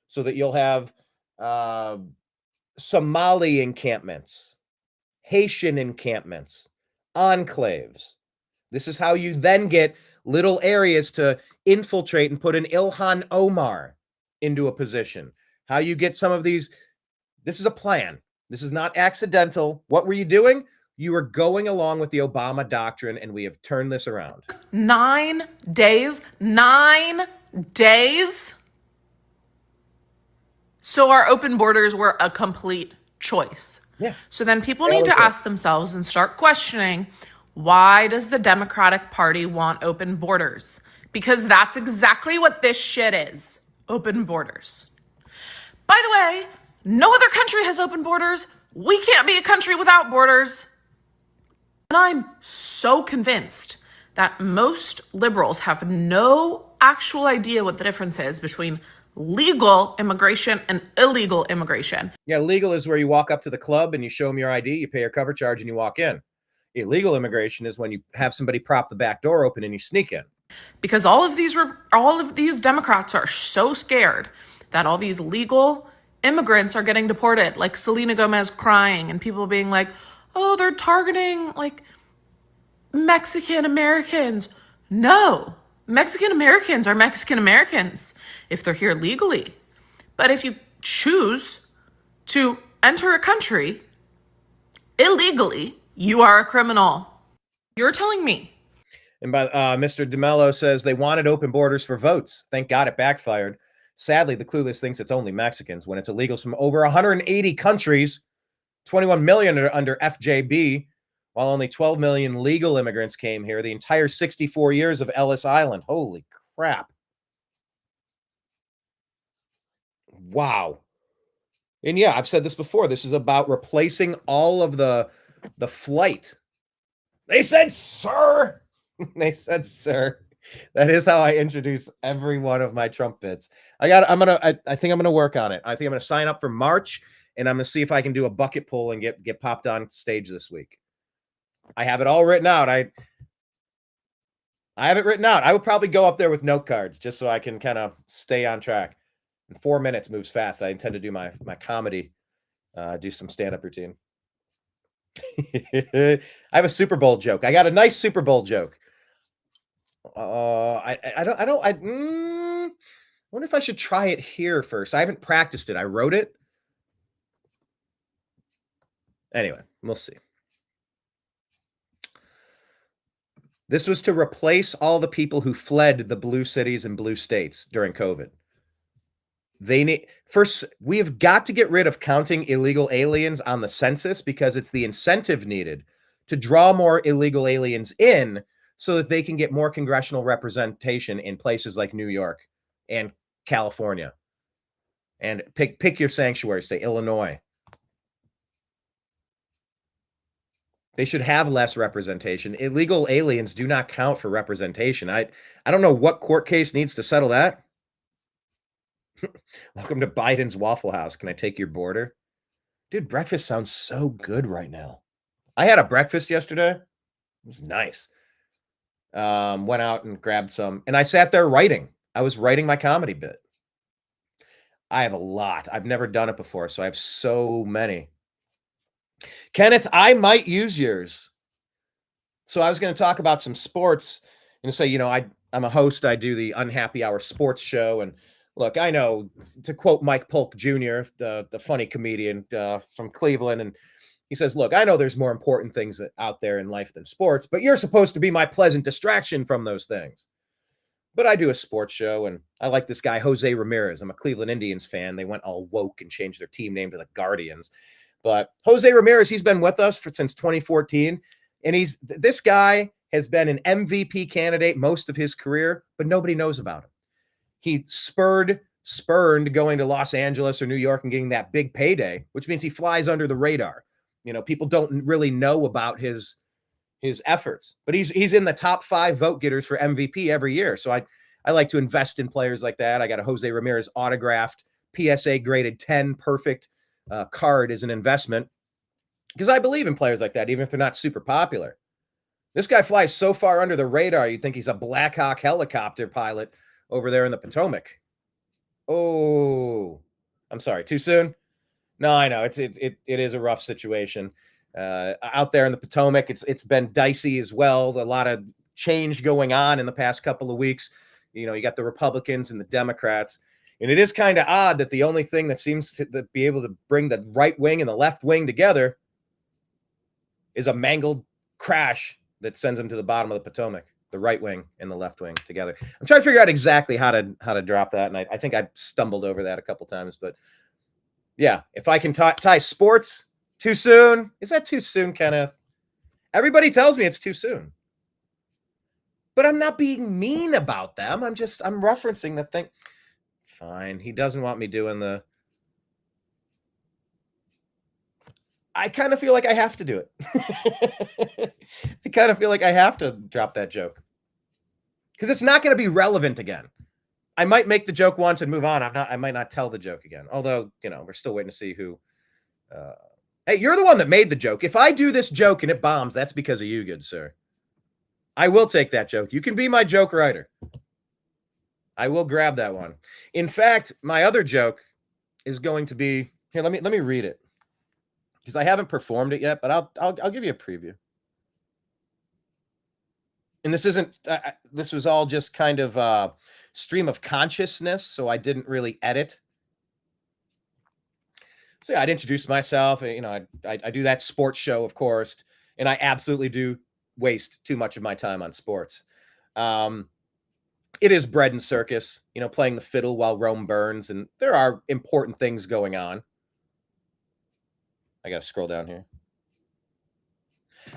so that you'll have Somali encampments, Haitian encampments, enclaves. This is how you then get little areas to infiltrate and put an Ilhan Omar into a position. How you get some of these. This is a plan. This is not accidental. What were you doing? You were going along with the Obama doctrine, and we have turned this around. 9 days? 9 days? So our open borders were a complete choice. Yeah. So then people need to ask themselves and start questioning, why does the Democratic Party want open borders? Because that's exactly what this shit is. Open borders. By the way, no other country has open borders. We can't be a country without borders. And I'm so convinced that most liberals have no actual idea what the difference is between legal immigration and illegal immigration. Yeah, legal is where you walk up to the club and you show them your ID, you pay your cover charge, and you walk in. Illegal immigration is when you have somebody prop the back door open and you sneak in. Because all of these Democrats are so scared that all these legal immigrants are getting deported, like Selena Gomez crying and people being like, oh, they're targeting like Mexican Americans. No, Mexican Americans are Mexican Americans if they're here legally. But if you choose to enter a country illegally, you are a criminal. You're telling me. And by Mr. DeMello says they wanted open borders for votes. Thank God it backfired. Sadly, the clueless thinks it's only Mexicans when it's illegals from over 180 countries. 21 million are under FJB, while only 12 million legal immigrants came here the entire 64 years of Ellis Island. Holy crap. Wow. And yeah, I've said this before. This is about replacing all of the flight. They said, sir. They said, sir. That is how I introduce every one of my Trump bits. I think I'm gonna work on it. I think I'm gonna sign up for March, and I'm gonna see if I can do a bucket pull and get popped on stage this week. I have it all written out. I have it written out. I would probably go up there with note cards just so I can kind of stay on track. And 4 minutes moves fast. I intend to do my comedy do some stand-up routine. I have a Super Bowl joke. I got a nice Super Bowl joke. I wonder if I should try it here first. I haven't practiced it. I wrote it. Anyway, we'll see. This was to replace all the people who fled the blue cities and blue states during COVID. We have got to get rid of counting illegal aliens on the census because it's the incentive needed to draw more illegal aliens in so that they can get more congressional representation in places like New York and California. And pick your sanctuary state, Illinois. They should have less representation. Illegal aliens do not count for representation. I don't know what court case needs to settle that. Welcome to Biden's Waffle House. Can I take your border? Dude, breakfast sounds so good right now. I had a breakfast yesterday. It was nice. Went out and grabbed some. And I sat there writing. I was writing my comedy bit. I have a lot. I've never done it before, so I have so many. Kenneth, I might use yours. So I was going to talk about some sports and say, I'm a host. I do the Unhappy Hour sports show. And look, I know, to quote Mike Polk Jr., the funny comedian from Cleveland, and he says, look, I know there's more important things out there in life than sports, but you're supposed to be my pleasant distraction from those things. But I do a sports show, and I like this guy, Jose Ramirez. I'm a Cleveland Indians fan. They went all woke and changed their team name to the Guardians. But Jose Ramirez, he's been with us since 2014, and this guy has been an MVP candidate most of his career, but nobody knows about him. He spurned going to Los Angeles or New York and getting that big payday, which means he flies under the radar. People don't really know about his efforts, but he's in the top 5 vote getters for MVP every year. So I like to invest in players like that. I got a Jose Ramirez autographed PSA graded 10 perfect card as an investment because I believe in players like that, even if they're not super popular. This guy flies so far under the radar, you'd think he's a Black Hawk helicopter pilot over there in the Potomac. Oh, I'm sorry. Too soon? No, I know. It is a rough situation out there in the Potomac. It's been dicey as well. A lot of change going on in the past couple of weeks. You got the Republicans and the Democrats. And it is kind of odd that the only thing that seems to be able to bring the right wing and the left wing together is a mangled crash that sends them to the bottom of the Potomac. The right wing and the left wing together. I'm trying to figure out exactly how to drop that, and I think I stumbled over that a couple times. But yeah, if I can tie sports too soon, is that too soon, Kenneth? Everybody tells me it's too soon, but I'm not being mean about them. I'm referencing the thing. Fine, he doesn't want me doing the. I kind of feel like I have to do it. I kind of feel like I have to drop that joke because it's not going to be relevant again. I might make the joke once and move on. I might not tell the joke again. Although, we're still waiting to see who. Hey, you're the one that made the joke. If I do this joke and it bombs, that's because of you, good sir. I will take that joke. You can be my joke writer. I will grab that one. In fact, my other joke is going to be here. Let me read it because I haven't performed it yet, but I'll give you a preview. And this isn't. This was all just kind of stream of consciousness, so I didn't really edit. So yeah, I'd introduce myself. I do that sports show, of course, and I absolutely do waste too much of my time on sports. It is bread and circus, playing the fiddle while Rome burns, and there are important things going on. I got to scroll down here.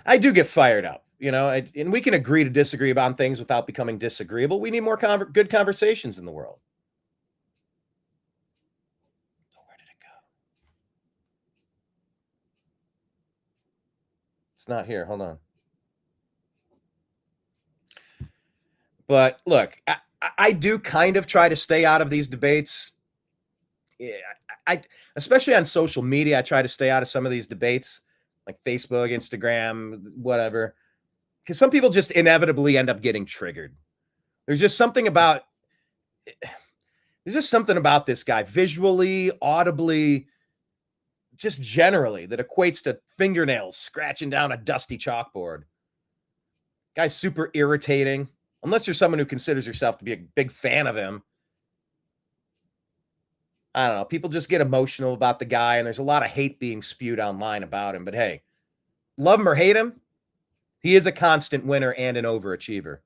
I do get fired up, and we can agree to disagree about things without becoming disagreeable. We need more good conversations in the world. So where did it go? It's not here. Hold on. But look, I do kind of try to stay out of these debates. I especially on social media, I try to stay out of some of these debates, like Facebook, Instagram, whatever, because some people just inevitably end up getting triggered. There's just something about this guy, visually, audibly, just generally that equates to fingernails scratching down a dusty chalkboard. Guy's super irritating, unless you're someone who considers yourself to be a big fan of him. I don't know. People just get emotional about the guy, and there's a lot of hate being spewed online about him. But hey, love him or hate him, he is a constant winner and an overachiever.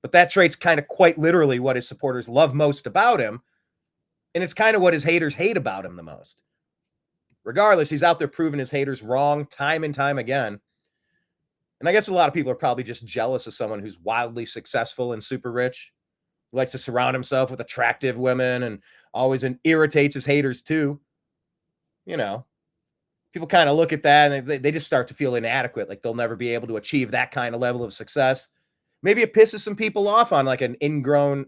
But that trait's kind of quite literally what his supporters love most about him, and it's kind of what his haters hate about him the most. Regardless, he's out there proving his haters wrong time and time again. And I guess a lot of people are probably just jealous of someone who's wildly successful and super rich, who likes to surround himself with attractive women and always irritates his haters too. You know, people kind of look at that and they just start to feel inadequate, like they'll never be able to achieve that kind of level of success. Maybe it pisses some people off on like an ingrained,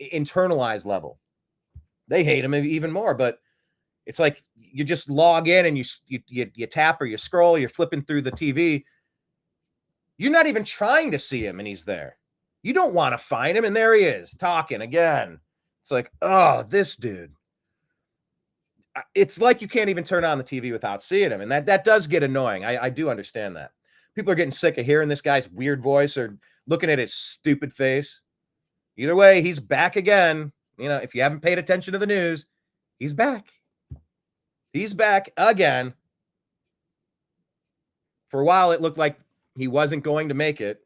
internalized level. They hate him even more, but it's like you just log in and you tap or you scroll, you're flipping through the TV. You're not even trying to see him and he's there. You don't want to find him and there he is talking again. It's like, oh, this dude. It's like you can't even turn on the TV without seeing him. And that does get annoying. I do understand that. People are getting sick of hearing this guy's weird voice or looking at his stupid face. Either way, he's back again. You know, if you haven't paid attention to the news, he's back. He's back again. For a while, it looked like he wasn't going to make it.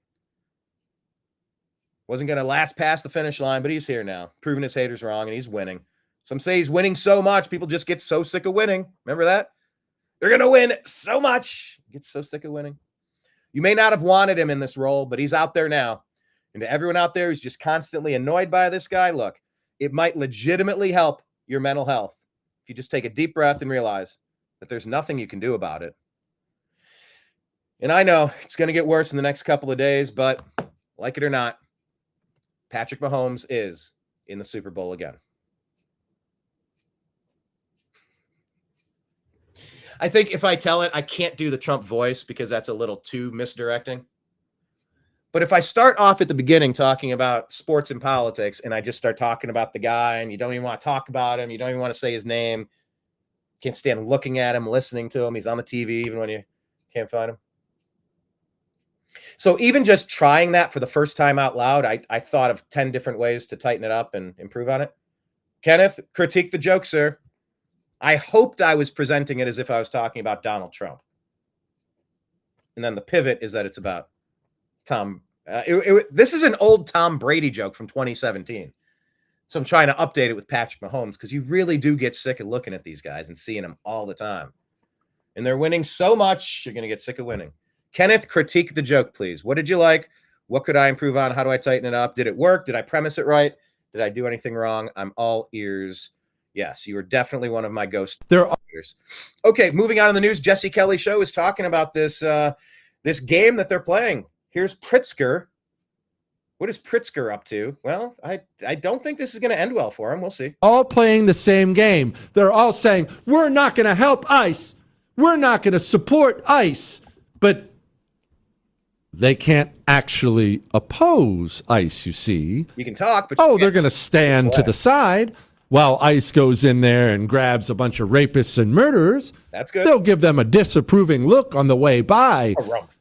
Wasn't going to last past the finish line, but he's here now, proving his haters wrong, and he's winning. Some say he's winning so much, people just get so sick of winning. Remember that? They're going to win so much. Get so sick of winning. You may not have wanted him in this role, but he's out there now. And to everyone out there who's just constantly annoyed by this guy, look, it might legitimately help your mental health if you just take a deep breath and realize that there's nothing you can do about it. And I know it's going to get worse in the next couple of days, but like it or not, Patrick Mahomes is in the Super Bowl again. I think if I tell it, I can't do the Trump voice because that's a little too misdirecting. But if I start off at the beginning talking about sports and politics and I just start talking about the guy and you don't even want to talk about him, you don't even want to say his name, can't stand looking at him, listening to him, he's on the TV even when you can't find him. So even just trying that for the first time out loud, I thought of 10 different ways to tighten it up and improve on it. Kenneth, critique the joke, sir. I hoped I was presenting it as if I was talking about Donald Trump. And then the pivot is that it's about Tom. This is an old Tom Brady joke from 2017. So I'm trying to update it with Patrick Mahomes because you really do get sick of looking at these guys and seeing them all the time. And they're winning so much, you're going to get sick of winning. Kenneth, critique the joke, please. What did you like? What could I improve on? How do I tighten it up? Did it work? Did I premise it right? Did I do anything wrong? I'm all ears. Yes, you are definitely one of my ghost ears. Okay, moving on in the news. Jesse Kelly Show is talking about this this game that they're playing. Here's Pritzker. What is Pritzker up to? Well, I don't think this is going to end well for him. We'll see. All playing the same game. They're all saying, we're not going to help ICE. We're not going to support ICE. But they can't actually oppose ICE, you see. You can talk, but they're going to stand to the side while ICE goes in there and grabs a bunch of rapists and murderers. That's good. They'll give them a disapproving look on the way by,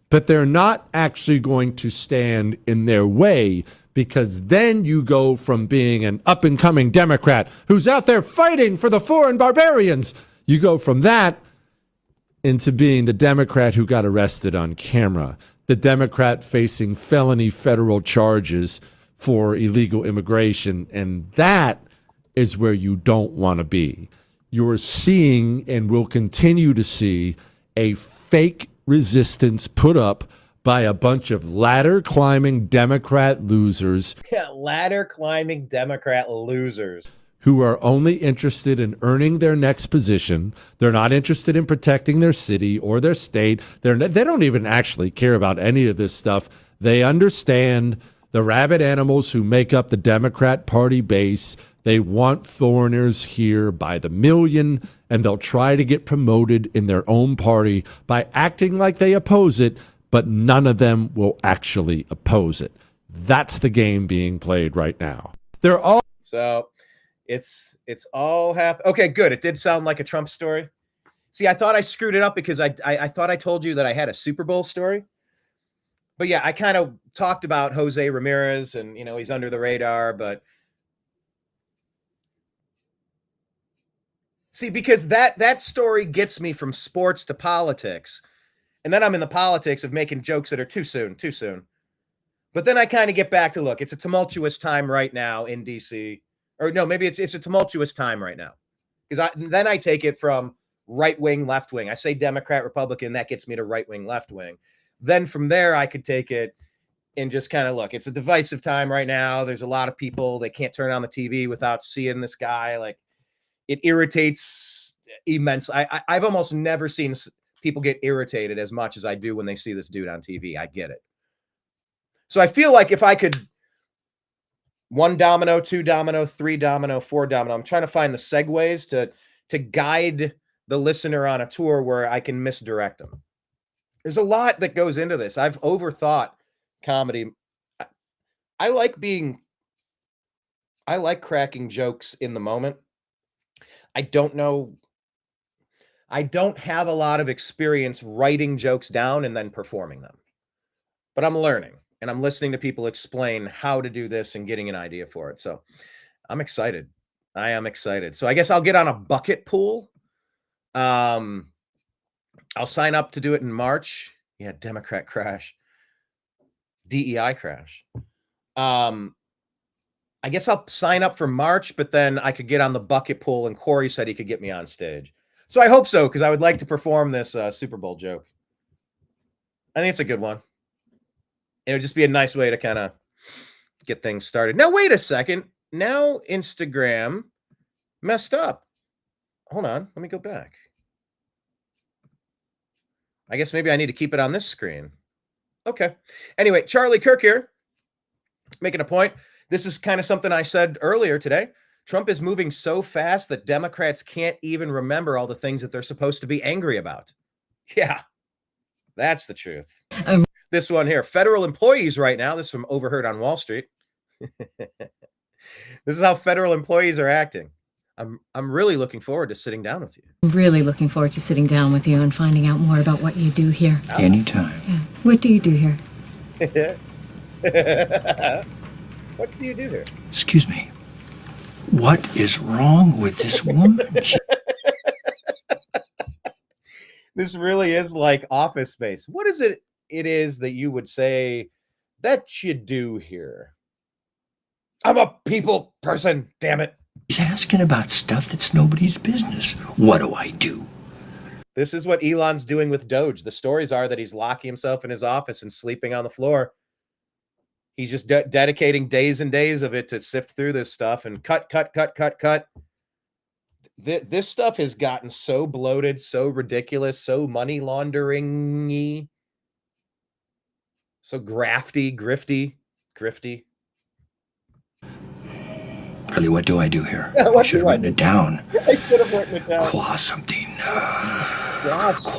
but they're not actually going to stand in their way, because then you go from being an up-and-coming Democrat who's out there fighting for the foreign barbarians. You go from that into being the Democrat who got arrested on camera, the Democrat facing felony federal charges for illegal immigration, and that is where you don't want to be. You're seeing and will continue to see a fake resistance put up by a bunch of ladder-climbing Democrat losers. Yeah, ladder-climbing Democrat losers. Who are only interested in earning their next position. They're not interested in protecting their city or their state. They don't even actually care about any of this stuff. They understand the rabid animals who make up the Democrat Party base. They want foreigners here by the million, and they'll try to get promoted in their own party by acting like they oppose it, but none of them will actually oppose it. That's the game being played right now. They're all... So... It's all happened. Okay, good. It did sound like a Trump story. See, I thought I screwed it up because I thought I told you that I had a Super Bowl story. But yeah, I kind of talked about Jose Ramirez and, you know, he's under the radar, but see, because that story gets me from sports to politics. And then I'm in the politics of making jokes that are too soon. But then I kind of get back to, look, it's a tumultuous time right now in DC. Or no, maybe it's a tumultuous time right now. Because then I take it from right wing, left wing. I say Democrat, Republican, that gets me to right wing, left wing. Then from there, I could take it and just kind of look, it's a divisive time right now. There's a lot of people, they can't turn on the TV without seeing this guy. Like, it irritates immensely. I've almost never seen people get irritated as much as I do when they see this dude on TV. I get it. So I feel like if I could 1 domino, 2 domino, 3 domino, 4 domino, I'm trying to find the segues to guide the listener on a tour where I can misdirect them. There's a lot that goes into this. I've overthought comedy. I like cracking jokes in the moment. I don't have a lot of experience writing jokes down and then performing them, but I'm learning and I'm listening to people explain how to do this and getting an idea for it. So I'm excited. I am excited. So I guess I'll get on a bucket pool. I'll sign up to do it in March. Yeah, Democrat crash. DEI crash. I guess I'll sign up for March, but then I could get on the bucket pool, and Corey said he could get me on stage. So I hope so, because I would like to perform this Super Bowl joke. I think it's a good one. It would just be a nice way to kind of get things started. Now, wait a second. Now Instagram messed up. Hold on. Let me go back. I guess maybe I need to keep it on this screen. Okay. Anyway, Charlie Kirk here, making a point. This is kind of something I said earlier today. Trump is moving so fast that Democrats can't even remember all the things that they're supposed to be angry about. Yeah, that's the truth. This one here, federal employees right now, this is from Overheard on Wall Street. This is how federal employees are acting. I'm really looking forward to sitting down with you. I'm really looking forward to sitting down with you and finding out more about what you do here. Anytime. Yeah. What do you do here? What do you do here? Excuse me. What is wrong with this woman? This really is like Office Space. What is it is that you would say that you do here? I'm a people person, damn it. He's asking about stuff that's nobody's business. What do I do? This is what Elon's doing with Doge. The stories are that he's locking himself in his office and sleeping on the floor. He's just dedicating days and days of it to sift through this stuff and cut. This stuff has gotten so bloated, so ridiculous, so money laundering-y, so grifty. Really, what do I do here? I should have written it down. I should have written it down. Qua something. Yes.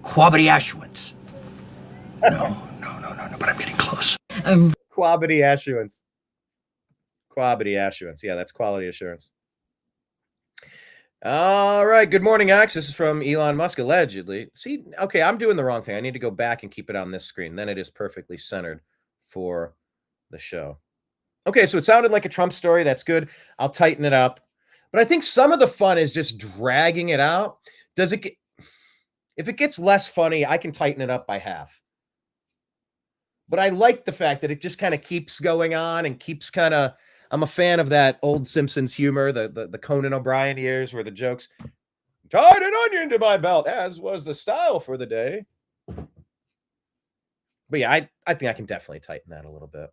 Quabity assuance. No, but I'm getting close. Quabity assuance. Yeah, that's quality assurance. All right. Good morning, Axe. This is from Elon Musk, allegedly. See, okay, I'm doing the wrong thing. I need to go back and keep it on this screen. Then it is perfectly centered for the show. Okay, so it sounded like a Trump story. That's good. I'll tighten it up. But I think some of the fun is just dragging it out. If it gets less funny, I can tighten it up by half. But I like the fact that it just kind of keeps going on and keeps kind of, I'm a fan of that old Simpsons humor, the Conan O'Brien years where the jokes, tied an onion to my belt, as was the style for the day. But yeah, I think I can definitely tighten that a little bit.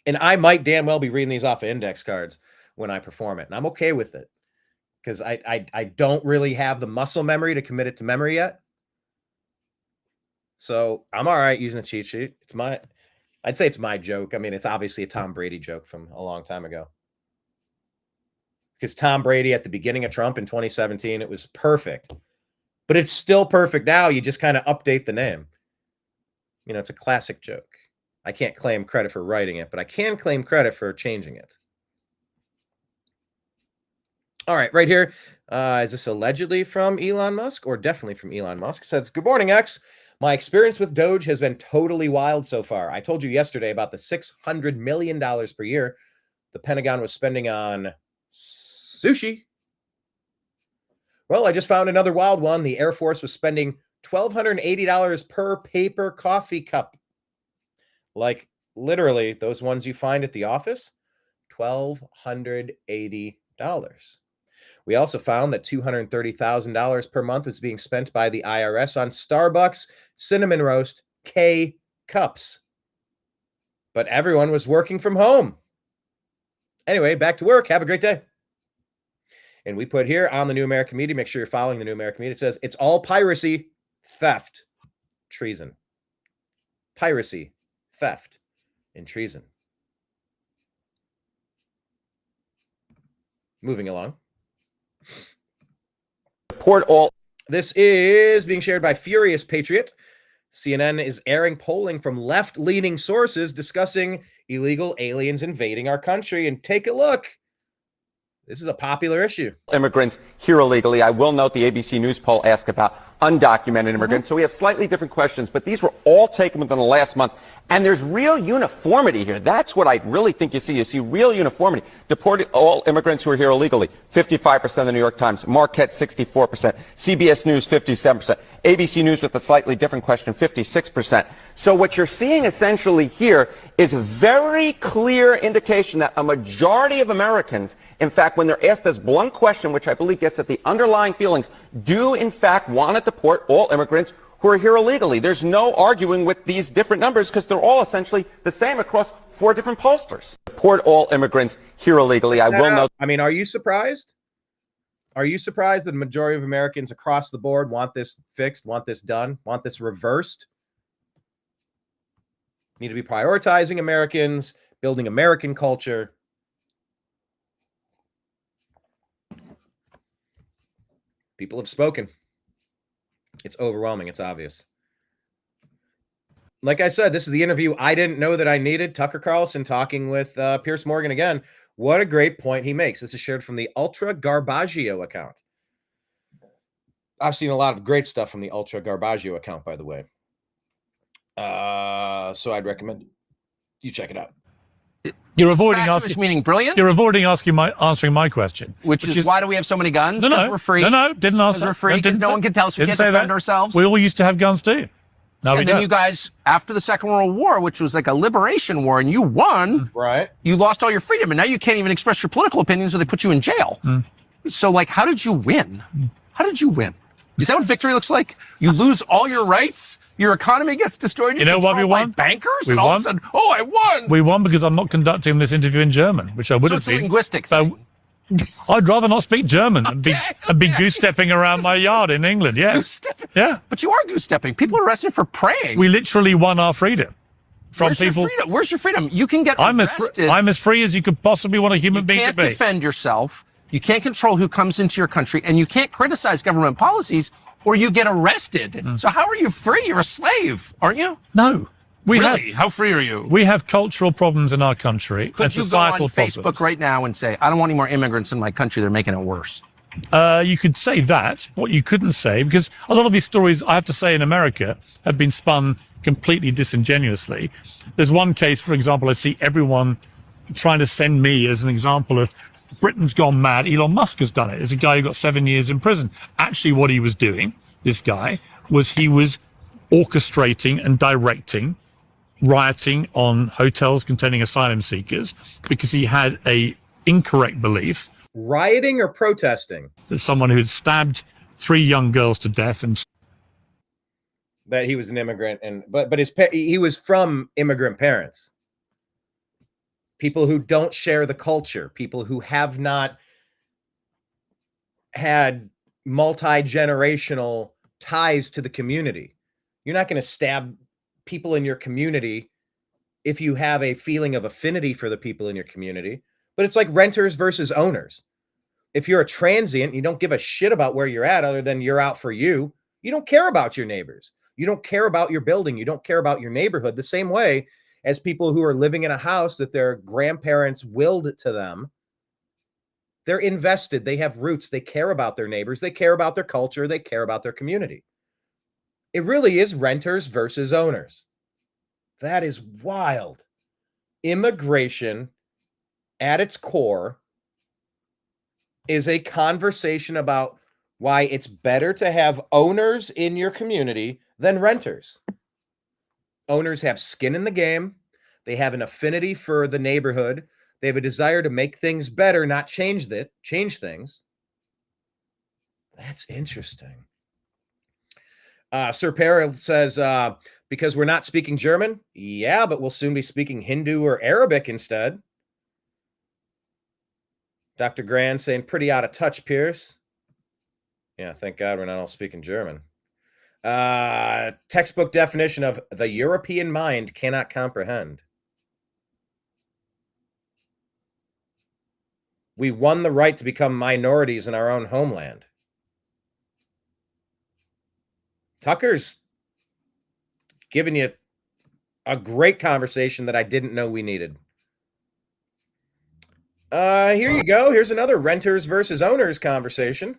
And I might damn well be reading these off of index cards when I perform it. And I'm okay with it because I don't really have the muscle memory to commit it to memory yet. So I'm all right using a cheat sheet. I'd say it's my joke. I mean, it's obviously a Tom Brady joke from a long time ago. Because Tom Brady at the beginning of Trump in 2017, it was perfect. But it's still perfect now. You just kind of update the name. You know, it's a classic joke. I can't claim credit for writing it, but I can claim credit for changing it. All right, right here. Is this allegedly from Elon Musk or definitely from Elon Musk? It says, good morning, X. My experience with Doge has been totally wild so far. I told you yesterday about the $600 million per year the Pentagon was spending on sushi. Well, I just found another wild one. The Air Force was spending $1,280 per paper coffee cup. Like literally those ones you find at the office, $1,280. We also found that $230,000 per month was being spent by the IRS on Starbucks Cinnamon Roast K cups. But everyone was working from home. Anyway, back to work. Have a great day. And we put here on the New American Media, make sure you're following the New American Media. It says it's all piracy, theft, treason. Piracy, theft, and treason. Moving along. This is being shared by Furious Patriot. CNN is airing polling from left-leaning sources discussing illegal aliens invading our country. And take a look. This is a popular issue. Immigrants here illegally. I will note the ABC News poll asked about undocumented immigrants. So we have slightly different questions, but these were all taken within the last month. And there's real uniformity here. That's what I really think you see. You see real uniformity. Deporting all immigrants who are here illegally, 55% of the New York Times. Marquette, 64%. CBS News, 57%. ABC News with a slightly different question, 56%. So what you're seeing essentially here is a very clear indication that a majority of Americans, in fact, when they're asked this blunt question, which I believe gets at the underlying feelings, do in fact want to deport all immigrants who are here illegally. There's no arguing with these different numbers because they're all essentially the same across 4 different pollsters. Deport all immigrants here illegally. I will note. I mean, are you surprised? Are you surprised that the majority of Americans across the board want this fixed, want this done, want this reversed? Need to be prioritizing Americans, building American culture. People have spoken. It's overwhelming. It's obvious. Like I said, this is the interview I didn't know that I needed. Tucker Carlson talking with Piers Morgan again. What a great point he makes. This is shared from the Ultra Garbaggio account. I've seen a lot of great stuff from the Ultra Garbaggio account, by the way. So I'd recommend you check it out. You're avoiding asking, meaning brilliant. You're avoiding answering my question, which is why do we have so many guns? No, we're free. No, didn't ask. We're free because no one can tell us we can't defend ourselves. We all used to have guns too. No, and then you guys, after the Second World War, which was like a liberation war, and you won, right? You lost all your freedom, and now you can't even express your political opinions, or they put you in jail. So, like, how did you win? How did you win? Is that what victory looks like? You lose all your rights, your economy gets destroyed. You know why we won? Bankers, we and won. all of a sudden, oh, I won. We won because I'm not conducting this interview in German, which I would have been. So it's a linguistic thing. I'd rather not speak German and be goose-stepping around my yard in England. Yeah, yeah. But you are goose-stepping. People are arrested for praying. We literally won our freedom from people. Your freedom? Where's your freedom? You can get arrested. I'm as free as you could possibly want a human being to be. You can't defend yourself. You can't control who comes into your country, and you can't criticize government policies, or you get arrested. So how are you free? You're a slave, aren't you? No. How free are you? We have cultural problems in our country and societal problems. Could you go on Facebook right now and say, I don't want any more immigrants in my country, they're making it worse? You could say that. What you couldn't say, because a lot of these stories, I have to say, in America have been spun completely disingenuously. There's one case, for example, I see everyone trying to send me as an example of Britain's gone mad. Elon Musk has done it. There's a guy who got 7 years in prison. Actually, what he was doing, this guy, was he was orchestrating and directing rioting on hotels containing asylum seekers because he had a incorrect belief. Rioting or protesting? That someone who had stabbed 3 young girls to death and that he was an immigrant, and but he was from immigrant parents. People who don't share the culture, people who have not had multi-generational ties to the community. You're not going to stab people in your community if you have a feeling of affinity for the people in your community. But it's like renters versus owners. If you're a transient, you don't give a shit about where you're at other than you're out for you. You don't care about your neighbors. You don't care about your building. You don't care about your neighborhood the same way as people who are living in a house that their grandparents willed to them. They're invested. They have roots. They care about their neighbors. They care about their culture. They care about their community. It really is renters versus owners. That is wild. Immigration at its core is a conversation about why it's better to have owners in your community than renters. Owners have skin in the game. They have an affinity for the neighborhood. They have a desire to make things better, not change things. That's interesting. Sir Peril says, because we're not speaking German? Yeah, but we'll soon be speaking Hindu or Arabic instead. Dr. Grand saying, pretty out of touch, Pierce. Yeah, thank God we're not all speaking German. Textbook definition of the European mind cannot comprehend. We won the right to become minorities in our own homeland. Tucker's giving you a great conversation that I didn't know we needed. Here you go. Here's another renters versus owners conversation.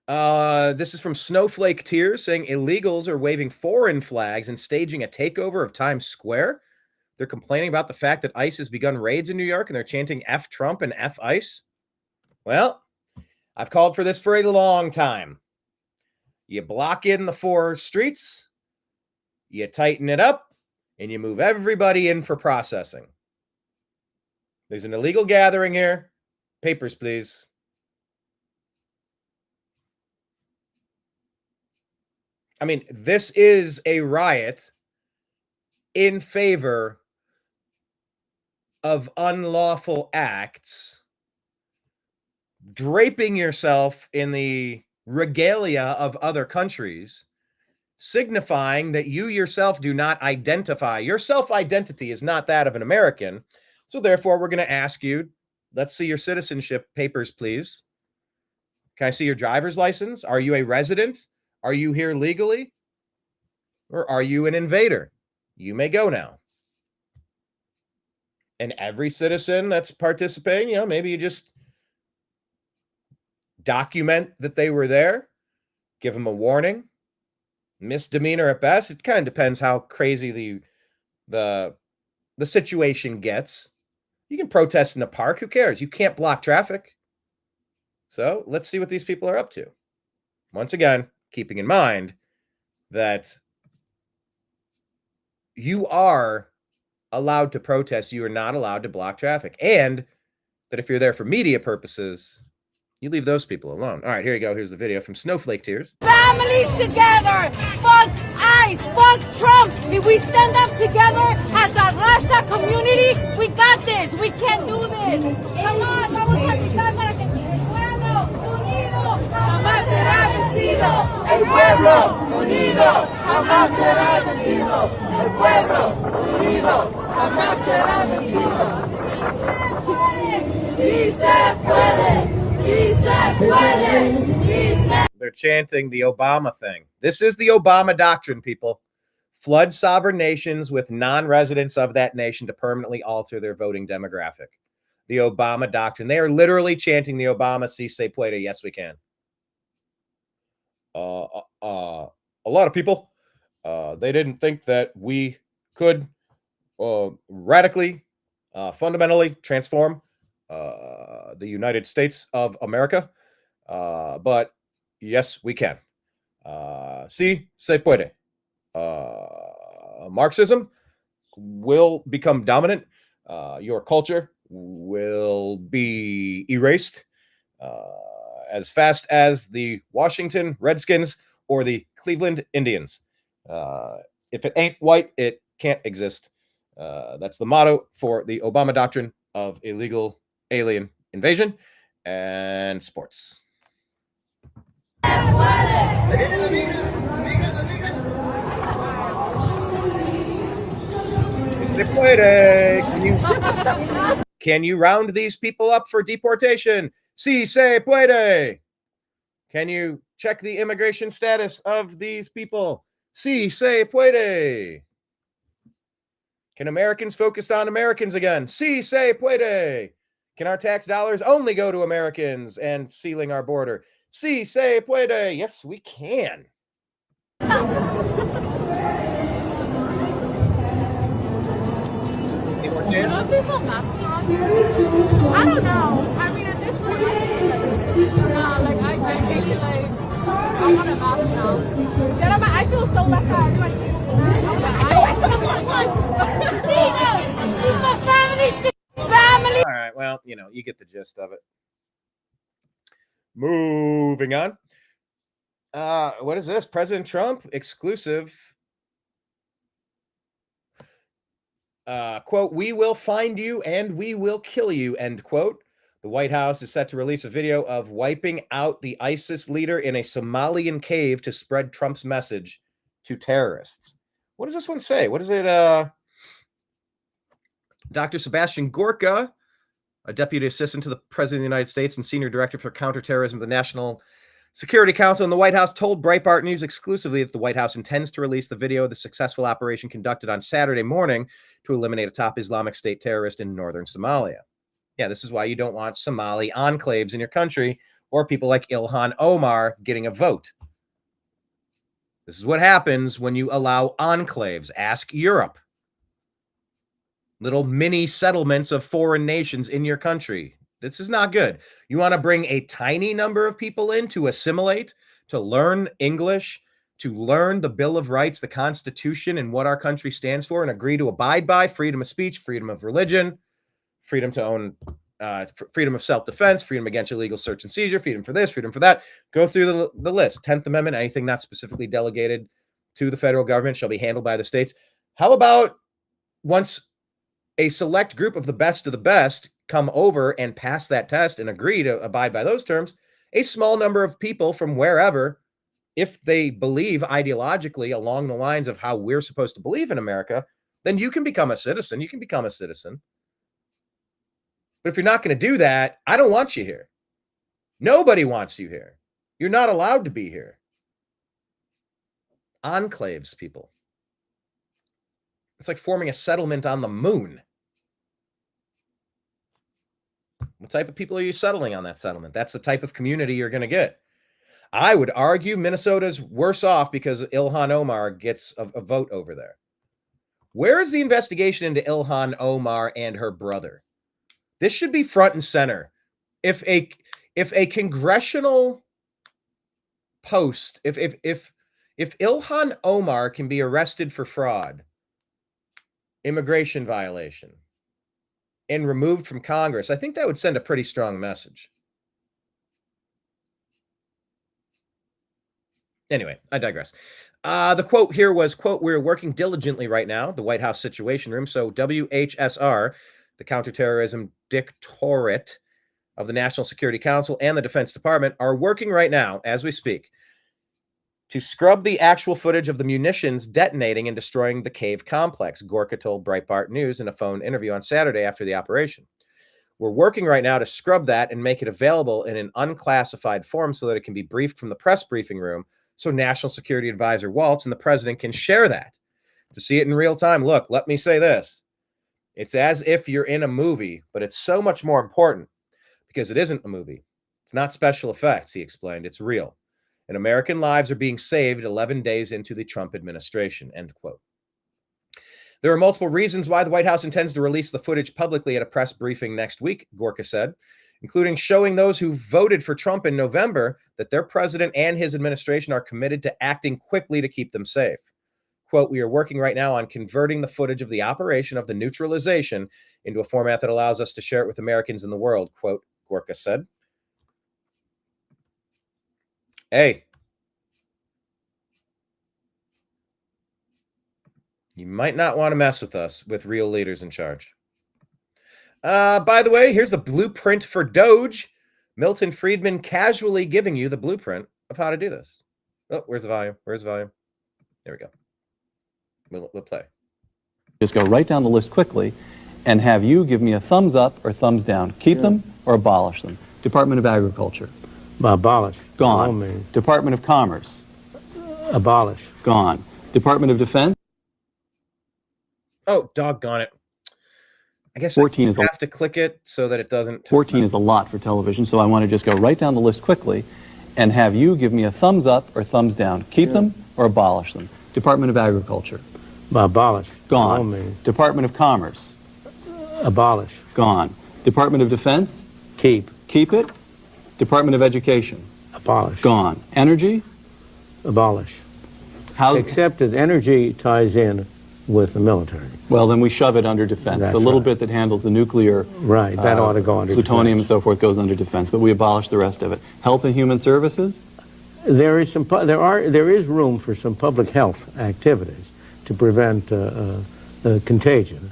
This is from Snowflake Tears saying illegals are waving foreign flags and staging a takeover of Times Square. They're complaining about the fact that ICE has begun raids in New York and they're chanting F Trump and F ICE. Well, I've called for this for a long time. You block in the 4 streets, you tighten it up, and you move everybody in for processing. There's an illegal gathering here. Papers, please. I mean, this is a riot in favor of unlawful acts, draping yourself in the regalia of other countries, signifying that you yourself do not identify. Your self-identity is not that of an American. So therefore, we're going to ask you, let's see your citizenship papers, please. Can I see your driver's license? Are you a resident? Are you here legally? Or are you an invader? You may go now. And every citizen that's participating, maybe you just document that they were there, give them a warning, misdemeanor at best. It kind of depends how crazy the situation gets. You can protest in a park. Who cares? You can't block traffic. So let's see what these people are up to. Once again, keeping in mind that you are allowed to protest. You are not allowed to block traffic. And that if you're there for media purposes, you leave those people alone. All right, here you go. Here's the video from Snowflake Tears. Families together. Fuck ICE. Fuck Trump. If we stand up together as a raza community, we got this. We can do this. Come on, vamos a gritar para que el pueblo unido jamás será vencido. El pueblo unido jamás será vencido. El pueblo unido jamás será vencido. Sí se puede. They're chanting the Obama thing. This is the Obama doctrine, people. Flood sovereign nations with non-residents of that nation to permanently alter their voting demographic. The Obama doctrine. They are literally chanting the Obama si se puede, yes we can. A lot of people, they didn't think that we could radically, fundamentally transform the United States of America. But yes, we can. Sí se puede. Marxism will become dominant. Your culture will be erased as fast as the Washington Redskins or the Cleveland Indians. If it ain't white, it can't exist. That's the motto for the Obama doctrine of illegal alien invasion and sports. Can you round these people up for deportation? Si se puede. Can you check the immigration status of these people? Si se puede. Can Americans focus on Americans again? Si se puede. Can our tax dollars only go to Americans and sealing our border? Si se puede. Yes, we can. Don't they sell masks around here? I don't know. I mean, at this point, I really I want a mask now. Then I feel so left out. Everybody hates the mask. I saw family. All right, well, you get the gist of it. Moving on. What is this? President Trump exclusive. Quote, "We will find you and we will kill you," end quote. The White House is set to release a video of wiping out the ISIS leader in a Somalian cave to spread Trump's message to terrorists. What does this one say? What is it? Dr. Sebastian Gorka, a deputy assistant to the President of the United States and senior director for counterterrorism of the National Security Council in the White House, told Breitbart News exclusively that the White House intends to release the video of the successful operation conducted on Saturday morning to eliminate a top Islamic State terrorist in northern Somalia. Yeah, this is why you don't want Somali enclaves in your country or people like Ilhan Omar getting a vote. This is what happens when you allow enclaves. Ask Europe. Little mini settlements of foreign nations in your country. This is not good. You want to bring a tiny number of people in to assimilate, to learn English, to learn the Bill of Rights, the Constitution, and what our country stands for, and agree to abide by freedom of speech, freedom of religion, freedom to own, freedom of self-defense, freedom against illegal search and seizure, freedom for this, freedom for that. Go through the list. 10th Amendment, anything not specifically delegated to the federal government shall be handled by the states. How about once a select group of the best come over and pass that test and agree to abide by those terms, a small number of people from wherever, if they believe ideologically along the lines of how we're supposed to believe in America, then you can become a citizen. You can become a citizen. But if you're not going to do that, I don't want you here. Nobody wants you here. You're not allowed to be here. Enclaves, people. It's like forming a settlement on the moon. What type of people are you settling on that settlement? That's the type of community you're going to get. I would argue Minnesota's worse off because Ilhan Omar gets a vote over there. Where is the investigation into Ilhan Omar and her brother? This should be front and center. If a congressional post, if Ilhan Omar can be arrested for fraud, immigration violation, and removed from Congress, I think that would send a pretty strong message. Anyway, I digress. The quote here was, quote, "We're working diligently right now," the White House Situation Room. So WHSR, the Counterterrorism Directorate of the National Security Council and the Defense Department are working right now, as we speak, to scrub the actual footage of the munitions detonating and destroying the cave complex, Gorka told Breitbart News in a phone interview on Saturday after the operation. "We're working right now to scrub that and make it available in an unclassified form so that it can be briefed from the press briefing room so National Security Advisor Waltz and the president can share that. To see it in real time, look, let me say this. It's as if you're in a movie, but it's so much more important because it isn't a movie. It's not special effects," he explained. "It's real. And American lives are being saved 11 days into the Trump administration," end quote. "There are multiple reasons why the White House intends to release the footage publicly at a press briefing next week," Gorka said, "including showing those who voted for Trump in November that their president and his administration are committed to acting quickly to keep them safe. Quote, "We are working right now on converting the footage of the operation of the neutralization into a format that allows us to share it with Americans in the world," quote, Gorka said. Hey, you might not want to mess with us, with real leaders in charge. By the way, here's the blueprint for Doge. Milton Friedman casually giving you the blueprint of how to do this. Oh, where's the volume? Where's the volume? There we go. We'll play. Just go right down the list quickly and have you give me a thumbs up or thumbs down. Keep them or abolish them. Department of Agriculture. Abolish. Gone. Department of Commerce. Abolish. Gone. Department of Defense. Oh, doggone it. I guess 14 I is have to click it so that it doesn't. 14 is a lot for television, so I want to just go right down the list quickly and have you give me a thumbs up or thumbs down. Keep them or abolish them. Department of Agriculture. Abolish. Gone. Department of Commerce. Abolish. Gone. Department of Defense. Keep. Keep it. Department of Education. Abolish. Gone. Energy. Abolish. Except that energy ties in with the military. Well, then we shove it under defense. The little bit that handles the nuclear, right, that ought to go under plutonium defense. And so forth goes under defense, but we abolish the rest of it. Health and Human Services? There is room for some public health activities to prevent contagion.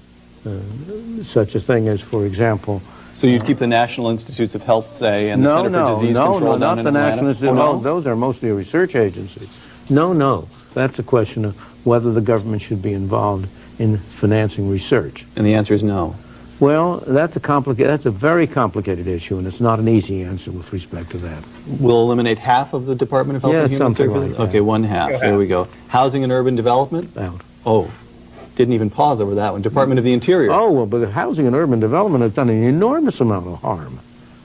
Such a thing as, for example, so you'd keep the National Institutes of Health, say, and the Center for Disease Control down in Atlanta? No, not the National Institute of Health. Those are mostly research agencies. No. That's a question of whether the government should be involved in financing research. And the answer is no. Well, that's a very complicated issue, and it's not an easy answer with respect to that. We'll eliminate half of the Department of Health and Human Services? Like okay, one half. There we go. Housing and Urban Development? Out. Oh, didn't even pause over that one. Department of the Interior? Oh, well, but Housing and Urban Development has done an enormous amount of harm.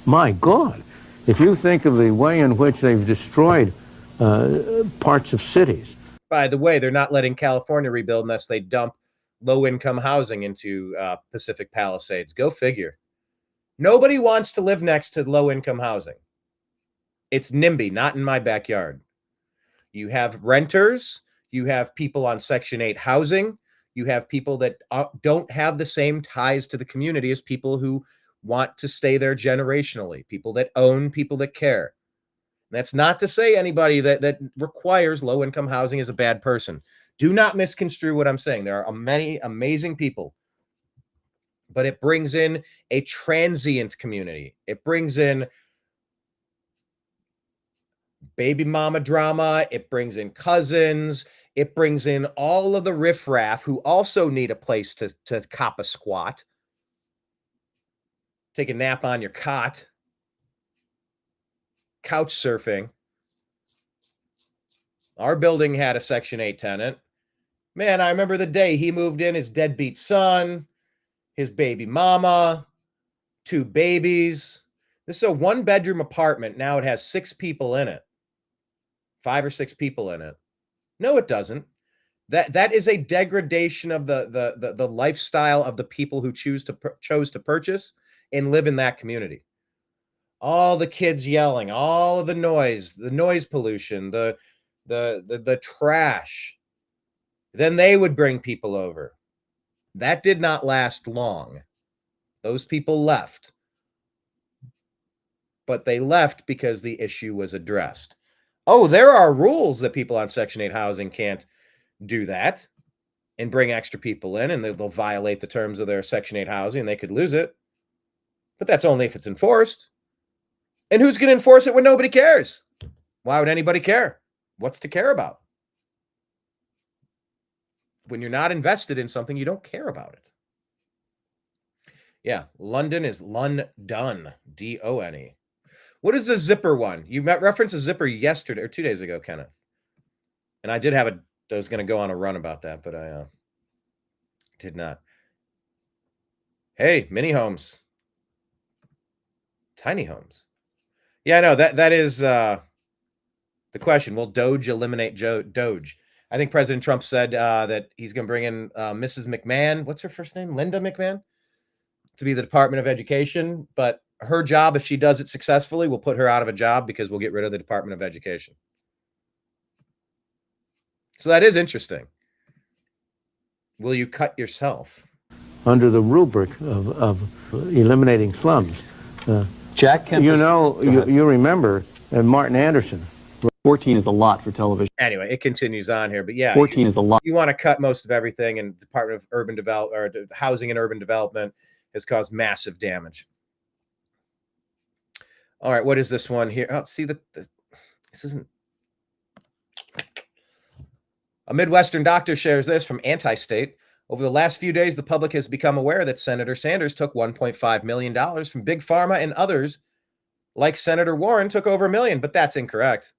My God. If you think of the way in which they've destroyed parts of cities. By the way, they're not letting California rebuild unless they dump low-income housing into Pacific Palisades. Go figure. Nobody wants to live next to low-income housing. It's NIMBY, not in my backyard. You have renters. You have people on Section 8 housing. You have people that don't have the same ties to the community as people who want to stay there generationally, people that own, people that care. That's not to say anybody that requires low-income housing is a bad person. Do not misconstrue what I'm saying. There are many amazing people, but it brings in a transient community. It brings in baby mama drama. It brings in cousins. It brings in all of the riffraff who also need a place to cop a squat, take a nap on your cot, couch surfing. Our building had a Section 8 tenant. Man, I remember the day he moved in, his deadbeat son, his baby mama, 2 babies. This is a 1-bedroom apartment. Now it has 6 people in it. 5 or 6 people in it. No, it doesn't. That is a degradation of the lifestyle of the people who chose to purchase and live in that community. All the kids yelling, all of the noise pollution, the trash. Then they would bring people over. That did not last long. Those people left. But they left because the issue was addressed. Oh, there are rules that people on Section 8 housing can't do that and bring extra people in, and they'll violate the terms of their Section 8 housing, and they could lose it. But that's only if it's enforced. And who's going to enforce it when nobody cares? Why would anybody care? What's to care about? When you're not invested in something, you don't care about it. Yeah, London is London, D-O-N-E. What is the zipper one? You referenced a zipper yesterday or 2 days ago, Kenneth. And I was going to go on a run about that, but I did not. Hey, mini homes. Tiny homes. Yeah, I know that is the question. Will Doge eliminate Doge? I think President Trump said that he's going to bring in Mrs. McMahon. What's her first name? Linda McMahon, to be the Department of Education. But her job, if she does it successfully, will put her out of a job because we'll get rid of the Department of Education. So that is interesting. Will you cut yourself? Under the rubric of eliminating slums. Jack Kemp. You remember Martin Anderson. 14 is a lot for television. Anyway, it continues on here, but yeah. 14 is a lot. You want to cut most of everything, and Department of Urban Development or Housing and Urban Development has caused massive damage. All right, what is this one here? Oh, see this isn't. A Midwestern doctor shares this from Anti-State. Over the last few days, the public has become aware that Senator Sanders took $1.5 million from Big Pharma and others like Senator Warren, took over $1 million, but that's incorrect.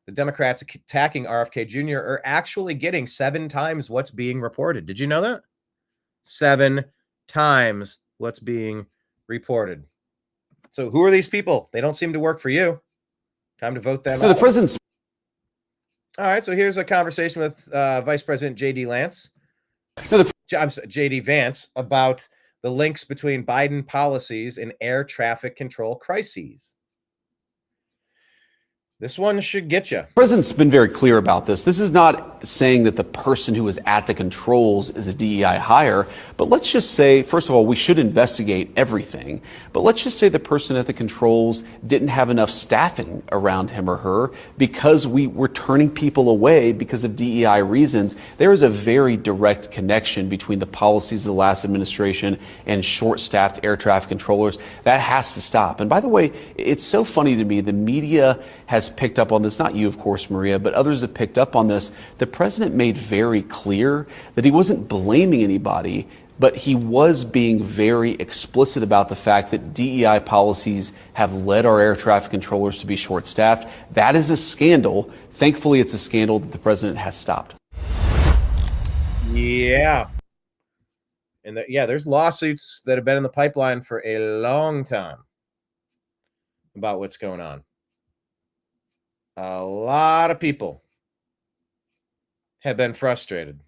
The Democrats attacking RFK Jr. are actually getting 7 times what's being reported. Did you know that? 7 times what's being reported. So who are these people? They don't seem to work for you. Time to vote them So out. the president's. All right, so here's a conversation with Vice President J.D. Vance about the links between Biden policies and air traffic control crises. This one should get you. The president's been very clear about this. This is not saying that the person who is at the controls is a DEI hire, but let's just say, first of all, we should investigate everything. But let's just say the person at the controls didn't have enough staffing around him or her because we were turning people away because of DEI reasons. There is a very direct connection between the policies of the last administration and short-staffed air traffic controllers. That has to stop. And by the way, it's so funny to me, the media has picked up on this, not you, of course, Maria, but others have picked up on this. The president made very clear that he wasn't blaming anybody, but he was being very explicit about the fact that DEI policies have led our air traffic controllers to be short-staffed. That is a scandal. Thankfully, it's a scandal that the president has stopped. Yeah. And there's lawsuits that have been in the pipeline for a long time about what's going on. A lot of people have been frustrated.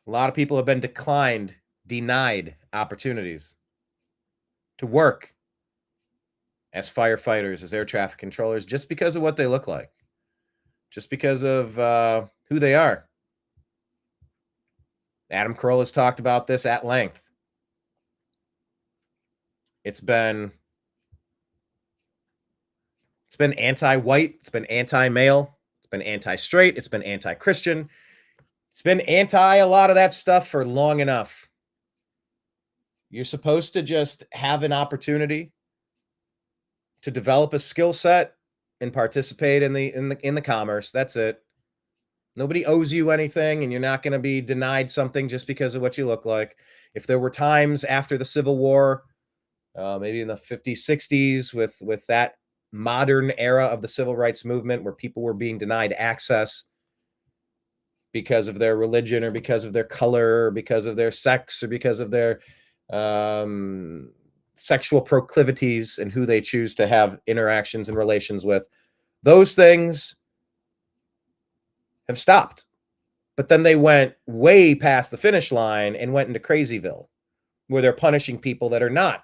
A lot of people have been denied opportunities to work as firefighters, as air traffic controllers, just because of what they look like, just because of who they are. Adam Carolla has talked about this at length. It's been anti-white, it's been anti-male, it's been anti-straight, it's been anti-Christian. It's been anti a lot of that stuff for long enough. You're supposed to just have an opportunity to develop a skill set and participate in the commerce. That's it. Nobody owes you anything, and you're not going to be denied something just because of what you look like. If there were times after the Civil War, maybe in the 50s, 60s, with that modern era of the civil rights movement where people were being denied access because of their religion or because of their color or because of their sex or because of their sexual proclivities and who they choose to have interactions and relations with, those things have stopped. But then they went way past the finish line and went into Crazyville, where they're punishing people that are not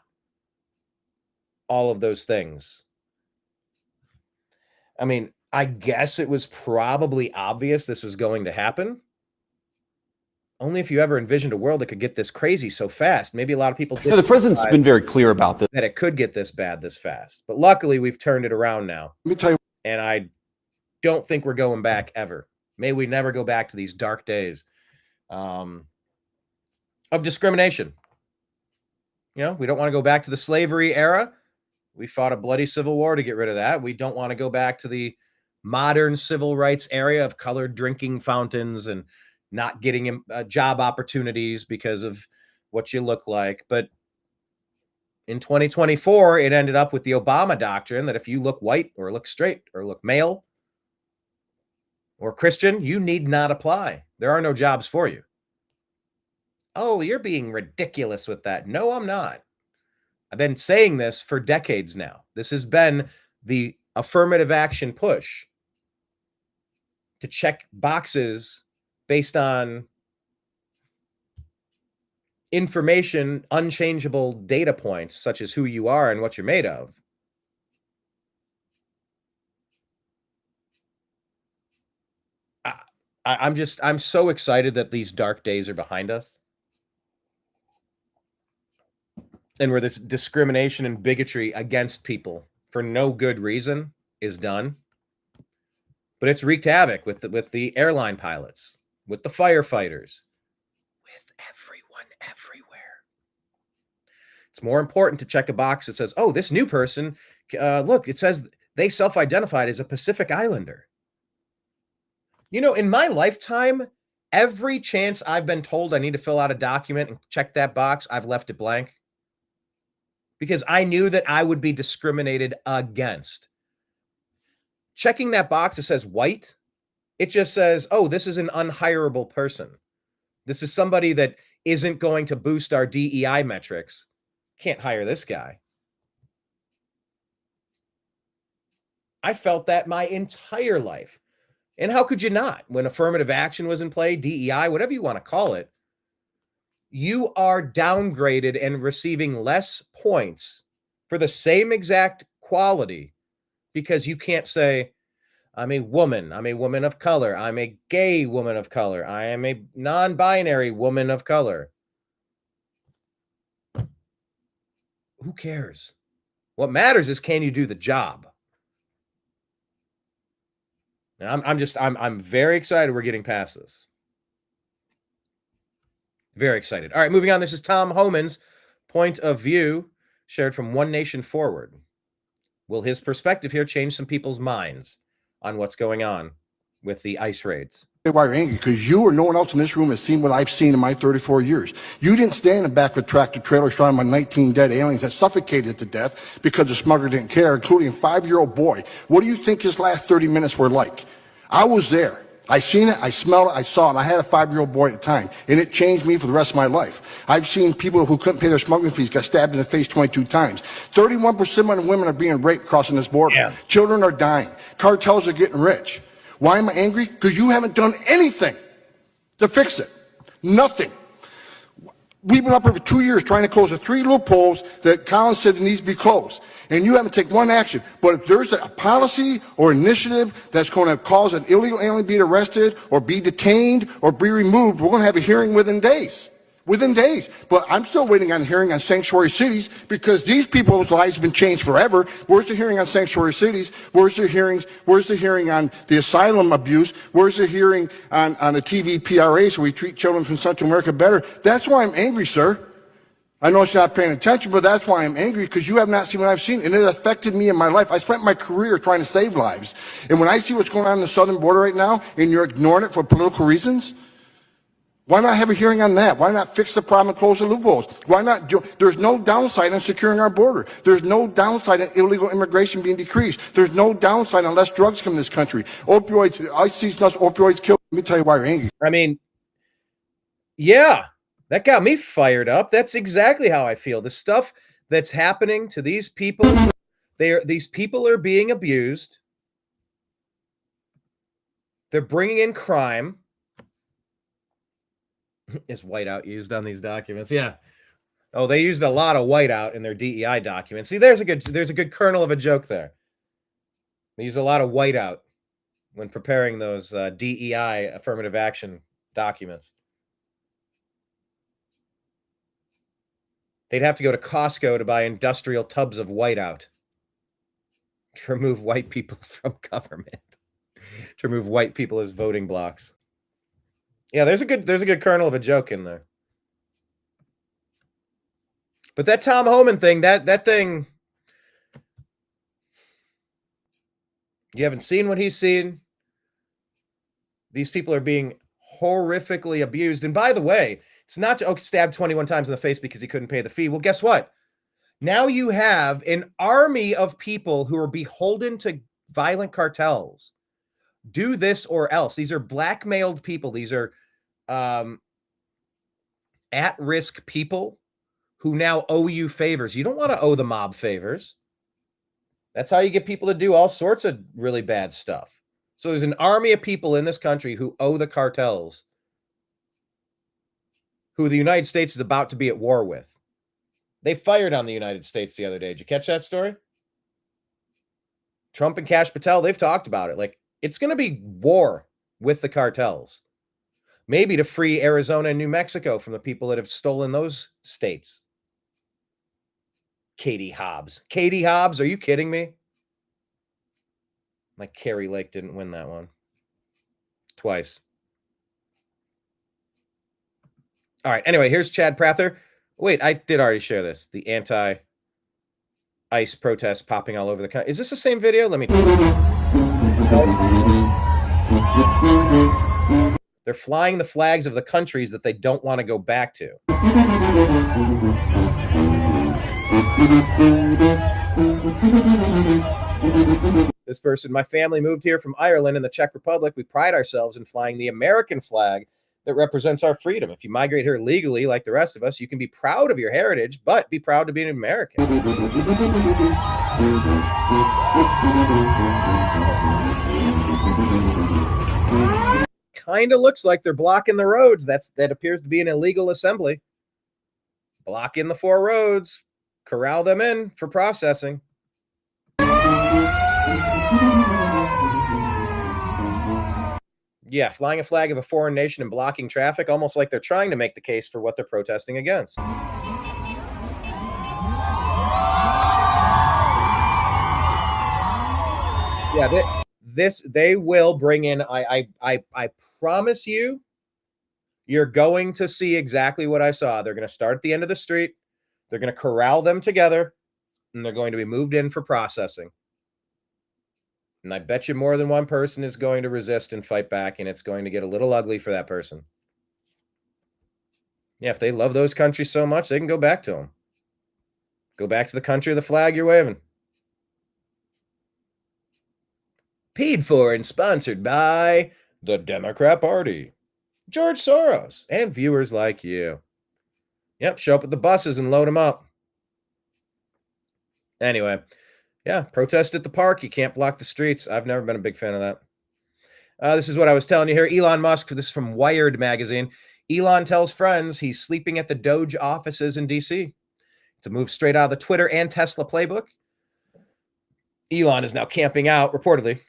all of those things. I mean, I guess it was probably obvious this was going to happen. Only if you ever envisioned a world that could get this crazy so fast. Maybe a lot of people did. So the president's been very clear about this. That it could get this bad this fast. But luckily, we've turned it around now. Let me tell you. And I don't think we're going back ever. May we never go back to these dark days of discrimination. You know, we don't want to go back to the slavery era. We fought a bloody civil war to get rid of that. We don't want to go back to the modern civil rights area of colored drinking fountains and not getting job opportunities because of what you look like. But in 2024, it ended up with the Obama doctrine that if you look white or look straight or look male or Christian, you need not apply. There are no jobs for you. Oh, you're being ridiculous with that. No, I'm not. I've been saying this for decades now. This has been the affirmative action push to check boxes based on information, unchangeable data points, such as who you are and what you're made of. I'm so excited that these dark days are behind us. And where this discrimination and bigotry against people for no good reason is done. But it's wreaked havoc with the airline pilots, with the firefighters, with everyone everywhere. It's more important to check a box that says, oh, this new person, look, it says they self-identified as a Pacific Islander. You know, in my lifetime, every chance I've been told I need to fill out a document and check that box, I've left it blank. because I knew that I would be discriminated against. Checking that box that says white, it just says, oh, this is an unhireable person. This is somebody that isn't going to boost our DEI metrics. Can't hire this guy. I felt that my entire life. And how could you not? When affirmative action was in play, DEI, whatever you want to call it, you are downgraded and receiving less points for the same exact quality because you can't say, I'm a woman of color, I'm a gay woman of color, I am a non-binary woman of color. Who cares? What matters is, can you do the job? And I'm very excited we're getting past this. Very excited. All right, moving on. This is Tom Homan's point of view, shared from One Nation Forward. Will his perspective here change some people's minds on what's going on with the ICE raids? Why you're angry? Because you or no one else in this room has seen what I've seen in my 34 years. You didn't stand in the back of a tractor trailer shot my 19 dead aliens that suffocated to death because the smuggler didn't care, including a 5-year-old boy. What do you think his last 30 minutes were like? I was there. I seen it, I smelled it, I saw it. I had a 5-year-old boy at the time, and it changed me for the rest of my life. I've seen people who couldn't pay their smuggling fees get stabbed in the face 22 times. 31% of women are being raped crossing this border. Yeah. Children are dying. Cartels are getting rich. Why am I angry? Because you haven't done anything to fix it. Nothing. We've been up here for 2 years trying to close the 3 loopholes that Collins said needs to be closed. And you haven't taken one action. But if there's a policy or initiative that's going to cause an illegal alien to be arrested or be detained or be removed, we're going to have a hearing within days. Within days. But I'm still waiting on a hearing on sanctuary cities because these people's lives have been changed forever. Where's the hearing on sanctuary cities? Where's the hearings? Where's the hearing on the asylum abuse? Where's the hearing on the TVPRA so we treat children from Central America better? That's why I'm angry, sir. I know it's not paying attention, but that's why I'm angry, because you have not seen what I've seen, and it affected me in my life. I spent my career trying to save lives. And when I see what's going on the southern border right now, and you're ignoring it for political reasons, why not have a hearing on that? Why not fix the problem and close the loopholes? Why not do? There's no downside on securing our border. There's no downside on illegal immigration being decreased. There's no downside on less drugs come to this country. Opioids, I see enough opioids kill. Let me tell you why you're angry. I mean, yeah. That got me fired up. That's exactly how I feel. The stuff that's happening to these people, these people are being abused. They're bringing in crime. Is whiteout used on these documents? Yeah. Oh, they used a lot of whiteout in their DEI documents. See, there's a good kernel of a joke there. They use a lot of whiteout when preparing those DEI affirmative action documents. They'd have to go to Costco to buy industrial tubs of whiteout to remove white people from government, to remove white people as voting blocks. Yeah, there's a good kernel of a joke in there. But that Tom Homan thing, that thing, you haven't seen what he's seen. These people are being horrifically abused. And by the way, it's not stabbed 21 times in the face because he couldn't pay the fee. Well, guess what? Now you have an army of people who are beholden to violent cartels. Do this or else. These are blackmailed people. These are at-risk people who now owe you favors. You don't want to owe the mob favors. That's how you get people to do all sorts of really bad stuff. So there's an army of people in this country who owe the cartels, who the United States is about to be at war with. They fired on the United States the other day. Did you catch that story? Trump and Kash Patel, they've talked about it. Like, it's going to be war with the cartels. Maybe to free Arizona and New Mexico from the people that have stolen those states. Katie Hobbs. Katie Hobbs, are you kidding me? Like Carrie Lake didn't win that one. Twice. All right. Anyway, here's Chad Prather. Wait, I did already share this. The anti-ICE protests popping all over the country. Is this the same video? Let me. They're flying the flags of the countries that they don't want to go back to. This person, my family moved here from Ireland in the Czech Republic. We pride ourselves in flying the American flag that represents our freedom. If you migrate here legally, like the rest of us, you can be proud of your heritage, but be proud to be an American. Kind of looks like they're blocking the roads. That appears to be an illegal assembly. Block in the 4 roads, corral them in for processing. Yeah, flying a flag of a foreign nation and blocking traffic, almost like they're trying to make the case for what they're protesting against. Yeah, they will bring in. I promise you, you're going to see exactly what I saw. They're going to start at the end of the street. They're going to corral them together, and they're going to be moved in for processing. And I bet you more than one person is going to resist and fight back, and it's going to get a little ugly for that person. Yeah, if they love those countries so much, they can go back to them. Go back to the country of the flag you're waving. Paid for and sponsored by the Democrat Party, George Soros, and viewers like you. Yep, show up at the buses and load them up. Anyway, yeah, protest at the park. You can't block the streets. I've never been a big fan of that. This is what I was telling you here. Elon Musk, this is from Wired magazine. Elon tells friends he's sleeping at the Doge offices in D.C. It's a move straight out of the Twitter and Tesla playbook. Elon is now camping out, reportedly,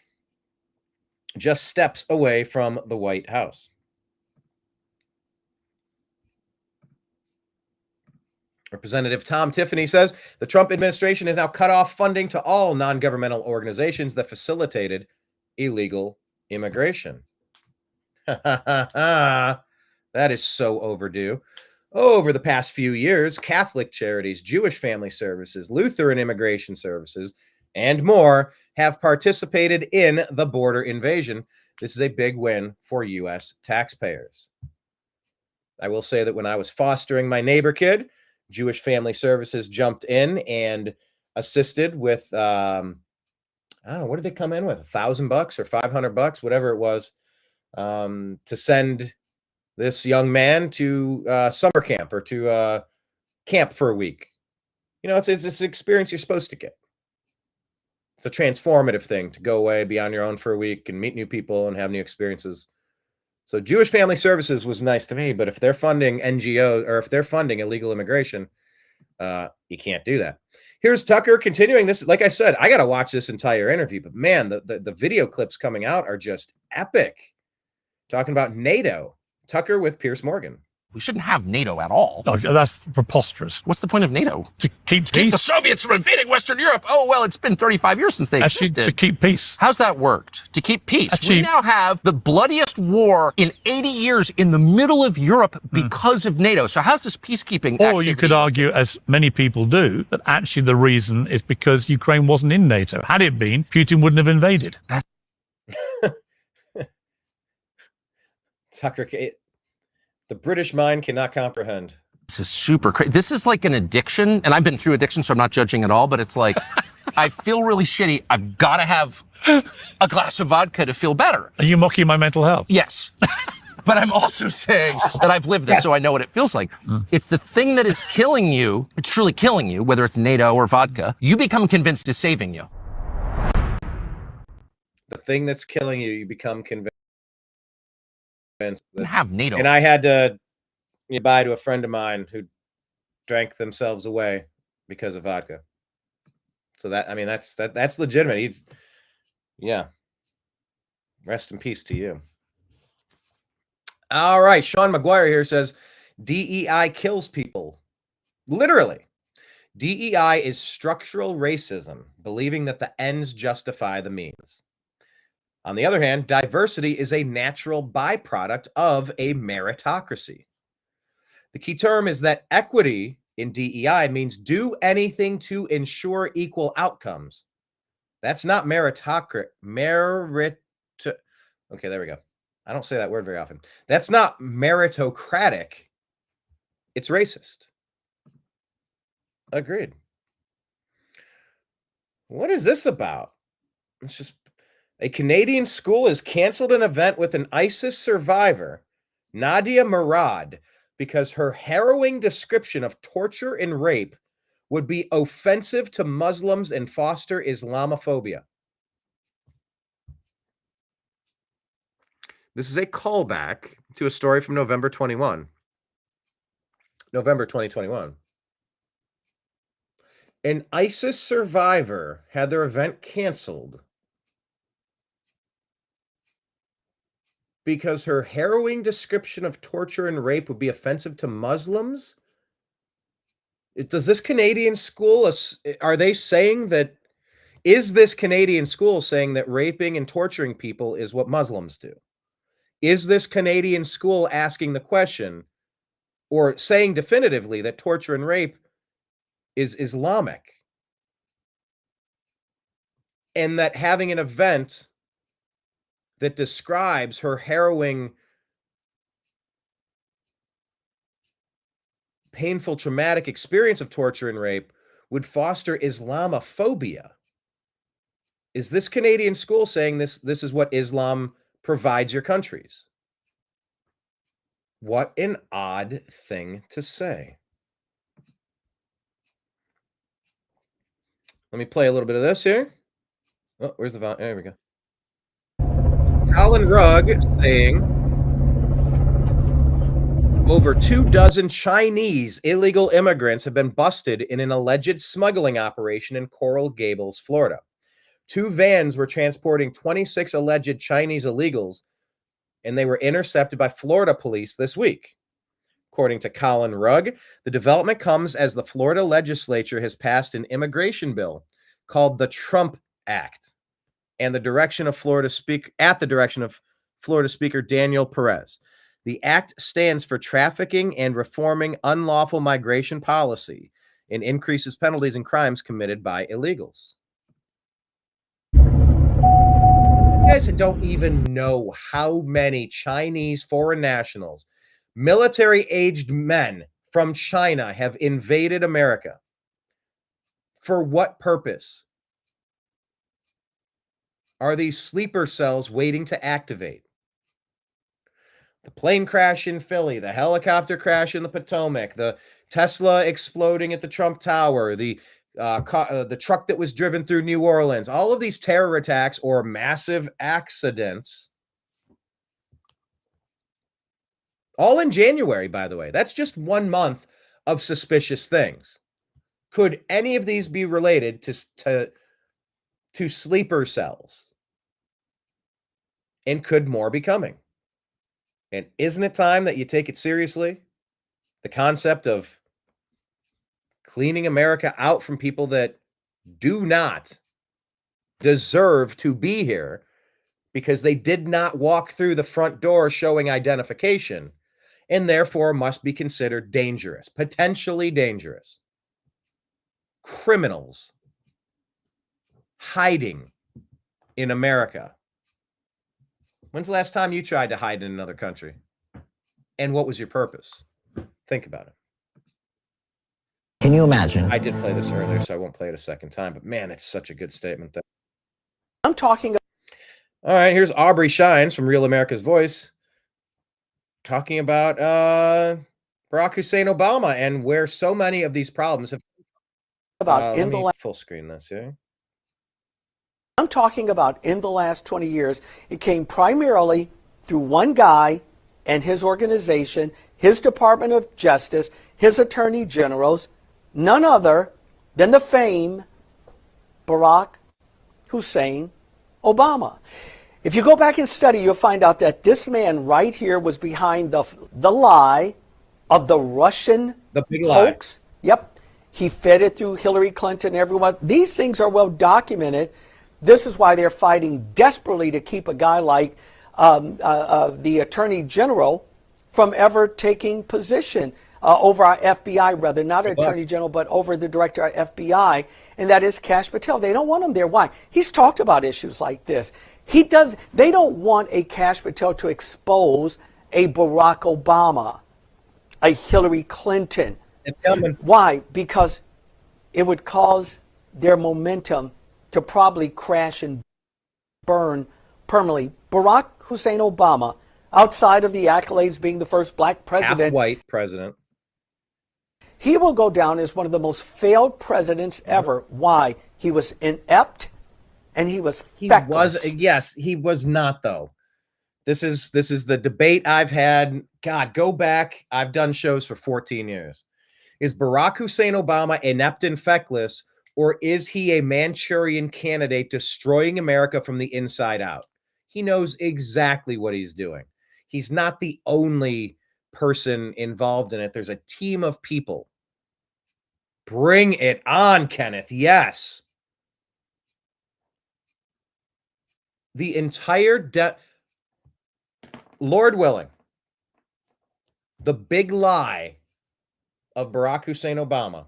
just steps away from the White House. Representative Tom Tiffany says the Trump administration has now cut off funding to all non-governmental organizations that facilitated illegal immigration. That is so overdue. Over the past few years, Catholic charities, Jewish family services, Lutheran immigration services, and more have participated in the border invasion. This is a big win for U.S. taxpayers. I will say that when I was fostering my neighbor kid, Jewish Family Services jumped in and assisted with, I don't know, what did they come in with? $1,000 or $500, whatever it was, to send this young man to summer camp or to camp for a week. You know, it's an experience you're supposed to get. It's a transformative thing to go away, be on your own for a week and meet new people and have new experiences. So Jewish Family Services was nice to me, but if they're funding NGOs or if they're funding illegal immigration, you can't do that. Here's Tucker continuing this. Like I said, I got to watch this entire interview, but man, the video clips coming out are just epic. Talking about NATO. Tucker with Piers Morgan. We shouldn't have NATO at all. Oh, that's preposterous. What's the point of NATO? To keep peace. Keep the Soviets from invading Western Europe. Oh, well, it's been 35 years since they existed. To keep peace. How's that worked? To keep peace. We now have the bloodiest war in 80 years in the middle of Europe because of NATO. So how's this peacekeeping activity? Or you could argue, as many people do, that actually the reason is because Ukraine wasn't in NATO. Had it been, Putin wouldn't have invaded. Tucker, the British mind cannot comprehend. This is super crazy. This is like an addiction, and I've been through addiction, so I'm not judging at all, but it's like, I feel really shitty. I've got to have a glass of vodka to feel better. Are you mocking my mental health? Yes. But I'm also saying that I've lived this, so I know what it feels like. It's the thing that is killing you. It's truly killing you, whether it's NATO or vodka. You become convinced is saving you. The thing that's killing you, you become convinced. Have NATO. And I had to buy to a friend of mine who drank themselves away because of vodka. So that, I mean, that's legitimate. He's, yeah. Rest in peace to you. All right. Sean McGuire here says DEI kills people. Literally. DEI is structural racism, believing that the ends justify the means. On the other hand, diversity is a natural byproduct of a meritocracy. The key term is that equity in DEI means do anything to ensure equal outcomes. That's not meritocracy. Okay, there we go. I don't say that word very often. That's not meritocratic. It's racist. Agreed. What is this about? It's just a Canadian school has canceled an event with an ISIS survivor, Nadia Murad, because her harrowing description of torture and rape would be offensive to Muslims and foster Islamophobia. This is a callback to a story from November 2021. An ISIS survivor had their event canceled because her harrowing description of torture and rape would be offensive to Muslims. Does this Canadian school, are they saying that, is this Canadian school saying that raping and torturing people is what Muslims do? Is this Canadian school asking the question or saying definitively that torture and rape is Islamic? And that having an event that describes her harrowing, painful, traumatic experience of torture and rape would foster Islamophobia? Is this Canadian school saying this is what Islam provides your countries? What an odd thing to say. Let me play a little bit of this here. Oh, where's the volume? There we go. Colin Rugg saying over 24 Chinese illegal immigrants have been busted in an alleged smuggling operation in Coral Gables, Florida. 2 vans were transporting 26 alleged Chinese illegals, and they were intercepted by Florida police this week. According to Colin Rugg, the development comes as the Florida legislature has passed an immigration bill called the Trump Act, and at the direction of Florida Speaker Daniel Perez. The act stands for trafficking and reforming unlawful migration policy and increases penalties and crimes committed by illegals. You guys don't even know how many Chinese foreign nationals, military-aged men from China, have invaded America. For what purpose? Are these sleeper cells waiting to activate? The plane crash in Philly, the helicopter crash in the Potomac, the Tesla exploding at the Trump Tower, the truck that was driven through New Orleans, all of these terror attacks or massive accidents, all in January, by the way. That's just 1 month of suspicious things. Could any of these be related to sleeper cells? And could more be coming? And isn't it time that you take it seriously? The concept of cleaning America out from people that do not deserve to be here because they did not walk through the front door showing identification and therefore must be considered dangerous, potentially dangerous. Criminals hiding in America. When's the last time you tried to hide in another country? And what was your purpose? Think about it. Can you imagine? I did play this earlier, so I won't play it a second time, but man, it's such a good statement. I'm talking. All right, here's Aubrey Shines from Real America's Voice talking about Barack Hussein Obama and where so many of these problems have. Full screen this, yeah. I'm talking about in the last 20 years, it came primarily through one guy and his organization, his Department of Justice, his attorney generals, none other than the famed Barack Hussein Obama. If you go back and study, you'll find out that this man right here was behind the lie of the Russian hoax. Yep. He fed it through Hillary Clinton, everyone. These things are well documented. This is why they're fighting desperately to keep a guy like the Attorney General from ever taking position over our FBI, rather, not our Attorney General, but over the Director of FBI, and that is Kash Patel. They don't want him there. Why? He's talked about issues like this. They don't want a Kash Patel to expose a Barack Obama, a Hillary Clinton. It's coming. Why? Because it would cause their momentum to probably crash and burn permanently. Barack Hussein Obama, outside of the accolades being the first black president, half-white president, he will go down as one of the most failed presidents ever. Why? He was inept and he was feckless. Yes, he was not, though. This is the debate I've had. God, go back. I've done shows for 14 years. Is Barack Hussein Obama inept and feckless, or is he a Manchurian candidate destroying America from the inside out? He knows exactly what he's doing. He's not the only person involved in it. There's a team of people. Bring it on, Kenneth. Yes. The entire Lord willing, the big lie of Barack Hussein Obama,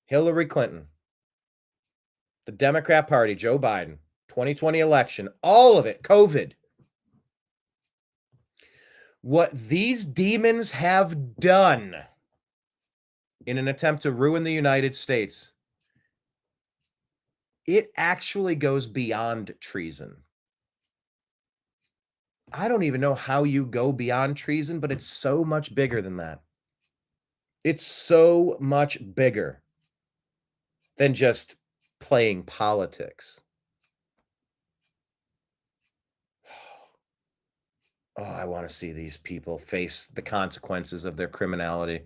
Hillary Clinton, the Democrat Party, Joe Biden, 2020 election, all of it, COVID. What these demons have done in an attempt to ruin the United States, it actually goes beyond treason. I don't even know how you go beyond treason, but it's so much bigger than that. It's so much bigger than just playing politics. Oh, I want to see these people face the consequences of their criminality.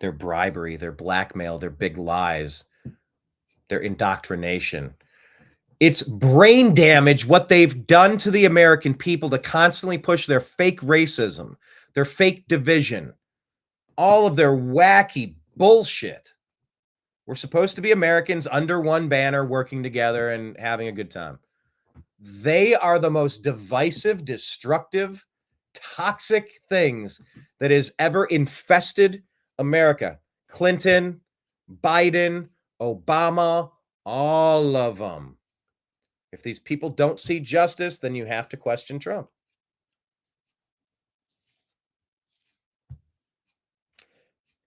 Their bribery, their blackmail, their big lies, their indoctrination. It's brain damage what they've done to the American people to constantly push their fake racism, their fake division, all of their wacky bullshit. We're supposed to be Americans under one banner, working together and having a good time. They are the most divisive, destructive, toxic things that has ever infested America. Clinton, Biden, Obama, all of them. If these people don't see justice, then you have to question Trump.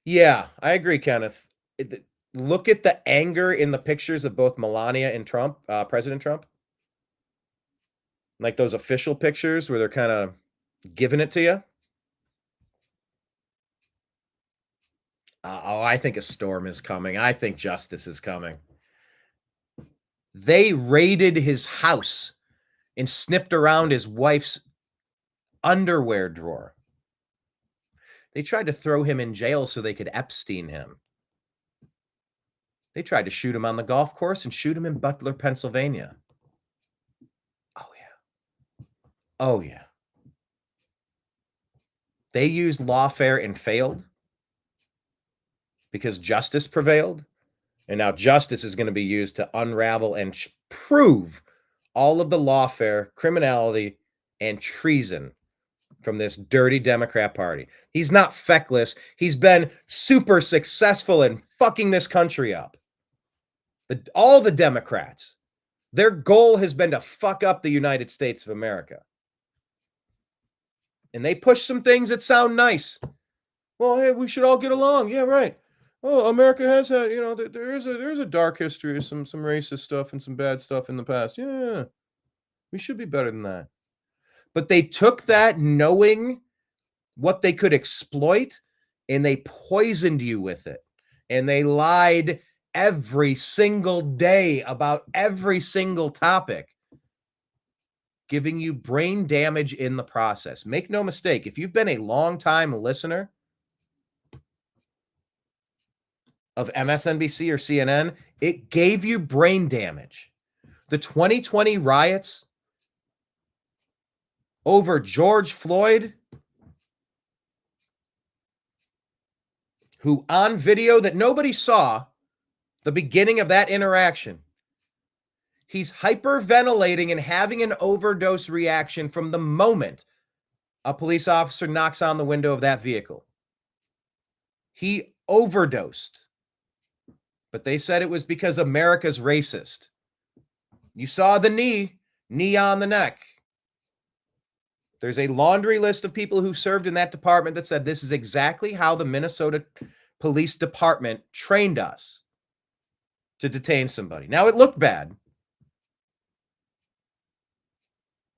Yeah, I agree, Kenneth. Look at the anger in the pictures of both Melania and Trump, President Trump. Like those official pictures where they're kind of giving it to you. I think a storm is coming. I think justice is coming. They raided his house and sniffed around his wife's underwear drawer. They tried to throw him in jail so they could Epstein him. They tried to shoot him on the golf course and shoot him in Butler, Pennsylvania. Oh, yeah. Oh, yeah. They used lawfare and failed because justice prevailed. And now justice is going to be used to unravel and prove all of the lawfare, criminality, and treason from this dirty Democrat Party. He's not feckless. He's been super successful in fucking this country up. All the Democrats, their goal has been to fuck up the United States of America. And they push some things that sound nice. Well, hey, we should all get along. Yeah, right. Oh, America has had, there's a dark history of some racist stuff and some bad stuff in the past. Yeah, we should be better than that. But they took that knowing what they could exploit, and they poisoned you with it. And they lied every single day about every single topic, giving you brain damage in the process. Make no mistake, if you've been a long-time listener of MSNBC or CNN, it gave you brain damage. The 2020 riots over George Floyd, who on video that nobody saw the beginning of that interaction, he's hyperventilating and having an overdose reaction from the moment a police officer knocks on the window of that vehicle. He overdosed. But they said it was because America's racist. You saw the knee on the neck. There's a laundry list of people who served in that department that said this is exactly how the Minnesota Police Department trained us. to detain somebody. Now, it looked bad,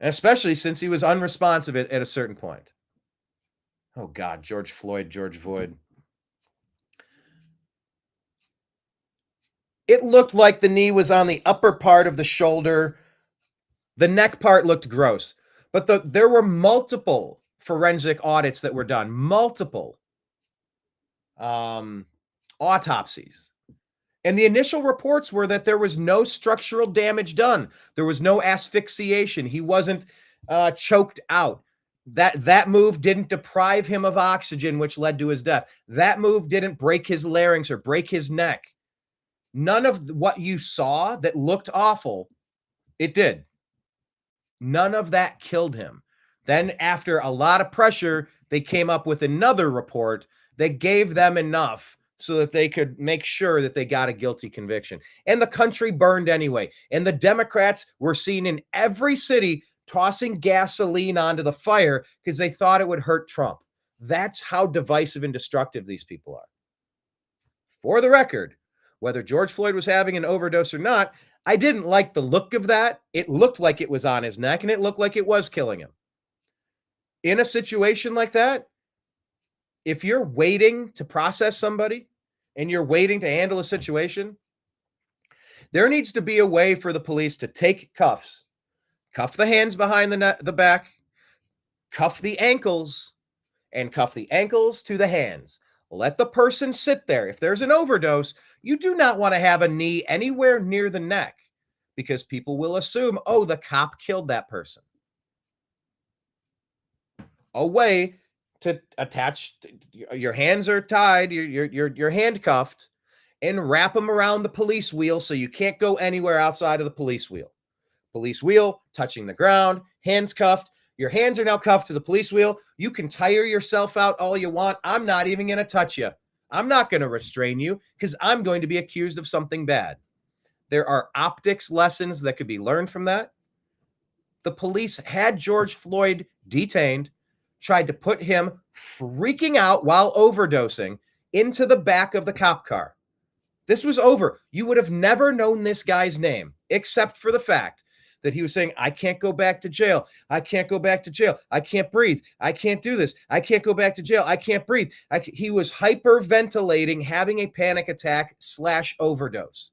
especially since he was unresponsive at a certain point. Oh, God, George Floyd, George Void. It looked like the knee was on the upper part of the shoulder. The neck part looked gross. But there were multiple forensic audits that were done, multiple autopsies. And the initial reports were that there was no structural damage done. There was no asphyxiation. He wasn't choked out. That move didn't deprive him of oxygen, which led to his death. That move didn't break his larynx or break his neck. None of what you saw that looked awful, it did. None of that killed him. Then after a lot of pressure, they came up with another report that gave them enough so that they could make sure that they got a guilty conviction. And the country burned anyway. And the Democrats were seen in every city tossing gasoline onto the fire because they thought it would hurt Trump. That's how divisive and destructive these people are. For the record, whether George Floyd was having an overdose or not, I didn't like the look of that. It looked like it was on his neck, and it looked like it was killing him. In a situation like that, if you're waiting to process somebody and you're waiting to handle a situation, there needs to be a way for the police to take cuffs, cuff the hands behind the back, cuff the ankles, and cuff the ankles to the hands. Let the person sit there. If there's an overdose, you do not want to have a knee anywhere near the neck because people will assume, oh, the cop killed that person. A way to attach, your hands are tied, you're handcuffed, and wrap them around the police wheel so you can't go anywhere outside of the police wheel. Police wheel touching the ground, hands cuffed. Your hands are now cuffed to the police wheel. You can tire yourself out all you want. I'm not even going to touch you. I'm not going to restrain you because I'm going to be accused of something bad. There are optics lessons that could be learned from that. The police had George Floyd detained, tried to put him freaking out while overdosing into the back of the cop car. This was over. You would have never known this guy's name, except for the fact that he was saying, I can't go back to jail. I can't go back to jail. I can't breathe. I can't do this. I can't go back to jail. I can't breathe. He was hyperventilating, having a panic attack / overdose.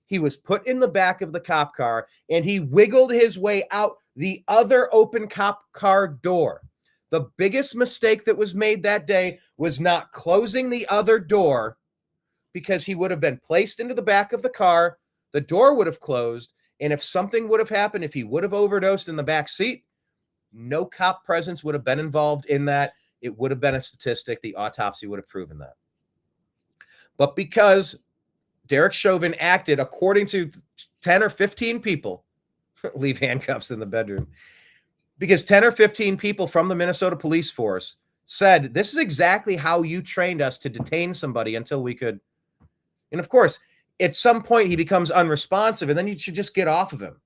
He was put in the back of the cop car, and he wiggled his way out the other open cop car door. The biggest mistake that was made that day was not closing the other door, because he would have been placed into the back of the car. The door would have closed. And if something would have happened, if he would have overdosed in the back seat, no cop presence would have been involved in that. It would have been a statistic. The autopsy would have proven that. But because Derek Chauvin acted according to 10 or 15 people, leave handcuffs in the bedroom, because 10 or 15 people from the Minnesota police force said, this is exactly how you trained us to detain somebody until we could. And of course, at some point he becomes unresponsive, and then you should just get off of him.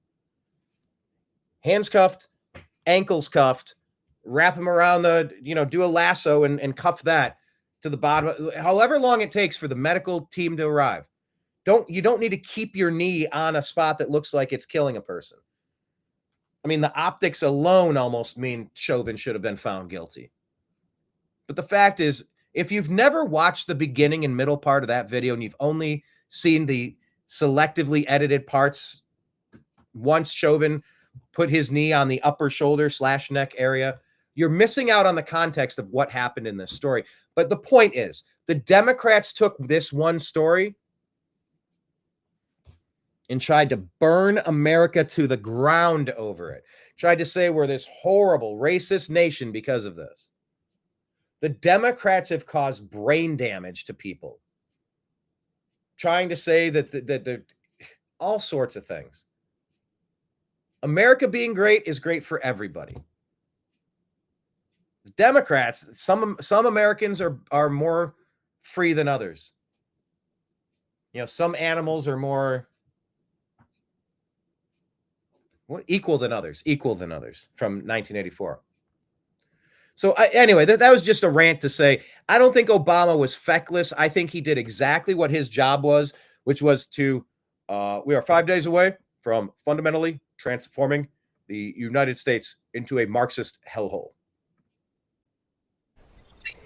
Hands cuffed, ankles cuffed, wrap him around do a lasso and cuff that to the bottom, however long it takes for the medical team to arrive. You don't need to keep your knee on a spot that looks like it's killing a person. I mean, the optics alone almost mean Chauvin should have been found guilty. But the fact is, if you've never watched the beginning and middle part of that video and you've only seen the selectively edited parts, once Chauvin put his knee on the upper shoulder / neck area, you're missing out on the context of what happened in this story. But the point is, the Democrats took this one story and tried to burn America to the ground over it. Tried to say we're this horrible, racist nation because of this. The Democrats have caused brain damage to people, trying to say that they're all sorts of things. America being great is great for everybody. The Democrats, some Americans are more free than others. Some animals are more equal than others from 1984. So anyway, that was just a rant to say, I don't think Obama was feckless. I think he did exactly what his job was which was to, we are 5 days away from fundamentally transforming the United States into a Marxist hellhole.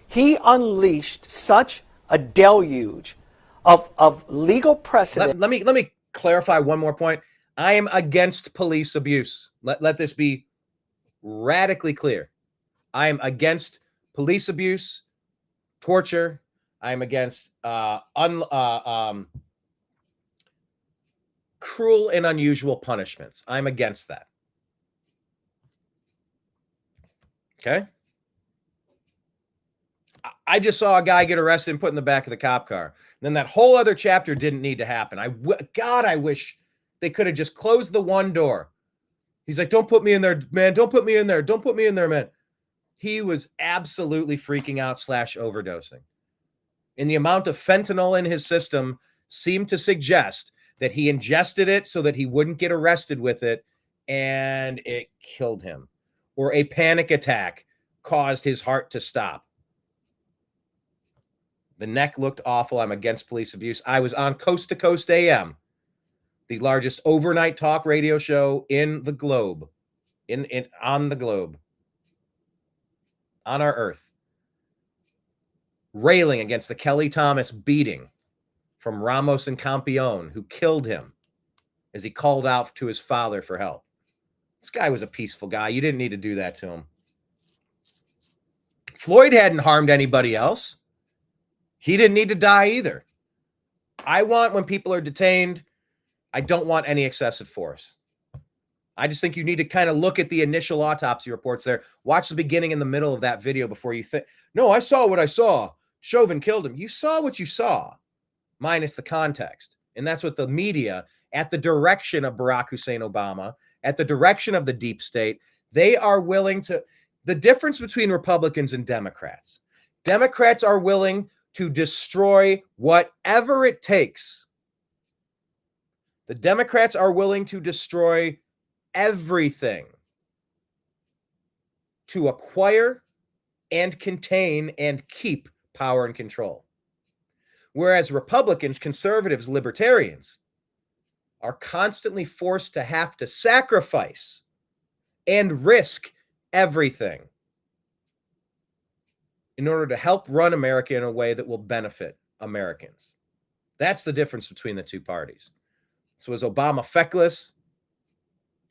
He unleashed such a deluge of legal precedent. Let me clarify one more point. I am against police abuse. Let this be radically clear. I am against police abuse, torture. I am against cruel and unusual punishments. I'm against that. Okay? I just saw a guy get arrested and put in the back of the cop car. And then that whole other chapter didn't need to happen. God, I wish they could have just closed the one door. He's like, don't put me in there, man. Don't put me in there. Don't put me in there, man. He was absolutely freaking out / overdosing. And the amount of fentanyl in his system seemed to suggest that he ingested it so that he wouldn't get arrested with it, and it killed him. Or a panic attack caused his heart to stop. The neck looked awful. I'm against police abuse. I was on Coast to Coast AM, the largest overnight talk radio show in the globe, on the globe, on our earth, railing against the Kelly Thomas beating from Ramos and Campione, who killed him as he called out to his father for help. This guy was a peaceful guy. You didn't need to do that to him. Floyd hadn't harmed anybody else. He didn't need to die either. I want, when people are detained, I don't want any excessive force. I just think you need to kind of look at the initial autopsy reports there. Watch the beginning and the middle of that video before you think, no, I saw what I saw. Chauvin killed him. You saw what you saw, minus the context. And that's what the media, at the direction of Barack Hussein Obama, at the direction of the deep state, they are willing to, the difference between Republicans and Democrats are willing to destroy whatever it takes. The Democrats are willing to destroy everything to acquire and contain and keep power and control. Whereas Republicans, conservatives, libertarians are constantly forced to have to sacrifice and risk everything in order to help run America in a way that will benefit Americans. That's the difference between the two parties. So was Obama feckless?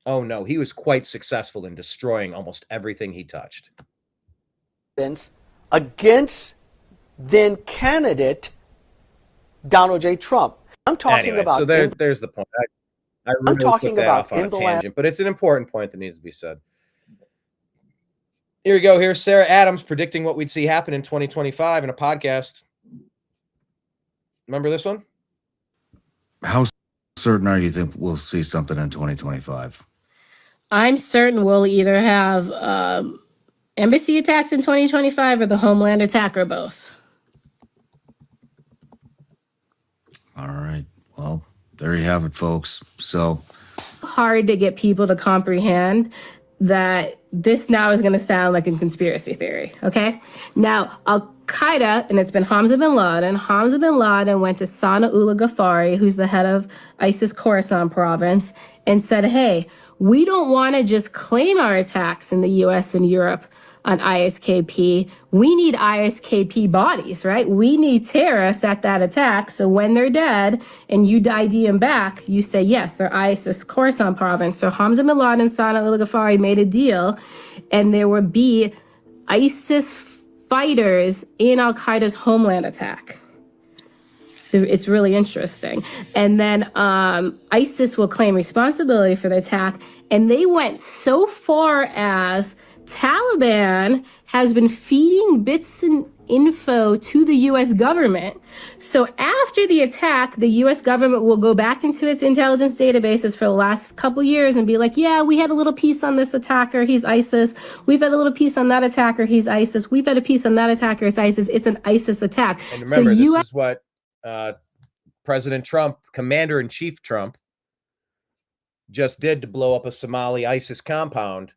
Oh no, he was quite successful in destroying almost everything he touched. Against then candidate Donald J. Trump. I'm talking about. So there's the point. I really I'm talking about in the tangent, but it's an important point that needs to be said. Here we go. Here's Sarah Adams predicting what we'd see happen in 2025 in a podcast. Remember this one? How certain are you that we'll see something in 2025? I'm certain we'll either have embassy attacks in 2025 or the Homeland attack or both. All right. Well, there you have it, folks. So hard to get people to comprehend that this now is going to sound like a conspiracy theory, okay? Now, Al-Qaeda, and it's been Hamza bin Laden went to Sana'a Ullah Ghaffari, who's the head of ISIS Khorasan province, and said, hey, we don't want to just claim our attacks in the US and Europe on ISKP. We need ISKP bodies, right? We need terrorists at that attack. So when they're dead and you ID them back, you say, yes, they're ISIS Khorasan province. So Hamza bin Laden and Sana'a Ullah Ghaffari made a deal, and there would be ISIS fighters in Al-Qaeda's Homeland attack. It's really interesting. And then ISIS will claim responsibility for the attack. And they went so far as Taliban has been feeding bits and info to the U.S. government. So after the attack, the U.S. government will go back into its intelligence databases for the last couple years and be like, yeah, we had a little piece on this attacker, he's ISIS. We've had a little piece on that attacker, he's ISIS. We've had a piece on that attacker, it's ISIS. It's an ISIS attack. And remember, this is what President Trump, Commander-in-Chief Trump, just did to blow up a Somali ISIS compound.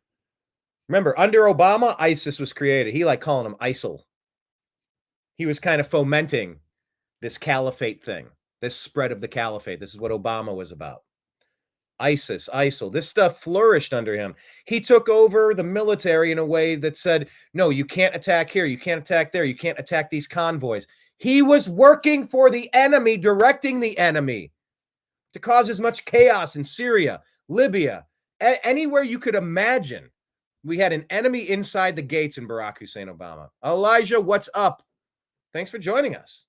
Remember, under Obama, ISIS was created. He liked calling them ISIL. He was kind of fomenting this caliphate thing. this spread of the caliphate. This is what Obama was about. ISIS, ISIL, this stuff flourished under him. He took over the military in a way that said, no, you can't attack here, you can't attack there, you can't attack these convoys. He was working for the enemy, directing the enemy to cause as much chaos in Syria, Libya, anywhere you could imagine. We had an enemy inside the gates in Barack Hussein Obama. Elijah, what's up? Thanks for joining us.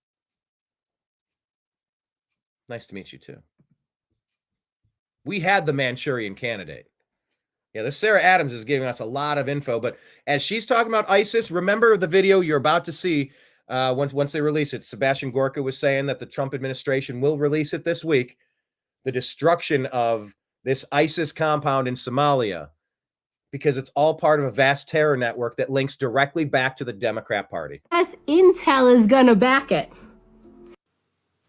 Nice to meet you too. We had the Manchurian Candidate. Yeah, this Sarah Adams is giving us a lot of info, but as she's talking about ISIS, remember the video you're about to see once they release it. Sebastian Gorka was saying that the Trump administration will release it this week. The destruction of this ISIS compound in Somalia, because it's all part of a vast terror network that links directly back to the Democrat Party. Yes, Intel is going to back it.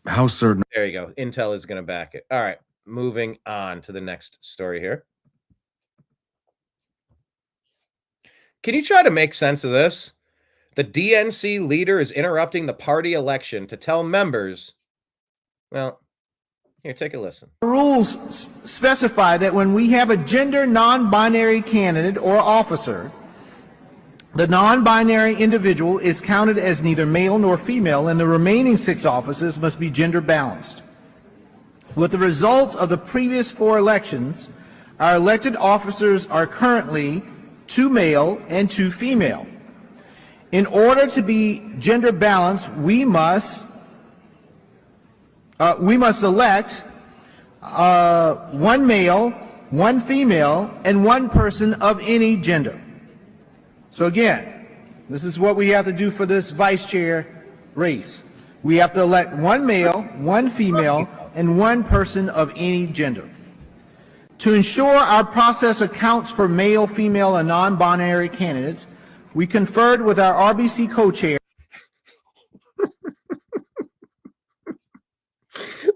How certain? There you go. Intel is going to back it. All right. Moving on to the next story here. Can you try to make sense of this? The DNC leader is interrupting the party election to tell members, well, here, take a listen. Rules specify that when we have a gender non-binary candidate or officer, the non-binary individual is counted as neither male nor female, and the remaining 6 offices must be gender balanced. With the results of the previous 4 elections, our elected officers are currently 2 male and 2 female. In order to be gender balanced, we must elect 1 male, 1 female, and 1 person of any gender. So again, this is what we have to do for this vice chair race. We have to elect 1 male, 1 female, and 1 person of any gender. To ensure our process accounts for male, female, and non-binary candidates, we conferred with our RBC co-chair.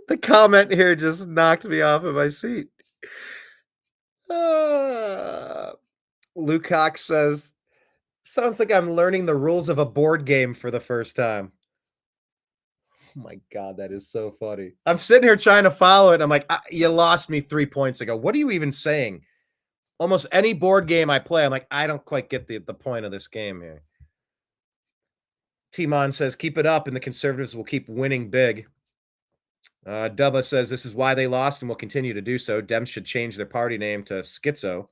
The comment here just knocked me off of my seat. Luke Cox says, sounds like I'm learning the rules of a board game for the first time. Oh my God, that is so funny. I'm sitting here trying to follow it. I'm like, you lost me 3 points ago. What are you even saying? Almost any board game I play, I'm like, I don't quite get the point of this game here. Timon says, keep it up and the conservatives will keep winning big. Dubba says, this is why they lost and will continue to do so. Dems should change their party name to Schizo.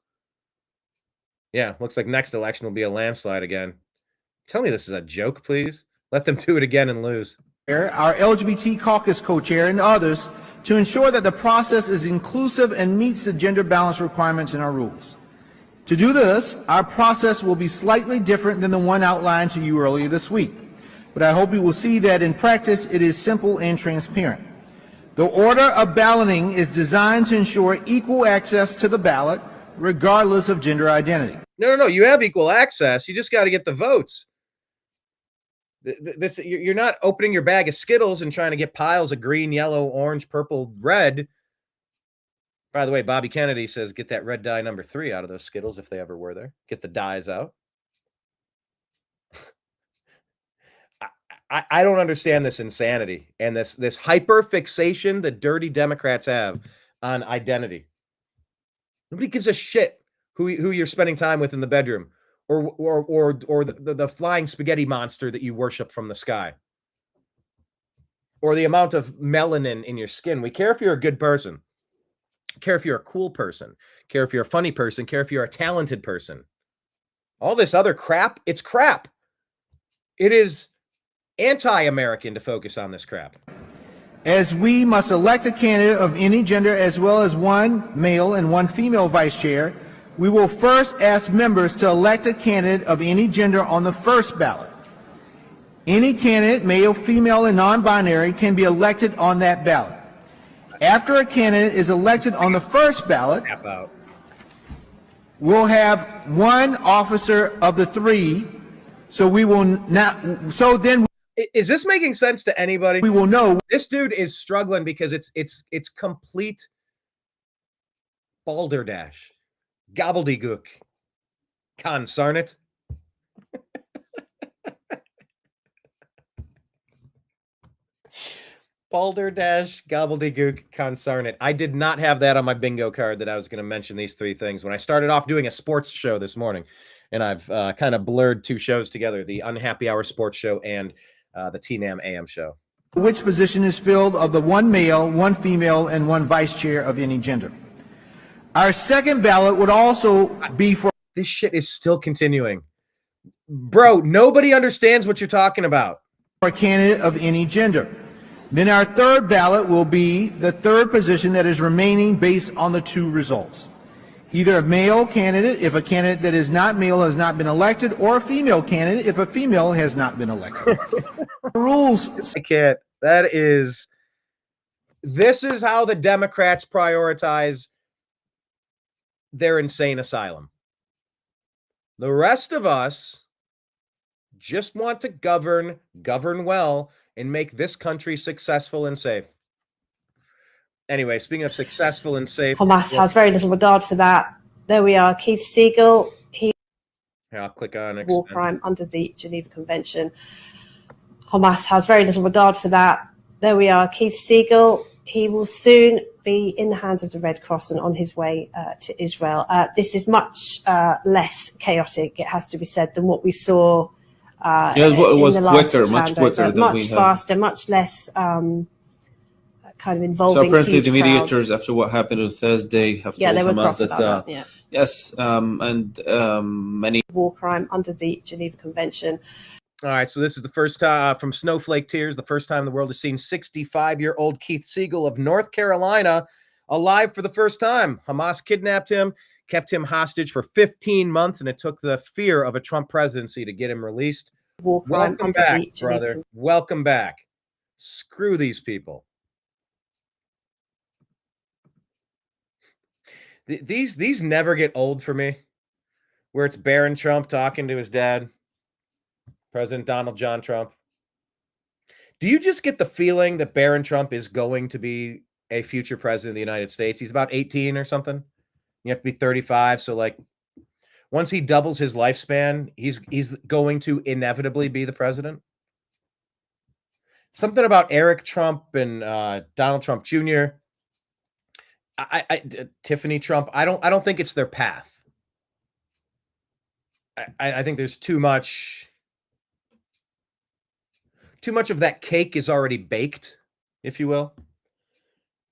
Yeah, looks like next election will be a landslide again. Tell me this is a joke, please. Let them do it again and lose. Our LGBT caucus co-chair, and others to ensure that the process is inclusive and meets the gender balance requirements in our rules. To do this, our process will be slightly different than the one outlined to you earlier this week, but I hope you will see that in practice it is simple and transparent. The order of balloting is designed to ensure equal access to the ballot, regardless of gender identity. No. You have equal access. You just got to get the votes. You're not opening your bag of Skittles and trying to get piles of green, yellow, orange, purple, red. By the way, Bobby Kennedy says, get that red dye number 3 out of those Skittles if they ever were there. Get the dyes out. I don't understand this insanity and this hyper fixation that dirty Democrats have on identity. Nobody gives a shit who you're spending time with in the bedroom. Or the flying spaghetti monster that you worship from the sky, or the amount of melanin in your skin. We care if you're a good person, care if you're a cool person, care if you're a funny person, care if you're a talented person. All this other crap, it's crap. It is anti-American to focus on this crap. As we must elect a candidate of any gender as well as 1 male and 1 female vice chair, we will first ask members to elect a candidate of any gender on the first ballot. Any candidate, male, female, and non-binary, can be elected on that ballot. After a candidate is elected on the first ballot, we'll have 1 officer of the 3. So we will not. So then, is this making sense to anybody? We will know. This dude is struggling because it's complete balderdash. Gobbledygook. Consarn it. Balderdash gobbledygook consarnate. I did not have that on my bingo card that I was going to mention these three things when I started off doing a sports show this morning. And I've kind of blurred two shows together, the Unhappy Hour Sports Show and the TNAM AM show. Which position is filled of the one male, one female, and one vice chair of any gender? Our second ballot would also be for... This shit is still continuing. Bro, nobody understands what you're talking about. ...a candidate of any gender. Then our third ballot will be the third position that is remaining based on the two results. Either a male candidate if a candidate that is not male has not been elected, or a female candidate if a female has not been elected. Rules. I can't. This is how the Democrats prioritize their insane asylum. The rest of us just want to govern well, and make this country successful and safe. Anyway, speaking of successful and safe, Hamas has very little regard for that. There we are. Keith Siegel, I'll click on war crime under the Geneva Convention. Hamas has very little regard for that. There we are. Keith Siegel, he will soon be in the hands of the Red Cross and on his way to Israel. This is much less chaotic, it has to be said, than what we saw it was quicker, much quicker than much faster, much less kind of involving. So apparently, the mediators, crowds. after what happened on Thursday, have told they were Hamas that yes, many war crime under the Geneva Convention. All right, so this is the first time from Snowflake Tears, the first time the world has seen 65-year-old Keith Siegel of North Carolina alive for the first time. Hamas kidnapped him, kept him hostage for 15 months, and it took the fear of a Trump presidency to get him released. Welcome back, brother. Welcome back. Screw these people. These never get old for me, where it's Barron Trump talking to his dad, President Donald John Trump. Do you just get the feeling that Barron Trump is going to be a future president of the United States? He's about 18 or something. You have to be 35. So like once he doubles his lifespan, he's going to inevitably be the president. Something about Eric Trump and Donald Trump Jr. Tiffany Trump. I don't think it's their path. I think there's too much of that cake is already baked, if you will.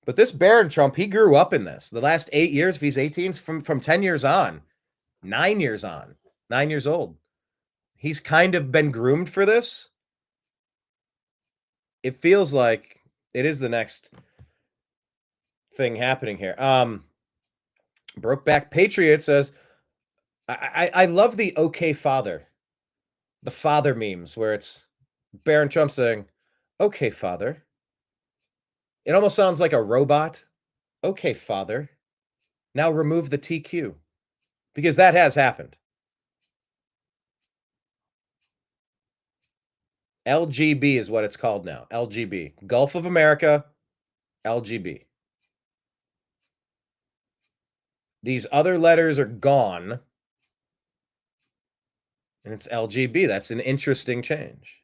But this Barron Trump, he grew up in this. The last 8 years, if he's 18, from 10 years on, 9 years on, 9 years old. He's kind of been groomed for this. It feels like it is the next thing happening here. Brokeback Patriot says, I love the okay father. The father memes where it's Barron Trump saying, okay, father. It almost sounds like a robot. Okay, father. Now remove the TQ. Because that has happened. LGB is what it's called now. LGB. Gulf of America, LGB. These other letters are gone. And it's LGB. That's an interesting change.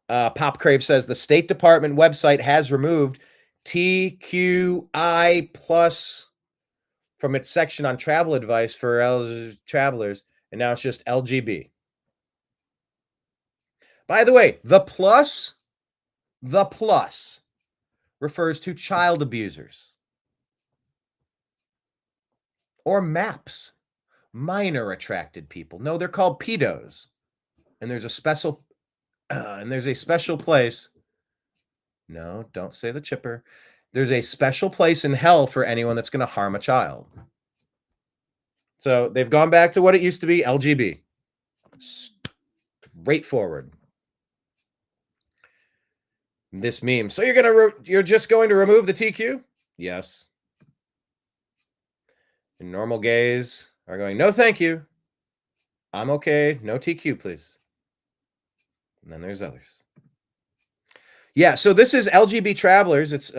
Pop Crave says the State Department website has removed TQI plus from its section on travel advice for travelers, and now it's just LGB. By the way, the plus refers to child abusers or MAPs, minor attracted people. No, they're called pedos, and there's a special place. No, don't say the chipper. There's a special place in hell for anyone that's going to harm a child. So they've gone back to what it used to be, LGB. Straightforward. This meme. So you're just going to remove the TQ? Yes. And normal gays are going, no, thank you. I'm okay. No TQ, please. And then there's others. Yeah, so this is LGB travelers.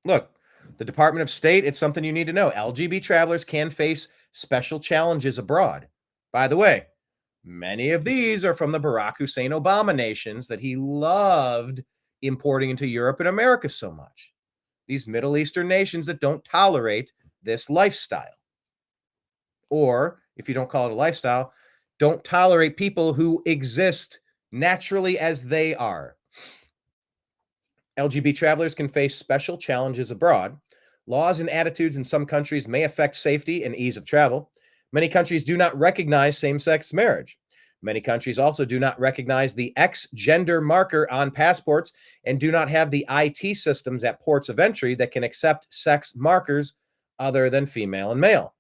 Look, the Department of State, it's something you need to know. LGB travelers can face special challenges abroad. By the way, many of these are from the Barack Hussein Obama nations that he loved importing into Europe and America so much. These Middle Eastern nations that don't tolerate this lifestyle. Or, if you don't call it a lifestyle, don't tolerate people who exist naturally as they are. LGBT travelers can face special challenges abroad. Laws and attitudes in some countries may affect safety and ease of travel. Many countries do not recognize same-sex marriage. Many countries also do not recognize the X gender marker on passports and do not have the IT systems at ports of entry that can accept sex markers other than female and male.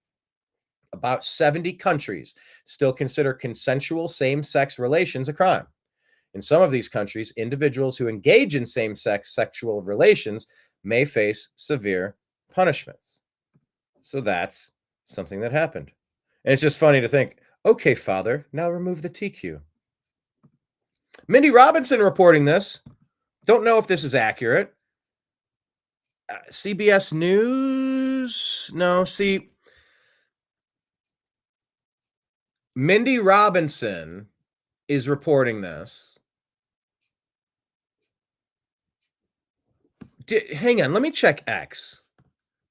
About 70 countries still consider consensual same-sex relations a crime. In some of these countries, individuals who engage in same-sex sexual relations may face severe punishments. So that's something that happened. And it's just funny to think, okay, Father, now remove the TQ. Mindy Robinson reporting this. Don't know if this is accurate. CBS News? No, see, Mindy Robinson is reporting this. Hang on, let me check X.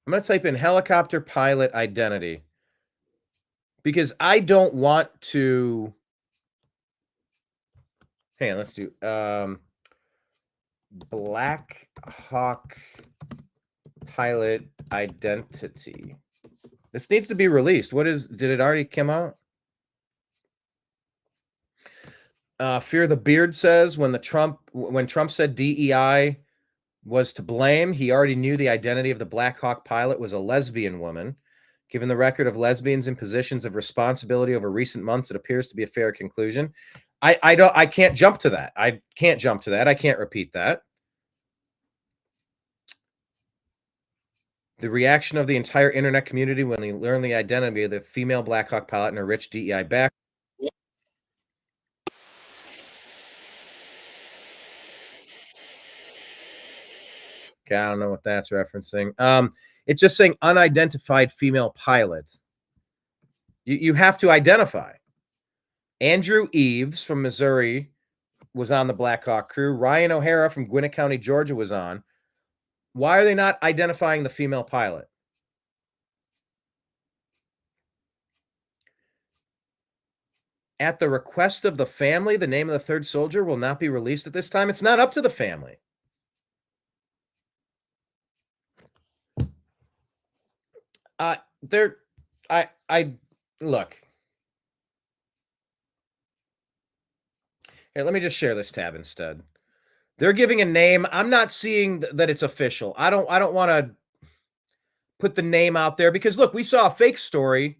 I'm going to type in helicopter pilot identity because I don't want to. Hang on, let's do Black Hawk pilot identity. This needs to be released. Did it already come out? Fear the Beard says when Trump said DEI was to blame, he already knew the identity of the Black Hawk pilot was a lesbian woman. Given the record of lesbians in positions of responsibility over recent months, it appears to be a fair conclusion. I can't jump to that. I can't repeat that. The reaction of the entire internet community when they learned the identity of the female Black Hawk pilot and her rich DEI background. Okay, I don't know what that's referencing. It's just saying unidentified female pilot. You have to identify. Andrew Eves from Missouri was on the Black Hawk crew. Ryan O'Hara from Gwinnett County, Georgia was on. Why are they not identifying the female pilot? At the request of the family, the name of the third soldier will not be released at this time. It's not up to the family. Look. Here, let me just share this tab instead. They're giving a name. I'm not seeing that it's official. I don't want to put the name out there because look, we saw a fake story.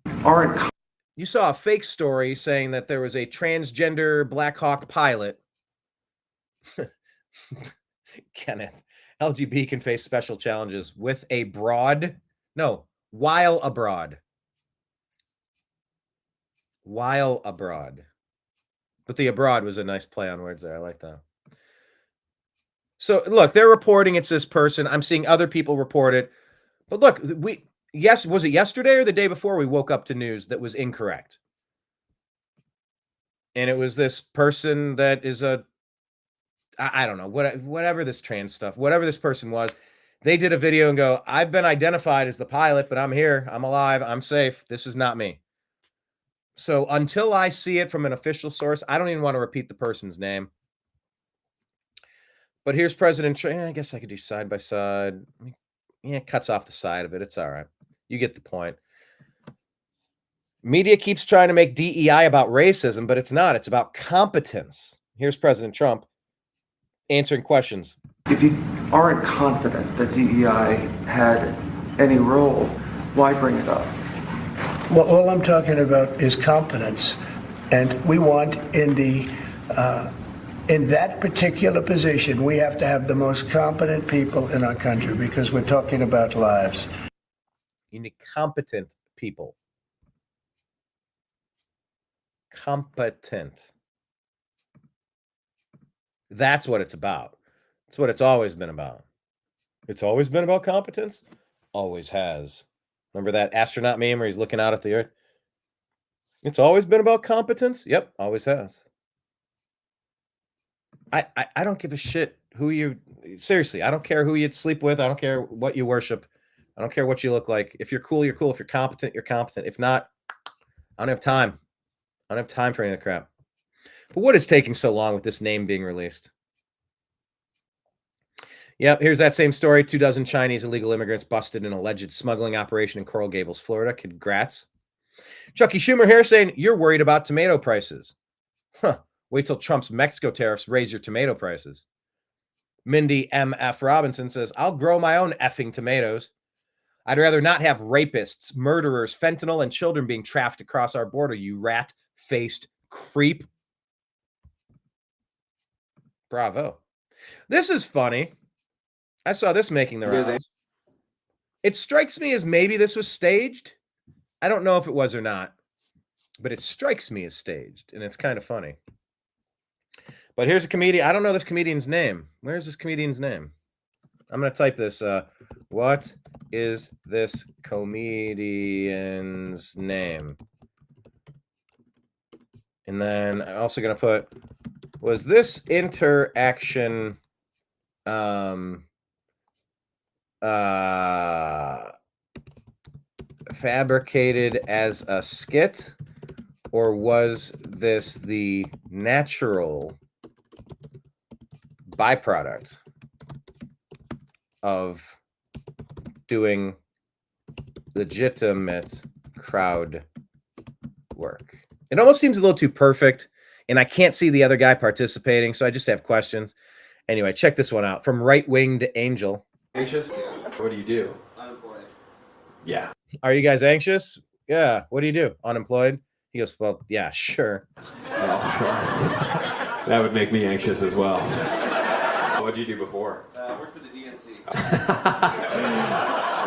You saw a fake story saying that there was a transgender Black Hawk pilot. Kenneth, LGB can face special challenges with a broad. No, while abroad. While abroad. But the abroad was a nice play on words there. I like that. So look, they're reporting it's this person. I'm seeing other people report it. But look, was it yesterday or the day before we woke up to news that was incorrect? And it was this person that is I don't know, whatever this trans stuff, whatever this person was, they did a video and go, I've been identified as the pilot, but I'm here. I'm alive. I'm safe. This is not me. So until I see it from an official source, I don't even want to repeat the person's name. But here's President Trump. I guess I could do side by side. Yeah, it cuts off the side of it. It's all right. You get the point. Media keeps trying to make DEI about racism, but it's not. It's about competence. Here's President Trump answering questions. If you aren't confident that DEI had any role, why bring it up? Well, all I'm talking about is competence, and we want in that particular position, we have to have the most competent people in our country because we're talking about lives. You need competent people. Competent. That's what it's about. That's what it's always been about. It's always been about competence. Always has. Remember that astronaut meme where he's looking out at the Earth? It's always been about competence. Yep, always has. I don't give a shit who you, seriously, I don't care who you sleep with. I don't care what you worship. I don't care what you look like. If you're cool, you're cool. If you're competent, you're competent. If not, I don't have time. I don't have time for any of the crap. But what is taking so long with this name being released? Yep, here's that same story. 24 Chinese illegal immigrants busted in alleged smuggling operation in Coral Gables, Florida. Congrats. Chucky Schumer here saying, you're worried about tomato prices. Huh. Wait till Trump's Mexico tariffs raise your tomato prices. Mindy M.F. Robinson says, I'll grow my own effing tomatoes. I'd rather not have rapists, murderers, fentanyl, and children being trafficked across our border, you rat-faced creep. Bravo. This is funny. I saw this making the rounds. It strikes me as maybe this was staged. I don't know if it was or not, but it strikes me as staged, and it's kind of funny. But here's a comedian. I don't know this comedian's name. Where's this comedian's name? I'm going to type this. What is this comedian's name? And then I'm also going to put, was this interaction fabricated as a skit, or was this the natural byproduct of doing legitimate crowd work? It almost seems a little too perfect, and I can't see the other guy participating, so I just have questions. Anyway, check this one out from Right-Winged Angel. Anxious? What do you do? Unemployed. Yeah. Are you guys anxious? Yeah. What do you do? Unemployed? He goes, well, yeah, sure. Yeah, sure. That would make me anxious as well. What did you do before? Worked for the DNC.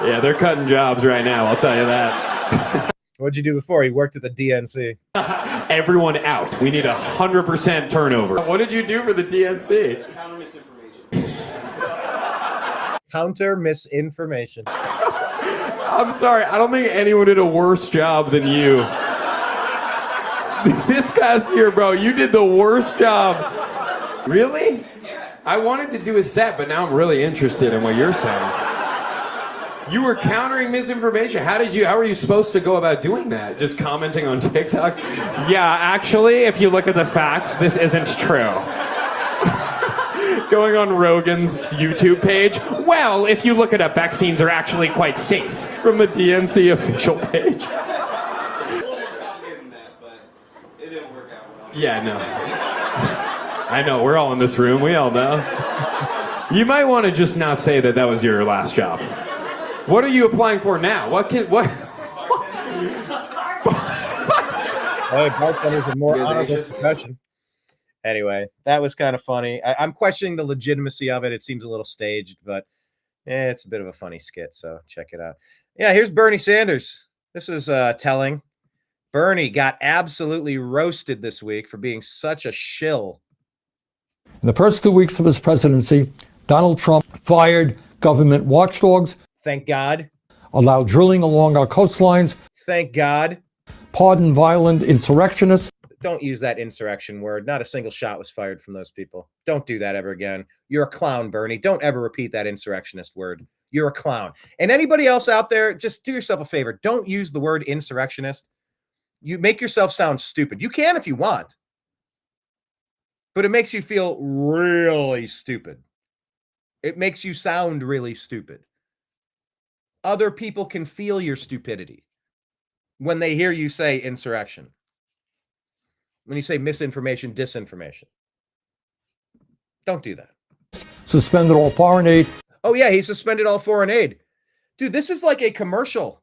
Yeah, they're cutting jobs right now, I'll tell you that. What'd you do before? He worked at the DNC. Everyone out. We need 100% turnover. What did you do for the DNC? Counter misinformation. I'm sorry, I don't think anyone did a worse job than you. This past year, bro, you did the worst job. Really? I wanted to do a set, but now I'm really interested in what you're saying. You were countering misinformation. How are you supposed to go about doing that? Just commenting on TikToks? Yeah, actually, if you look at the facts, this isn't true. Going on Rogan's YouTube page. Well, if you look it up, vaccines are actually quite safe. From the DNC official page. Yeah, no. I know, we're all in this room. We all know. You might want to just not say that was your last job. What are you applying for now? What? Hey, bartender's a more honorable profession. Anyway, that was kind of funny. I'm questioning the legitimacy of it. It seems a little staged, but it's a bit of a funny skit, so check it out. Yeah, here's Bernie Sanders. This is telling. Bernie got absolutely roasted this week for being such a shill. In the first 2 weeks of his presidency, Donald Trump fired government watchdogs. Thank God. Allowed drilling along our coastlines. Thank God. Pardoned violent insurrectionists. Don't use that insurrection word. Not a single shot was fired from those people. Don't do that ever again. You're a clown, Bernie. Don't ever repeat that insurrectionist word. You're a clown. And anybody else out there, just do yourself a favor. Don't use the word insurrectionist. You make yourself sound stupid. You can if you want. But it makes you feel really stupid. It makes you sound really stupid. Other people can feel your stupidity when they hear you say insurrection. When you say misinformation, disinformation. Don't do that. Suspended all foreign aid. Oh, yeah, he suspended all foreign aid. Dude, this is like a commercial.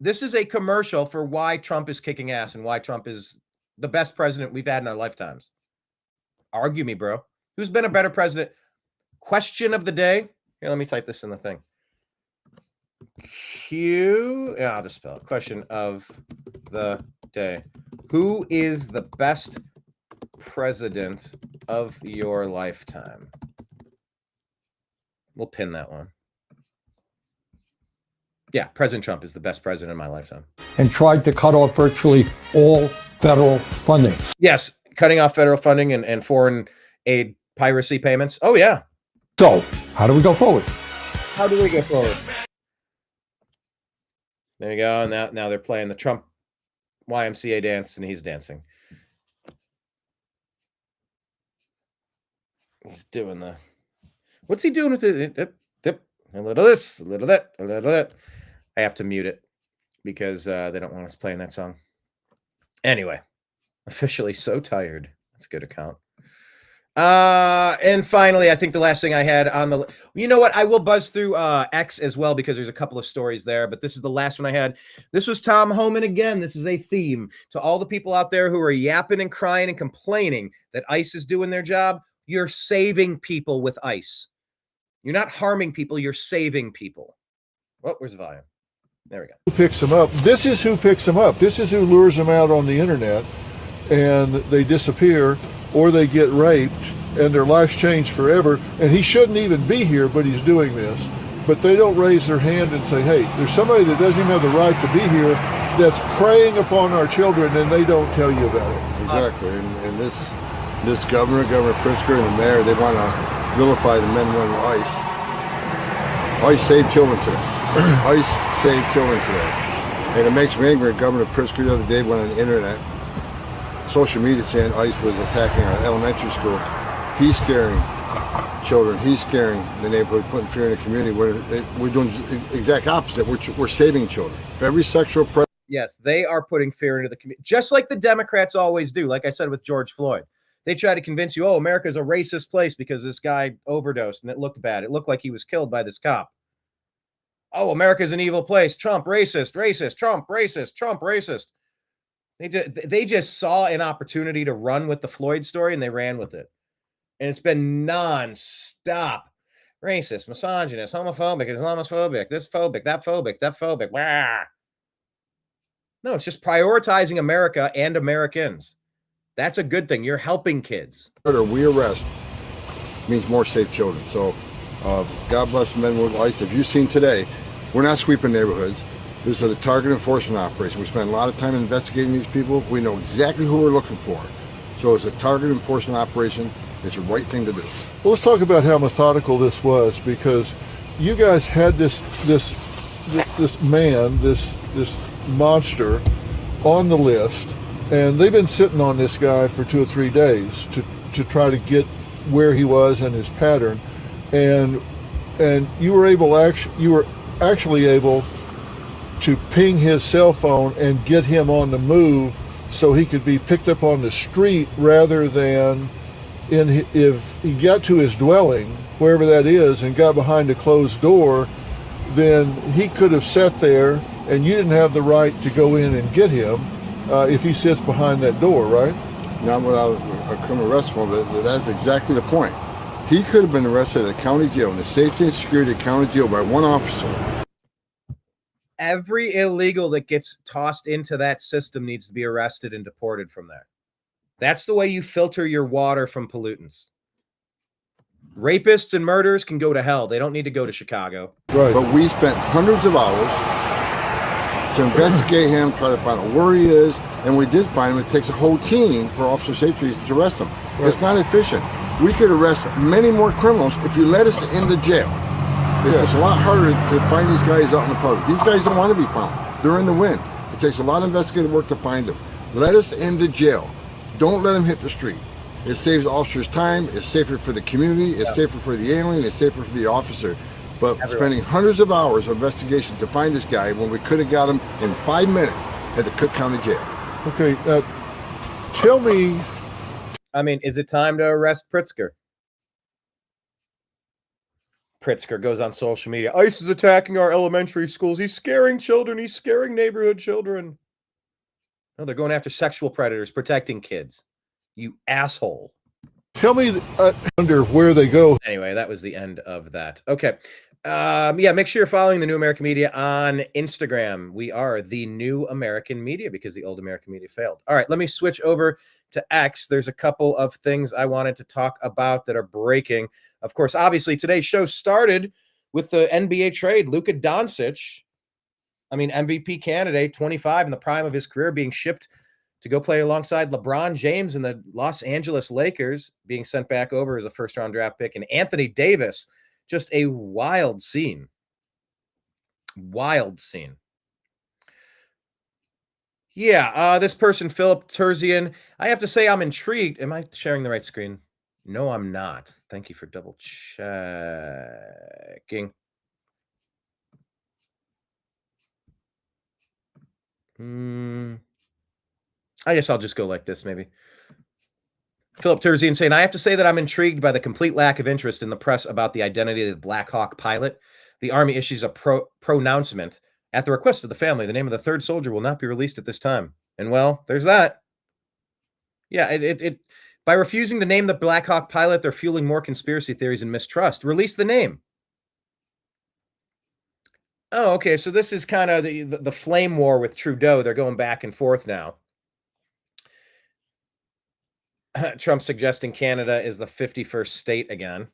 This is a commercial for why Trump is kicking ass and why Trump is the best president we've had in our lifetimes. Argue me, bro. Who's been a better president? Question of the day. Here, let me type this in the thing. I'll just spell it. Question of the day. Who is the best president of your lifetime? We'll pin that one. Yeah, President Trump is the best president in my lifetime. And tried to cut off virtually all federal funding. Yes, cutting off federal funding and foreign aid piracy payments. Oh, yeah. So, how do we go forward? How do we go forward? There you go. Now they're playing the Trump YMCA dance, and he's dancing. He's doing the... What's he doing with it? A little this, a little that, a little that. I have to mute it because they don't want us playing that song. Anyway, officially so tired. That's a good account. And finally, I think the last thing I had on the... You know what? I will buzz through X as well because there's a couple of stories there, but this is the last one I had. This was Tom Homan again. This is a theme to all the people out there who are yapping and crying and complaining that ICE is doing their job. You're saving people with ICE. You're not harming people. You're saving people. Oh, where's the volume? There we go. Who picks them up? This is who picks them up. This is who lures them out on the internet, and they disappear, or they get raped, and their life's changed forever. And he shouldn't even be here, but he's doing this. But they don't raise their hand and say, hey, there's somebody that doesn't even have the right to be here that's preying upon our children, and they don't tell you about it. Exactly. And this governor, Governor Pritzker, and the mayor, they want to vilify the men and women of ICE. ICE saved children today. ICE saved children today. And it makes me angry. Governor Pritzker the other day went on the internet, social media, saying ICE was attacking our elementary school. He's scaring children. He's scaring the neighborhood, putting fear in the community. We're doing the exact opposite. We're saving children. Every sexual predator. Yes, they are putting fear into the community, just like the Democrats always do. Like I said with George Floyd. They try to convince you, oh, America's a racist place because this guy overdosed and it looked bad. It looked like he was killed by this cop. Oh, America's an evil place. Trump, racist, racist, Trump, racist, Trump, racist. They just saw an opportunity to run with the Floyd story and they ran with it. And it's been non-stop. Racist, misogynist, homophobic, Islamophobic, this phobic, that phobic, that phobic. Wah. No, it's just prioritizing America and Americans. That's a good thing. You're helping kids. We arrest means more safe children. So God bless the men with ICE. As you've seen today, we're not sweeping neighborhoods. This is a target enforcement operation. We spend a lot of time investigating these people. We know exactly who we're looking for. So it's a target enforcement operation. It's the right thing to do. Well, let's talk about how methodical this was, because you guys had this monster on the list. And they've been sitting on this guy for 2 or 3 days to try to get where he was and his pattern, and you were actually able to ping his cell phone and get him on the move so he could be picked up on the street rather than if he got to his dwelling, wherever that is, and got behind a closed door, then he could have sat there and you didn't have the right to go in and get him. If he sits behind that door, right? Not without a criminal arrest warrant. That's exactly the point. He could have been arrested at a county jail in the safety and security of county jail by one officer. Every illegal that gets tossed into that system needs to be arrested and deported from there. That's the way you filter your water from pollutants. Rapists and murderers can go to hell. They don't need to go to Chicago. Right. But we spent hundreds of hours to investigate him, try to find out where he is, and we did find him. It takes a whole team for officer safety to arrest him. Right. It's not efficient. We could arrest many more criminals if you let us in the jail. It's a lot harder to find these guys out in the public. These guys don't want to be found. They're in the wind. It takes a lot of investigative work to find them. Let us in the jail. Don't let them hit the street. It saves officers time. It's safer for the community. It's safer for the alien. It's safer for the officer. But spending hundreds of hours of investigation to find this guy when we could have got him in 5 minutes at the Cook County Jail. Okay, tell me. I mean, is it time to arrest Pritzker? Pritzker goes on social media. ICE is attacking our elementary schools. He's scaring children. He's scaring neighborhood children. No, they're going after sexual predators, protecting kids. You asshole. Tell me under where they go. Anyway, that was the end of that. Okay. Make sure you're following the New American Media on Instagram. We are the New American Media because the old American Media failed. All right, let me switch over to X. There's a couple of things I wanted to talk about that are breaking. Of course, obviously, today's show started with the NBA trade. Luka Doncic, MVP candidate, 25 in the prime of his career, being shipped to go play alongside LeBron James and the Los Angeles Lakers, being sent back over as a first-round draft pick, and Anthony Davis. Just a wild scene. Wild scene. Yeah, this person, Philip Terzian, I have to say I'm intrigued. Am I sharing the right screen? No, I'm not. Thank you for double checking. I guess I'll just go like this, maybe. Philip Terzian saying, I have to say that I'm intrigued by the complete lack of interest in the press about the identity of the Black Hawk pilot. The Army issues a pronouncement at the request of the family. The name of the third soldier will not be released at this time. And well, there's that. Yeah, it by refusing to name the Black Hawk pilot, they're fueling more conspiracy theories and mistrust. Release the name. Oh, okay. So this is kind of the flame war with Trudeau. They're going back and forth now. Trump suggesting Canada is the 51st state again.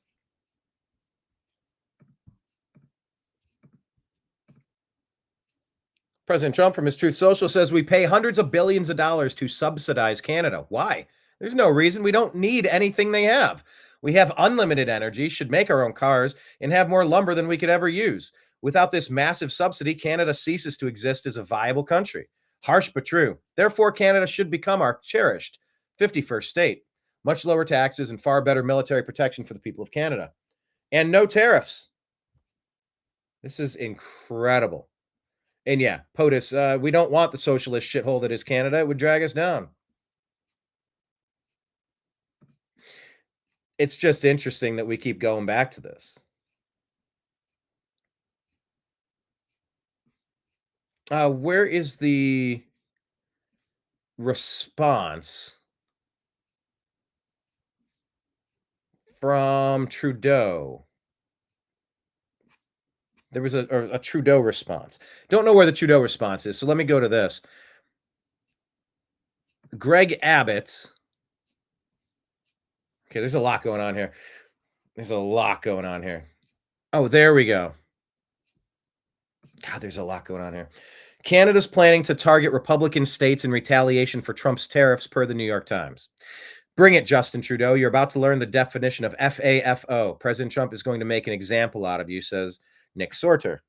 President Trump from his Truth Social says we pay hundreds of billions of dollars to subsidize Canada. Why? There's no reason. We don't need anything they have. We have unlimited energy, should make our own cars, and have more lumber than we could ever use. Without this massive subsidy, Canada ceases to exist as a viable country. Harsh but true. Therefore, Canada should become our cherished 51st state. Much lower taxes and far better military protection for the people of Canada. And no tariffs. This is incredible. And yeah, POTUS, we don't want the socialist shithole that is Canada. It would drag us down. It's just interesting that we keep going back to this. Where is the response from Trudeau? There was a Trudeau response. Don't know where the Trudeau response is, so let me go to this. Greg Abbott. Okay, there's a lot going on here. There's a lot going on here. Oh, there we go. God, there's a lot going on here. Canada's planning to target Republican states in retaliation for Trump's tariffs, per the New York Times. Bring it, Justin Trudeau. You're about to learn the definition of FAFO. President Trump is going to make an example out of you, says Nick Sorter.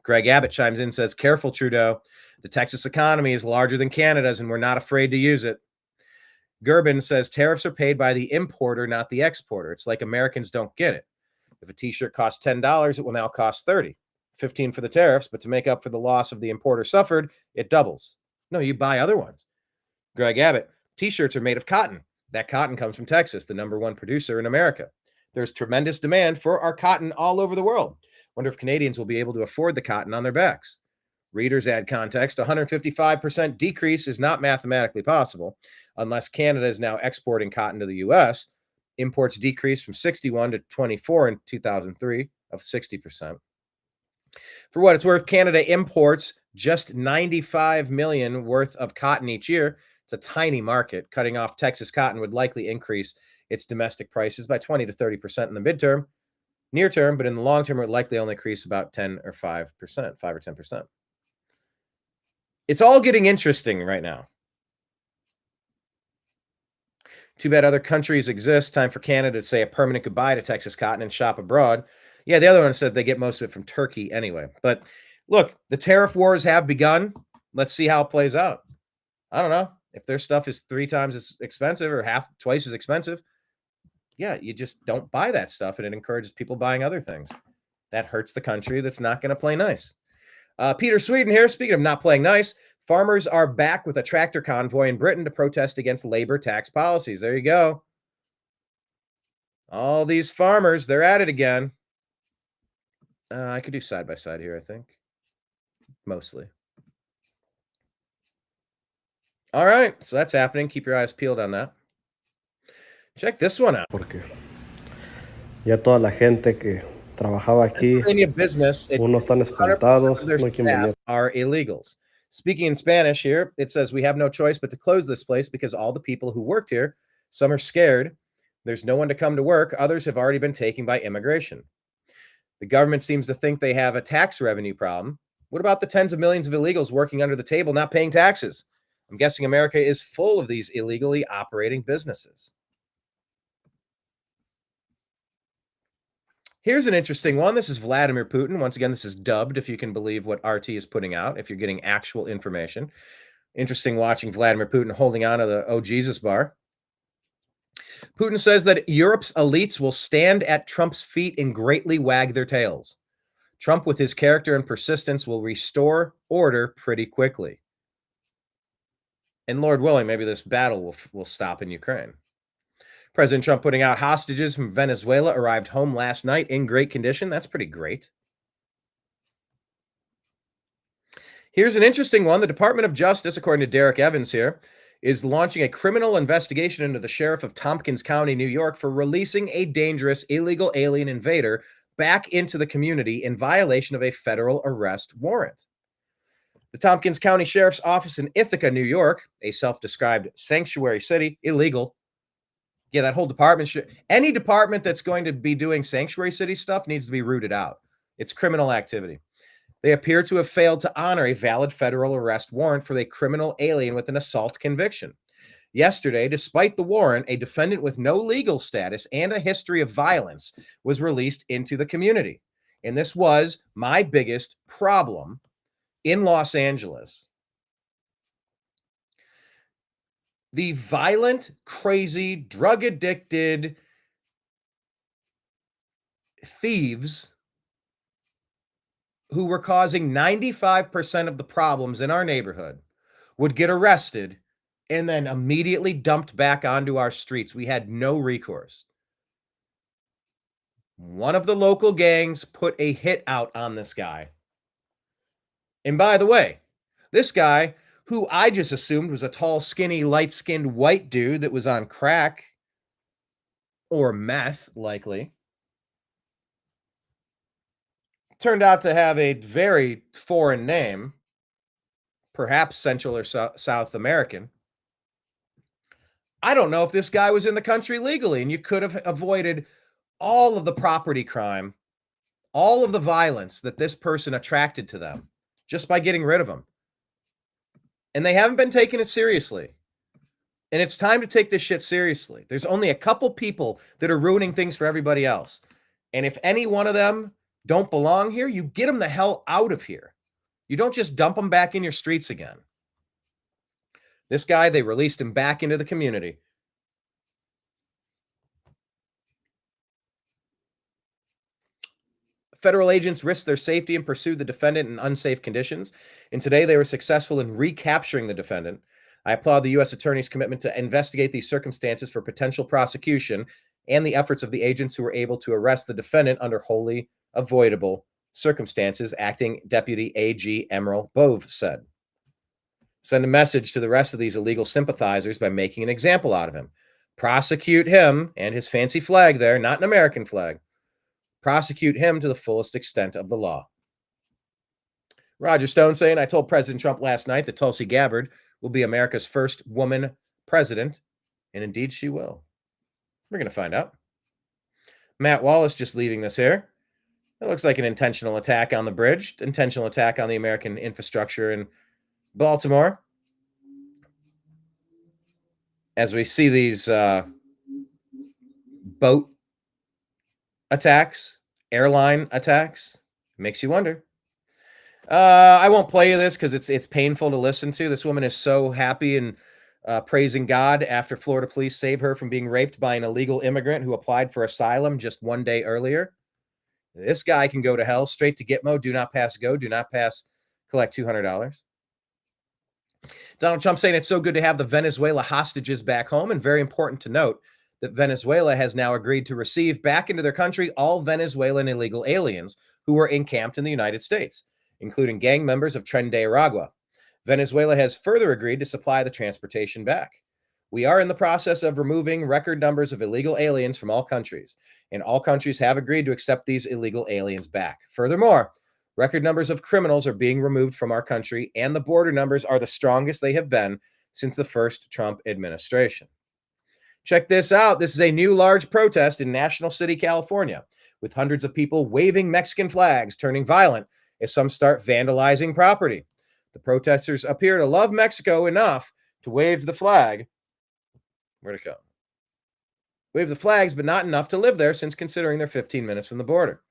Greg Abbott chimes in, says, careful, Trudeau. The Texas economy is larger than Canada's, and we're not afraid to use it. Gerben says tariffs are paid by the importer, not the exporter. It's like Americans don't get it. If a t-shirt costs $10, it will now cost $30. $15 for the tariffs, but to make up for the loss of the importer suffered, it doubles. No, you buy other ones. Greg Abbott, t-shirts are made of cotton. That cotton comes from Texas, the #1 producer in America. There's tremendous demand for our cotton all over the world. Wonder if Canadians will be able to afford the cotton on their backs. Readers add context. 155% decrease is not mathematically possible unless Canada is now exporting cotton to the U.S. Imports decreased from 61 to 24 in 2003 of 60%. For what it's worth, Canada imports just 95 million worth of cotton each year. It's a tiny market. Cutting off Texas cotton would likely increase its domestic prices by 20 to 30% in the near term, but in the long term, it would likely only increase about 10 or 5%, 5 or 10%. It's all getting interesting right now. Too bad other countries exist. Time for Canada to say a permanent goodbye to Texas cotton and shop abroad. Yeah, the other one said they get most of it from Turkey anyway. But look, the tariff wars have begun. Let's see how it plays out. I don't know. If their stuff is 3 times as expensive or twice as expensive, yeah, you just don't buy that stuff, and it encourages people buying other things. That hurts the country that's not going to play nice. Peter Sweden here. Speaking of not playing nice, farmers are back with a tractor convoy in Britain to protest against labor tax policies. There you go. All these farmers, they're at it again. I could do side by side here, I think. Mostly. All right, so that's happening. Keep your eyes peeled on that. Check this one out. Ya toda la gente que trabajaba aquí, unos están espantados, no hay quien venir. Are illegals. Speaking in Spanish here, it says we have no choice but to close this place because all the people who worked here, some are scared. There's no one to come to work. Others have already been taken by immigration. The government seems to think they have a tax revenue problem. What about the tens of millions of illegals working under the table, not paying taxes? I'm guessing America is full of these illegally operating businesses. Here's an interesting one. This is Vladimir Putin. Once again, this is dubbed, if you can believe what RT is putting out, if you're getting actual information. Interesting watching Vladimir Putin holding on to the Oh Jesus bar. Putin says that Europe's elites will stand at Trump's feet and greatly wag their tails. Trump, with his character and persistence, will restore order pretty quickly. And Lord willing, maybe this battle will stop in Ukraine. President Trump putting out hostages from Venezuela arrived home last night in great condition. That's pretty great. Here's an interesting one. The Department of Justice, according to Derek Evans here, is launching a criminal investigation into the sheriff of Tompkins County, New York, for releasing a dangerous illegal alien invader back into the community in violation of a federal arrest warrant. The Tompkins County Sheriff's Office in Ithaca, New York, a self-described sanctuary city, illegal. Yeah, that whole department any department that's going to be doing sanctuary city stuff needs to be rooted out. It's criminal activity. They appear to have failed to honor a valid federal arrest warrant for a criminal alien with an assault conviction. Yesterday, despite the warrant, a defendant with no legal status and a history of violence was released into the community. And this was my biggest problem in Los Angeles. The violent, crazy, drug-addicted thieves who were causing 95% of the problems in our neighborhood would get arrested and then immediately dumped back onto our streets. We had no recourse. One of the local gangs put a hit out on this guy. And by the way, this guy, who I just assumed was a tall, skinny, light-skinned white dude that was on crack or meth, likely, turned out to have a very foreign name, perhaps Central or South American. I don't know if this guy was in the country legally, and you could have avoided all of the property crime, all of the violence that this person attracted to them just by getting rid of him. And they haven't been taking it seriously. And it's time to take this shit seriously. There's only a couple people that are ruining things for everybody else. And if any one of them don't belong here, you get them the hell out of here. You don't just dump them back in your streets again. This guy, they released him back into the community. Federal agents risked their safety and pursued the defendant in unsafe conditions. And today they were successful in recapturing the defendant. I applaud the U.S. Attorney's commitment to investigate these circumstances for potential prosecution and the efforts of the agents who were able to arrest the defendant under wholly avoidable circumstances, Acting Deputy AG Emerald Bove said. Send a message to the rest of these illegal sympathizers by making an example out of him. Prosecute him and his fancy flag there, not an American flag. Prosecute him to the fullest extent of the law. Roger Stone saying, I told President Trump last night that Tulsi Gabbard will be America's first woman president, and indeed she will. We're going to find out. Matt Wallace just leaving this here. It looks like an intentional attack on the bridge, intentional attack on the American infrastructure in Baltimore. As we see these boat attacks, airline attacks, makes you wonder. I won't play you this because it's painful to listen to. This woman is so happy and praising God after Florida police saved her from being raped by an illegal immigrant who applied for asylum just one day earlier. This guy can go to hell. Straight to Gitmo. Do not pass go. Do not pass collect $200. Donald Trump saying it's so good to have the Venezuela hostages back home, and very important to note that Venezuela has now agreed to receive back into their country all Venezuelan illegal aliens who were encamped in the United States, including gang members of Tren de Aragua. Venezuela has further agreed to supply the transportation back. We are in the process of removing record numbers of illegal aliens from all countries, and all countries have agreed to accept these illegal aliens back. Furthermore, record numbers of criminals are being removed from our country, and the border numbers are the strongest they have been since the first Trump administration. Check this out. This is a new large protest in National City, California, with hundreds of people waving Mexican flags, turning violent as some start vandalizing property. The protesters appear to love Mexico enough to wave the flag. Where'd it go? Wave the flags, but not enough to live there since considering they're 15 minutes from the border.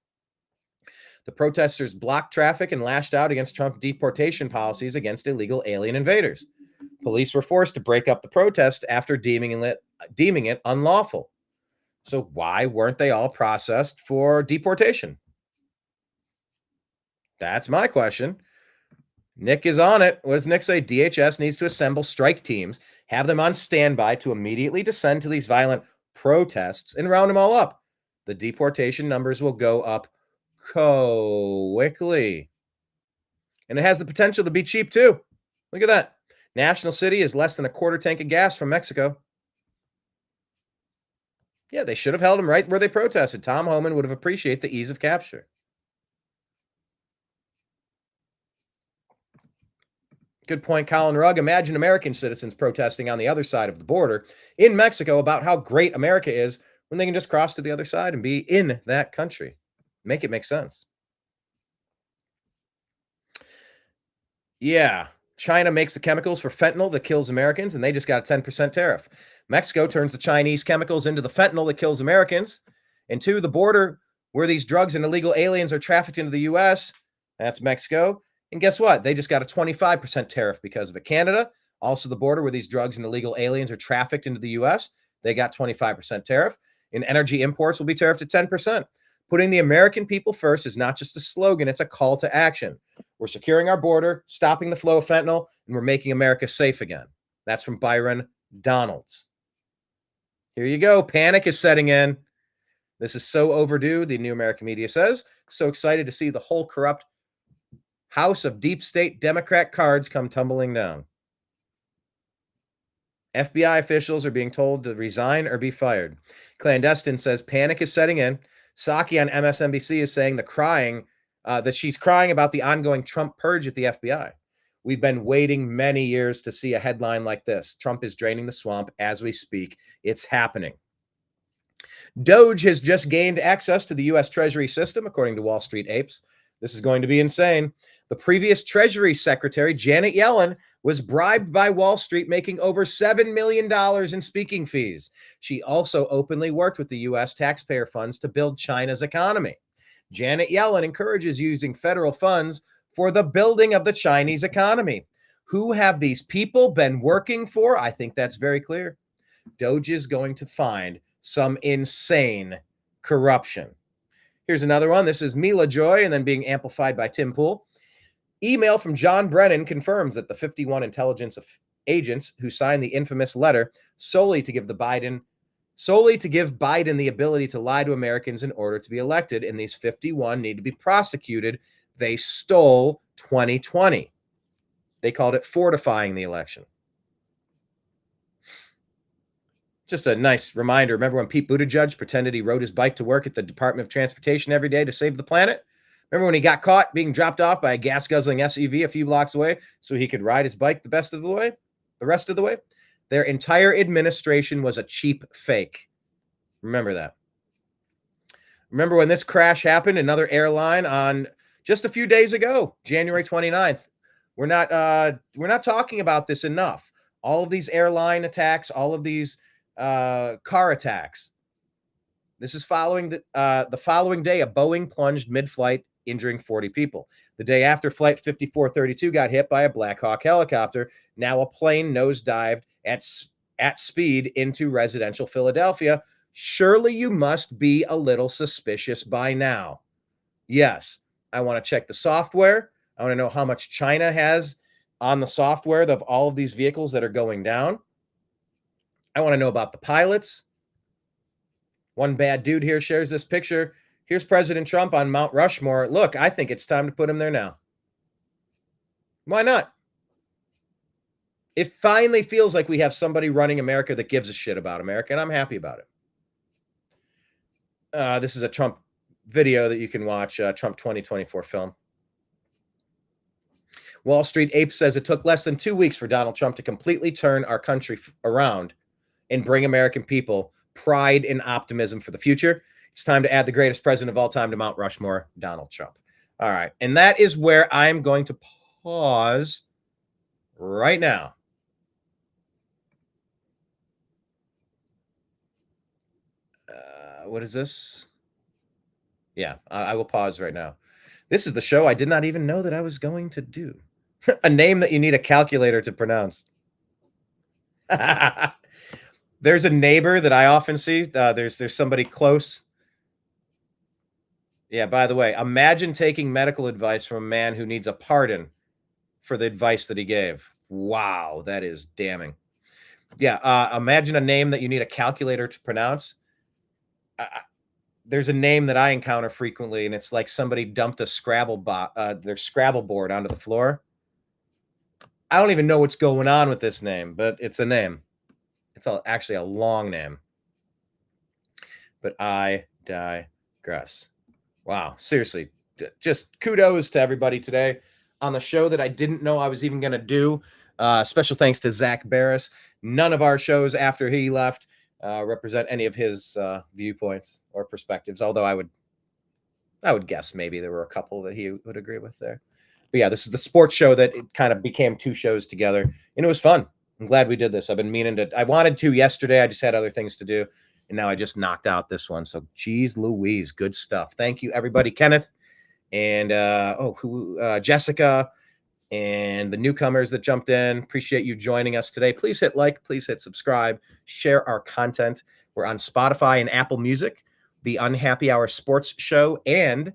The protesters blocked traffic and lashed out against Trump deportation policies against illegal alien invaders. Police were forced to break up the protest after deeming it unlawful. So why weren't they all processed for deportation? That's my question. Nick is on it. What does Nick say? DHS needs to assemble strike teams, have them on standby to immediately descend to these violent protests and round them all up. The deportation numbers will go up quickly. And it has the potential to be cheap too. Look at that. National City is less than a quarter tank of gas from Mexico. Yeah, they should have held him right where they protested. Tom Homan would have appreciated the ease of capture. Good point, Colin Rugg. Imagine American citizens protesting on the other side of the border in Mexico about how great America is when they can just cross to the other side and be in that country. Make it make sense. Yeah, China makes the chemicals for fentanyl that kills Americans, and they just got a 10% tariff. Mexico turns the Chinese chemicals into the fentanyl that kills Americans. And to the border where these drugs and illegal aliens are trafficked into the U.S., that's Mexico. And guess what? They just got a 25% tariff because of it. Canada, also the border where these drugs and illegal aliens are trafficked into the U.S., they got 25% tariff. And energy imports will be tariffed at 10%. Putting the American people first is not just a slogan, it's a call to action. We're securing our border, stopping the flow of fentanyl, and we're making America safe again. That's from Byron Donalds. Here you go. Panic is setting in. This is so overdue, the New American Media says. So excited to see the whole corrupt house of deep state Democrat cards come tumbling down. FBI officials are being told to resign or be fired. Clandestine says panic is setting in. Psaki on MSNBC is saying that she's crying about the ongoing Trump purge at the FBI. We've been waiting many years to see a headline like this. Trump is draining the swamp as we speak. It's happening. Doge has just gained access to the U.S. Treasury system, according to Wall Street Apes. This is going to be insane. The previous Treasury Secretary, Janet Yellen, was bribed by Wall Street, making over $7 million in speaking fees. She also openly worked with the U.S. taxpayer funds to build China's economy. Janet Yellen encourages using federal funds for the building of the Chinese economy. Who have these people been working for? I think that's very clear. Doge is going to find some insane corruption. Here's another one. This is Mila Joy and then being amplified by Tim Pool. Email from John Brennan confirms that the 51 intelligence agents who signed the infamous letter solely to give Biden the ability to lie to Americans in order to be elected, and these 51 need to be prosecuted. They stole 2020. They called it fortifying the election. Just a nice reminder. Remember when Pete Buttigieg pretended he rode his bike to work at the Department of Transportation every day to save the planet? Remember when he got caught being dropped off by a gas-guzzling SUV a few blocks away so he could ride his bike the rest of the way? Their entire administration was a cheap fake. Remember that. Remember when this crash happened, another airline on just a few days ago, January 29th. We're not talking about this enough. All of these airline attacks, all of these car attacks. This is following the following day, a Boeing plunged mid-flight, injuring 40 people. The day after, Flight 5432 got hit by a Black Hawk helicopter. Now a plane nosedived at speed into residential Philadelphia. Surely you must be a little suspicious by now. Yes, I want to check the software. I want to know how much China has on the software of all of these vehicles that are going down. I want to know about the pilots. One bad dude here shares this picture. Here's President Trump on Mount Rushmore. Look, I think it's time to put him there now. Why not? It finally feels like we have somebody running America that gives a shit about America, and I'm happy about it. This is a Trump video that you can watch, Trump 2024 film. Wall Street Ape says it took less than 2 weeks for Donald Trump to completely turn our country around and bring American people pride and optimism for the future. It's time to add the greatest president of all time to Mount Rushmore, Donald Trump. All right. And that is where I'm going to pause right now. What is this? Yeah, I will pause right now. This is the show I did not even know that I was going to do. A name that you need a calculator to pronounce. There's a neighbor that I often see. There's somebody close. Yeah, by the way, imagine taking medical advice from a man who needs a pardon for the advice that he gave. Wow, that is damning. Yeah, imagine a name that you need a calculator to pronounce. There's a name that I encounter frequently, and it's like somebody dumped a their Scrabble board onto the floor. I don't even know what's going on with this name, but it's a name. It's actually a long name. But I digress. Wow, seriously, just kudos to everybody today on the show that I didn't know I was even going to do. Special thanks to Zak Baris. None of our shows after he left represent any of his viewpoints or perspectives, although I would guess maybe there were a couple that he would agree with there. But yeah, this is the sports show that it kind of became two shows together, and it was fun. I'm glad we did this. I've been meaning to. I wanted to yesterday. I just had other things to do, and now I just knocked out this one. So, geez Louise, good stuff. Thank you, everybody. Kenneth and Jessica and the newcomers that jumped in. Appreciate you joining us today. Please hit like. Please hit subscribe. Share our content. We're on Spotify and Apple Music, the Unhappy Hour Sports Show, and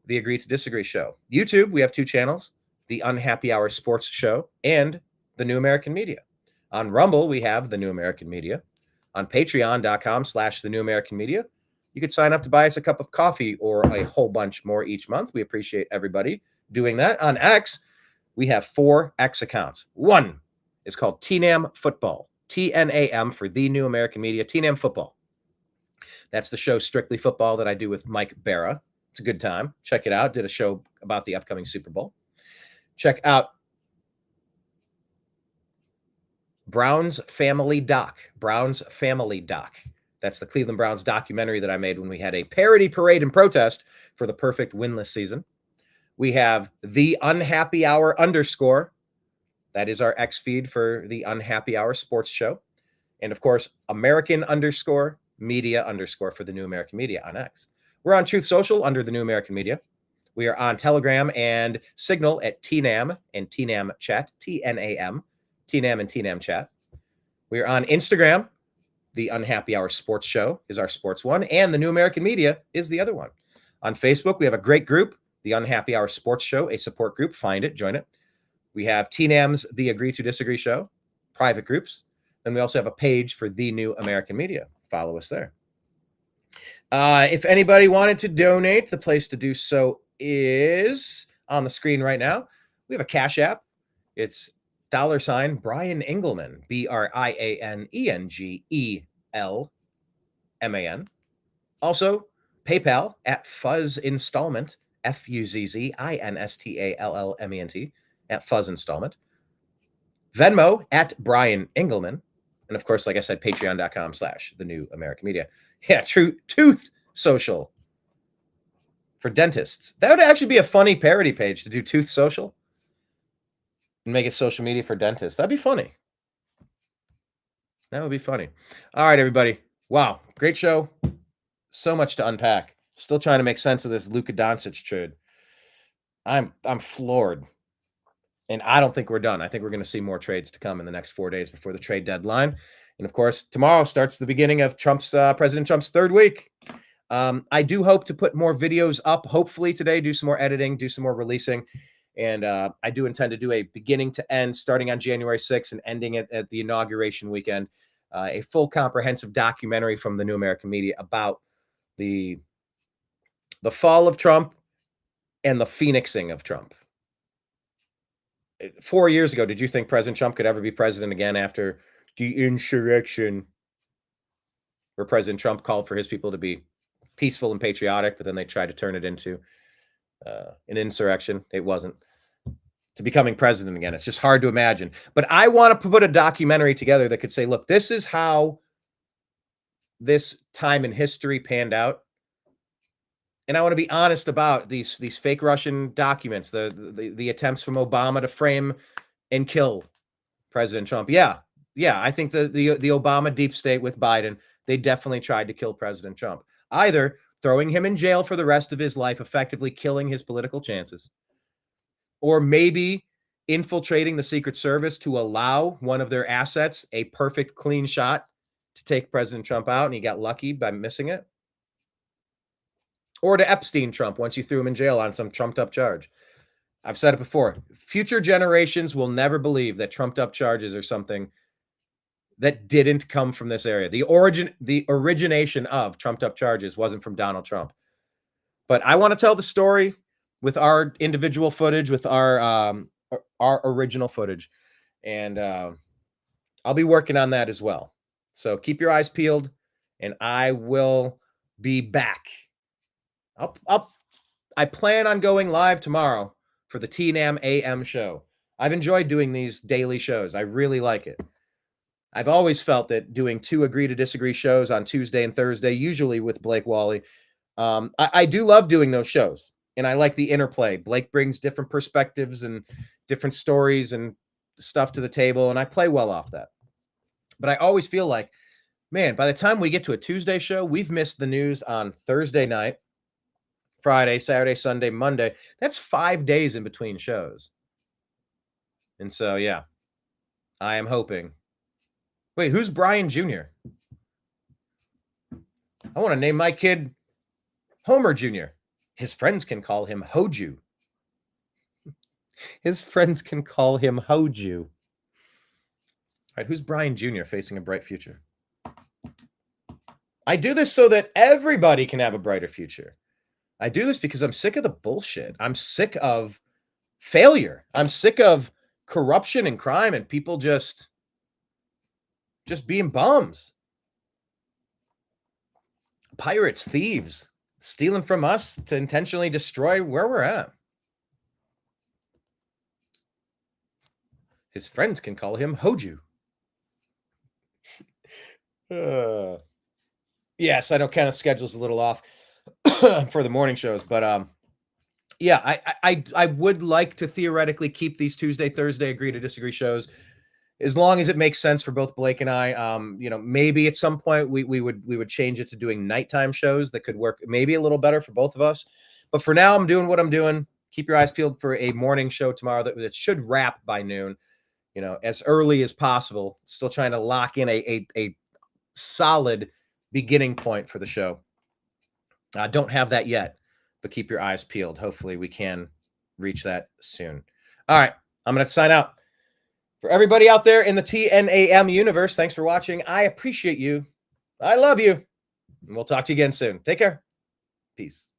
the Agree to Disagree Show. YouTube, we have two channels, the Unhappy Hour Sports Show and the New American Media. On Rumble, we have the New American Media. On patreon.com/the New American Media, you could sign up to buy us a cup of coffee or a whole bunch more each month. We appreciate everybody doing that. On X, we have 4 X accounts. One is called TNAM Football, TNAM for the New American Media, TNAM Football. That's the show Strictly Football that I do with Mike Barra. It's a good time. Check it out. Did a show about the upcoming Super Bowl. Check out Browns Family Doc. Browns Family Doc. That's the Cleveland Browns documentary that I made when we had a parody parade and protest for the perfect winless season. We have the Unhappy Hour _ That is our X feed for the Unhappy Hour Sports Show. And of course, American _ Media _ for the New American Media on X. We're on Truth Social under the New American Media. We are on Telegram and Signal at TNAM and TNAM Chat, TNAM, TNAM and TNAM Chat. We are on Instagram. The Unhappy Hour Sports Show is our sports one, and the New American Media is the other one. On Facebook, we have a great group, the Unhappy Hour Sports Show, a support group. Find it, join it. We have TNAM's The Agree to Disagree Show, private groups. Then we also have a page for the New American Media. Follow us there. If anybody wanted to donate, the place to do so is on the screen right now. We have a Cash App. It's $ Brian Engelman, BrianEngelman. Also, PayPal at Fuzz Installment, FUZZINSTALLMENT, at Fuzz Installment. Venmo at Brian Engelman. And of course, like I said, patreon.com/the New American Media. Yeah, Tooth Social for dentists. That would actually be a funny parody page to do Tooth Social and make it social media for dentists. That'd be funny. That would be funny. All right, everybody. Wow, great show. So much to unpack. Still trying to make sense of this Luka Doncic trade. I'm floored. And I don't think we're done. I think we're going to see more trades to come in the next 4 days before the trade deadline. And of course, tomorrow starts the beginning of President Trump's 3rd week. I do hope to put more videos up, hopefully today, do some more editing, do some more releasing. And I do intend to do a beginning to end, starting on January 6th and ending it at the inauguration weekend, a full comprehensive documentary from the New American Media about the fall of Trump and the phoenixing of Trump. 4 years ago, did you think President Trump could ever be president again after the insurrection, where President Trump called for his people to be peaceful and patriotic, but then they tried to turn it into an insurrection? It wasn't. To becoming president again. It's just hard to imagine. But I want to put a documentary together that could say, look, this is how this time in history panned out. And I want to be honest about these fake Russian documents, the attempts from Obama to frame and kill President Trump. Yeah, I think the Obama deep state with Biden, they definitely tried to kill President Trump, either throwing him in jail for the rest of his life, effectively killing his political chances, or maybe infiltrating the Secret Service to allow one of their assets a perfect clean shot to take President Trump out, and he got lucky by missing it. Or to Epstein Trump once you threw him in jail on some trumped up charge. I've said it before. Future generations will never believe that trumped up charges are something that didn't come from this area. The origination of trumped up charges wasn't from Donald Trump. But I want to tell the story with our individual footage, with our original footage. And I'll be working on that as well. So keep your eyes peeled, and I will be back. I plan on going live tomorrow for the TNAM AM show. I've enjoyed doing these daily shows. I really like it. I've always felt that doing 2 agree to disagree shows on Tuesday and Thursday, usually with Blake Wally, I do love doing those shows, and I like the interplay. Blake brings different perspectives and different stories and stuff to the table, and I play well off that. But I always feel like, man, by the time we get to a Tuesday show, we've missed the news on Thursday night, Friday, Saturday, Sunday, Monday. That's 5 days in between shows. And so, yeah, I am hoping. Wait, who's Brian Jr.? I want to name my kid Homer Jr. His friends can call him Hoju. His friends can call him Hoju. All right, who's Brian Jr. facing a bright future? I do this so that everybody can have a brighter future. I do this because I'm sick of the bullshit. I'm sick of failure. I'm sick of corruption and crime and people just being bums. Pirates, thieves, stealing from us to intentionally destroy where we're at. His friends can call him Hoju. Yes, I know kind of schedule's a little off for the morning shows, but yeah, I would like to theoretically keep these Tuesday, Thursday agree to disagree shows as long as it makes sense for both Blake and I. Maybe at some point we would change it to doing nighttime shows that could work maybe a little better for both of us. But for now, I'm doing what I'm doing. Keep your eyes peeled for a morning show tomorrow that should wrap by noon, as early as possible. Still trying to lock in a solid beginning point for the show. I don't have that yet, but keep your eyes peeled. Hopefully we can reach that soon. All right, I'm going to sign out. For everybody out there in the TNAM universe, thanks for watching. I appreciate you. I love you. And we'll talk to you again soon. Take care. Peace.